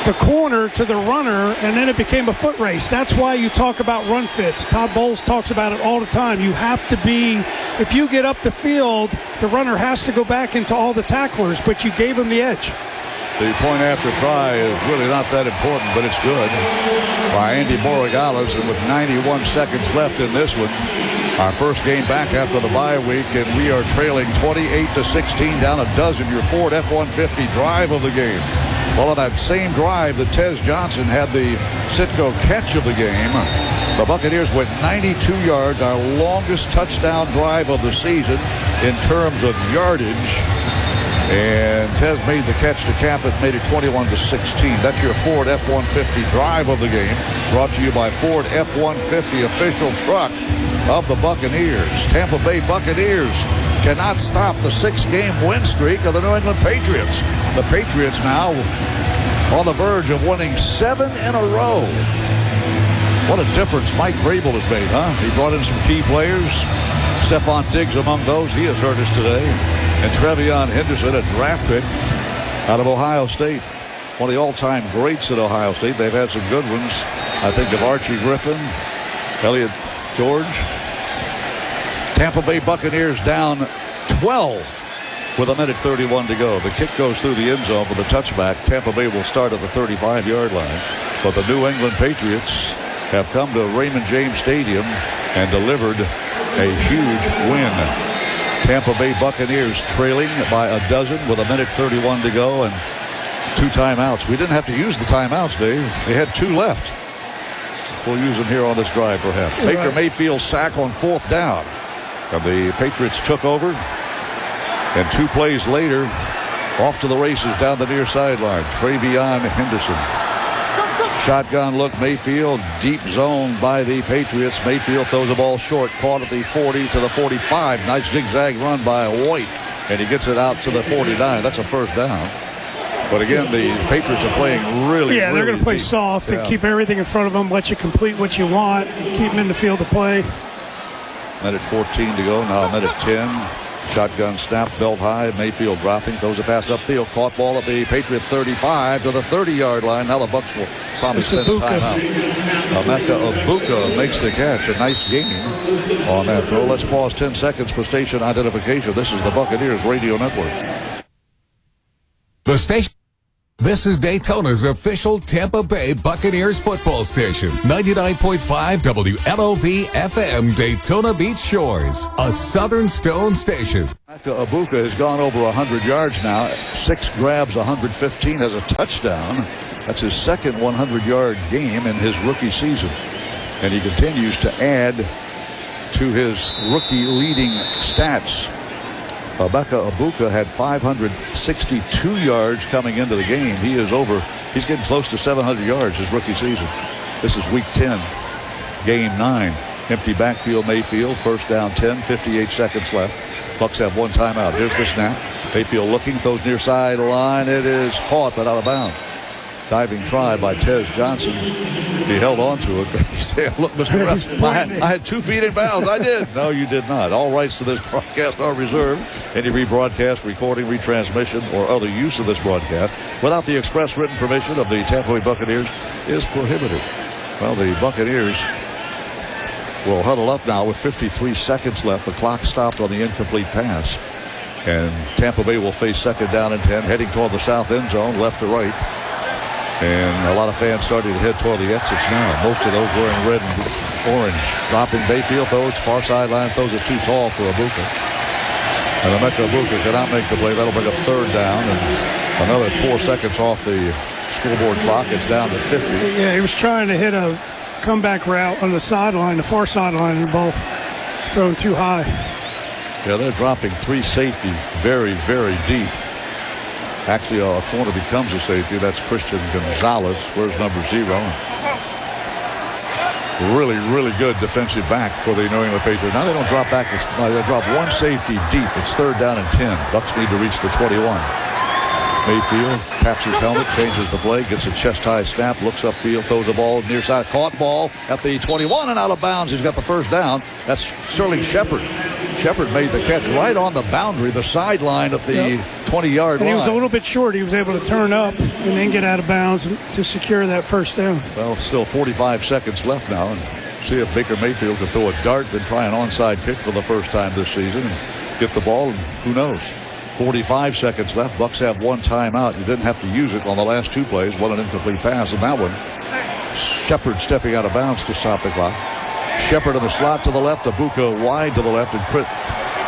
the corner to the runner, and then it became a foot race. That's why you talk about run fits. Todd Bowles talks about it all the time. You have to be, if you get up the field, the runner has to go back into all the tacklers, but you gave him the edge. The point after try is really not that important, but it's good by Andy Borregales, and with 91 seconds left in this one. Our first game back after the bye week, and we are trailing 28-16 down a dozen. Your Ford F-150 drive of the game. Well, on that same drive that Tez Johnson had the Citgo catch of the game, the Buccaneers went 92 yards, our longest touchdown drive of the season in terms of yardage. And Tez made the catch to cap it, made it 21-16. That's your Ford F-150 drive of the game, brought to you by Ford F-150, official truck of the Buccaneers. Tampa Bay Buccaneers cannot stop the 6-game win streak of the New England Patriots. The Patriots now on the verge of winning 7 in a row. What a difference Mike Vrabel has made, huh? He brought in some key players. Stephon Diggs among those. He has hurt us today. And Trevion Henderson, a draft pick out of Ohio State. One of the all-time greats at Ohio State. They've had some good ones. I think of Archie Griffin, Elliott George. Tampa Bay Buccaneers down 12 with a minute 31 to go. The kick goes through the end zone for the touchback. Tampa Bay will start at the 35-yard line. But the New England Patriots have come to Raymond James Stadium and delivered a huge win. Tampa Bay Buccaneers trailing by a dozen with 1:31 to go and 2 timeouts. We didn't have to use the timeouts, Dave. They had 2 left. We'll use them here on this drive, perhaps. Right. Baker Mayfield sack on 4th down. And the Patriots took over. And 2 plays later, off to the races down the near sideline. Travion Henderson. Shotgun look, Mayfield, deep zone by the Patriots. Mayfield throws the ball short, caught at the 40 to the 45. Nice zigzag run by White, and he gets it out to the 49. That's a first down. But again, the Patriots are playing really, yeah, they're going to play deep. soft and keep everything in front of them, let you complete what you want, keep them in the field to play. 1:14 to go, now 1:10. Shotgun snap, belt high. Mayfield dropping, throws a pass upfield. Caught ball at the Patriot 35 to the 30-yard line. Now the Bucs will probably spend a timeout. Emeka Egbuka makes the catch. A nice gain on that throw. Let's pause 10 seconds for station identification. This is the Buccaneers Radio Network. The station. This is Daytona's official Tampa Bay Buccaneers football station. 99.5 WLOV FM, Daytona Beach Shores. A Southern Stone station. Emeka Egbuka has gone over 100 yards now. 6 grabs, 115, has a touchdown. That's his second 100-yard game in his rookie season. And he continues to add to his rookie leading stats. Emeka Egbuka had 562 yards coming into the game. He's getting close to 700 yards his rookie season. This is week 10, game 9. Empty backfield, Mayfield, first down 10, 58 seconds left. Bucs have 1 timeout. Here's the snap. Mayfield looking, throws near sideline. It is caught, but out of bounds. Diving try by Tez Johnson. He held on to it. He said, look, Mr. Ref, I had 2 feet in bounds. I did. No, you did not. All rights to this broadcast are reserved. Any rebroadcast, recording, retransmission, or other use of this broadcast without the express written permission of the Tampa Bay Buccaneers is prohibited. Well, the Buccaneers will huddle up now with 53 seconds left. The clock stopped on the incomplete pass. And Tampa Bay will face second down and 10, heading toward the south end zone, left to right. And a lot of fans starting to head toward the exits now. Most of those wearing red and orange. Dropping Mayfield, throws far sideline, throws it too tall for Egbuka. And Emeka Egbuka cannot make the play. That'll bring up third down. And another 4 seconds off the scoreboard clock. It's down to 50. Yeah, he was trying to hit a comeback route on the sideline, the far sideline, and both thrown too high. Yeah, they're dropping 3 safeties very, very deep. Actually, a corner becomes a safety. That's Christian Gonzalez. Where's number 0? Really, really good defensive back for the New England Patriots. Now they don't drop back. They drop 1 safety deep. It's third down and 10. Bucs need to reach the 21. Mayfield taps his helmet, changes the play, gets a chest-high snap, looks upfield, throws the ball near side, caught ball at the 21 and out of bounds. He's got the first down. That's Sterling Shepard. Shepard made the catch right on the boundary, the sideline of the 20-yard line. And he was a little bit short. He was able to turn up and then get out of bounds to secure that first down. Well, still 45 seconds left now. And see if Baker Mayfield can throw a dart, then try an onside kick for the first time this season and get the ball, and who knows. 45 seconds left. Bucs have 1 timeout. You didn't have to use it on the last 2 plays. One an incomplete pass, and that one, Shepard stepping out of bounds to stop the clock. Shepard in the slot to the left, Egbuka wide to the left, and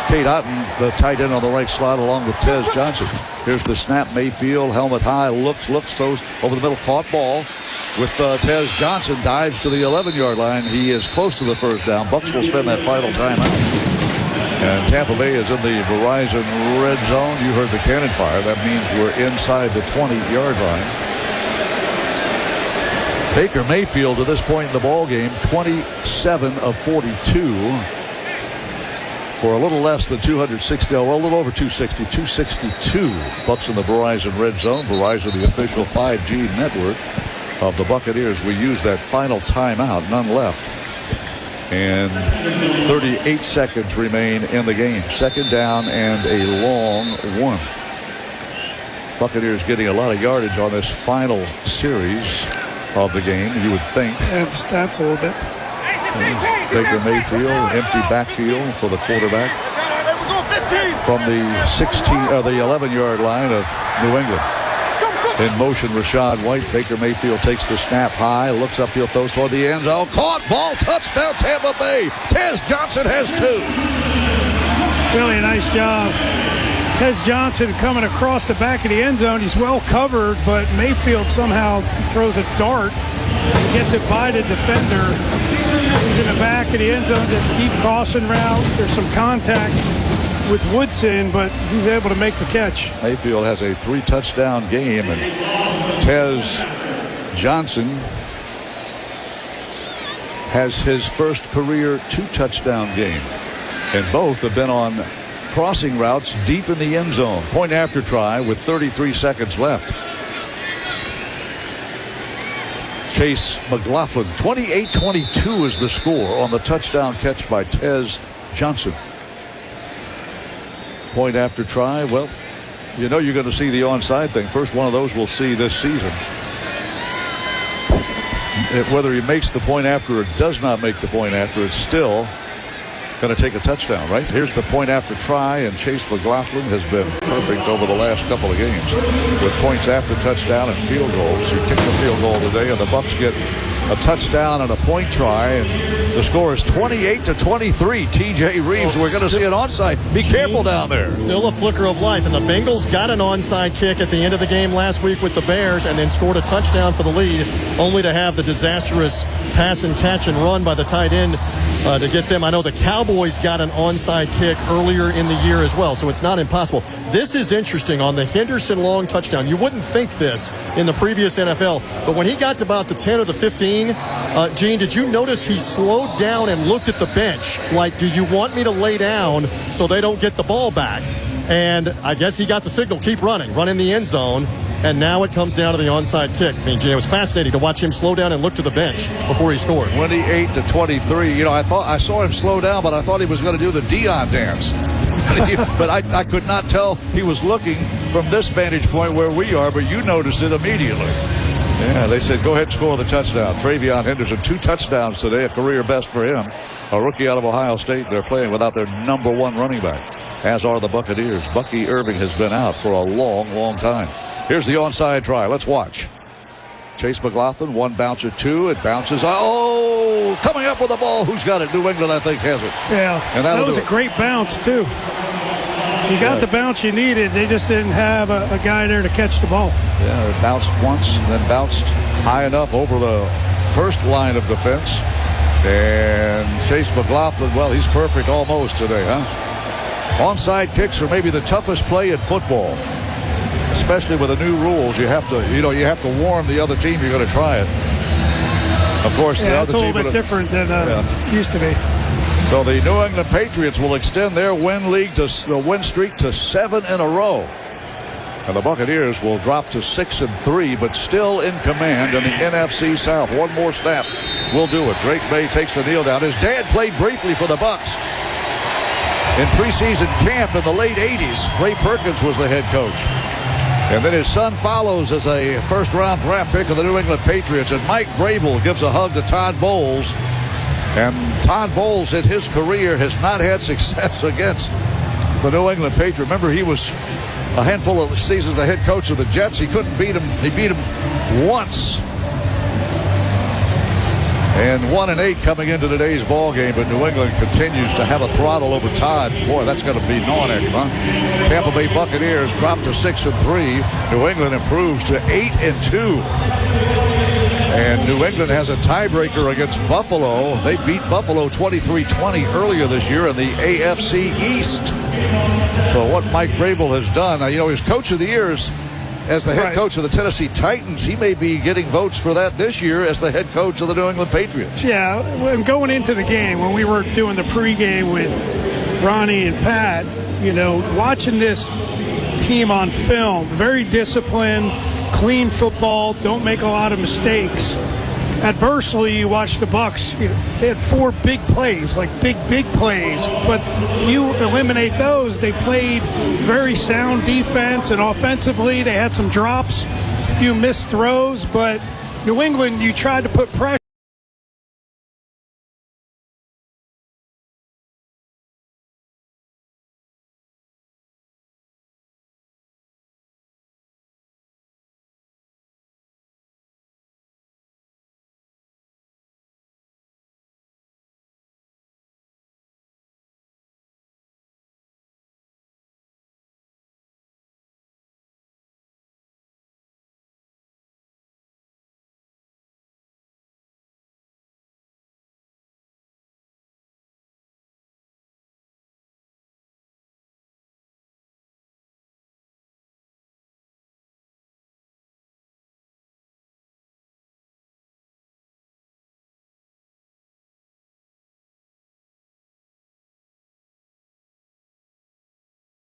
Kate Otten, the tight end on the right slot, along with Tez Johnson. Here's the snap. Mayfield, helmet high, looks, throws over the middle, caught ball with Tez Johnson, dives to the 11-yard line. He is close to the first down. Bucs will spend that final timeout. And Tampa Bay is in the Verizon red zone. You heard the cannon fire. That means we're inside the 20-yard line. Baker Mayfield to this point in the ball game, 27 of 42 for a little less than 260, well, a little over 260, 262. Bucs in the Verizon red zone. Verizon, the official 5G network of the Buccaneers. We use that final timeout, none left. And 38 seconds remain in the game. Second down and a long 1. Buccaneers getting a lot of yardage on this final series of the game, you would think. Yeah, the stats a little bit. Baker Mayfield, empty backfield for the quarterback from the 11-yard line of New England. In motion, Rashad White. Baker Mayfield takes the snap high, looks upfield, throws toward the end zone. Caught ball, touchdown, Tampa Bay. Tez Johnson has 2. Really a nice job. Tez Johnson coming across the back of the end zone. He's well covered, but Mayfield somehow throws a dart and gets it by the defender. He's in the back of the end zone, the deep crossing route. There's some contact with Woodson, but he's able to make the catch. Mayfield has a 3-touchdown game, and Tez Johnson has his first career 2-touchdown game. And both have been on crossing routes deep in the end zone. Point after try with 33 seconds left. Chase McLaughlin, 28-22 is the score on the touchdown catch by Tez Johnson. Point after try, well, you know you're going to see the onside thing. First one of those we'll see this season. Whether he makes the point after or does not make the point after, it's still going to take a touchdown, right? Here's the point after try, and Chase McLaughlin has been perfect over the last couple of games with points after touchdown and field goals. He kicked the field goal today, and the Bucs get a touchdown and a point try, and the score is 28-23. TJ Reeves, we're going to see an onside. Be careful down there. Still a flicker of life, and the Bengals got an onside kick at the end of the game last week with the Bears and then scored a touchdown for the lead, only to have the disastrous pass and catch and run by the tight end to get them. I know the Cowboys got an onside kick earlier in the year as well, so it's not impossible. This is interesting on the Henderson long touchdown. You wouldn't think this in the previous NFL, but when he got to about the 10 or the 15, Gene, did you notice he slowed down and looked at the bench like, do you want me to lay down so they don't get the ball back? And I guess he got the signal, keep running, run in the end zone. And now it comes down to the onside kick. I mean, Gene, it was fascinating to watch him slow down and look to the bench before he scored. 28-23. You know, I saw him slow down, but I thought he was going to do the Dion dance. But I could not tell he was looking from this vantage point where we are, but you noticed it immediately. Yeah, they said, go ahead and score the touchdown. Travion Henderson, 2 touchdowns today, a career best for him. A rookie out of Ohio State. They're playing without their number 1 running back, as are the Buccaneers. Bucky Irving has been out for a long, long time. Here's the onside try. Let's watch. Chase McLaughlin, 1 bouncer, 2. It bounces. Oh, coming up with the ball. Who's got it? New England, I think, has it. Yeah, and that was a great bounce, too. You got the bounce you needed. They just didn't have a guy there to catch the ball. Yeah, it bounced once and then bounced high enough over the first line of defense. And Chase McLaughlin, well, he's perfect almost today, huh? Onside kicks are maybe the toughest play in football, especially with the new rules. You have to warn the other team you're going to try it. Of course, the other team. It's a little bit different than it used to be. So the New England Patriots will extend their win streak to 7 in a row. And the Buccaneers will drop to 6-3, but still in command in the NFC South. One more snap will do it. Drake May takes the kneel down. His dad played briefly for the Bucs in preseason camp in the late 80s. Ray Perkins was the head coach. And then his son follows as a first-round draft pick of the New England Patriots. And Mike Vrabel gives a hug to Todd Bowles. And Todd Bowles in his career has not had success against the New England Patriots. Remember, he was a handful of seasons the head coach of the Jets. He couldn't beat him. He beat him once. And 1-8 coming into today's ball game, but New England continues to have a throttle over Todd. Boy, that's going to be gnawing at him, huh? Tampa Bay Buccaneers drop to 6-3. New England improves to 8-2. And New England has a tiebreaker against Buffalo. They beat Buffalo 23-20 earlier this year in the AFC East. So what Mike Vrabel has done, his coach of the year is as the head coach of the Tennessee Titans. He may be getting votes for that this year as the head coach of the New England Patriots. Yeah, going into the game, when we were doing the pregame with Ronnie and Pat, watching this team on film, very disciplined, clean football, don't make a lot of mistakes. Adversely, you watch the Bucs, they had 4 big plays, like big plays, but you eliminate those. They played very sound defense, and offensively they had some drops, a few missed throws, but New England, you tried to put pressure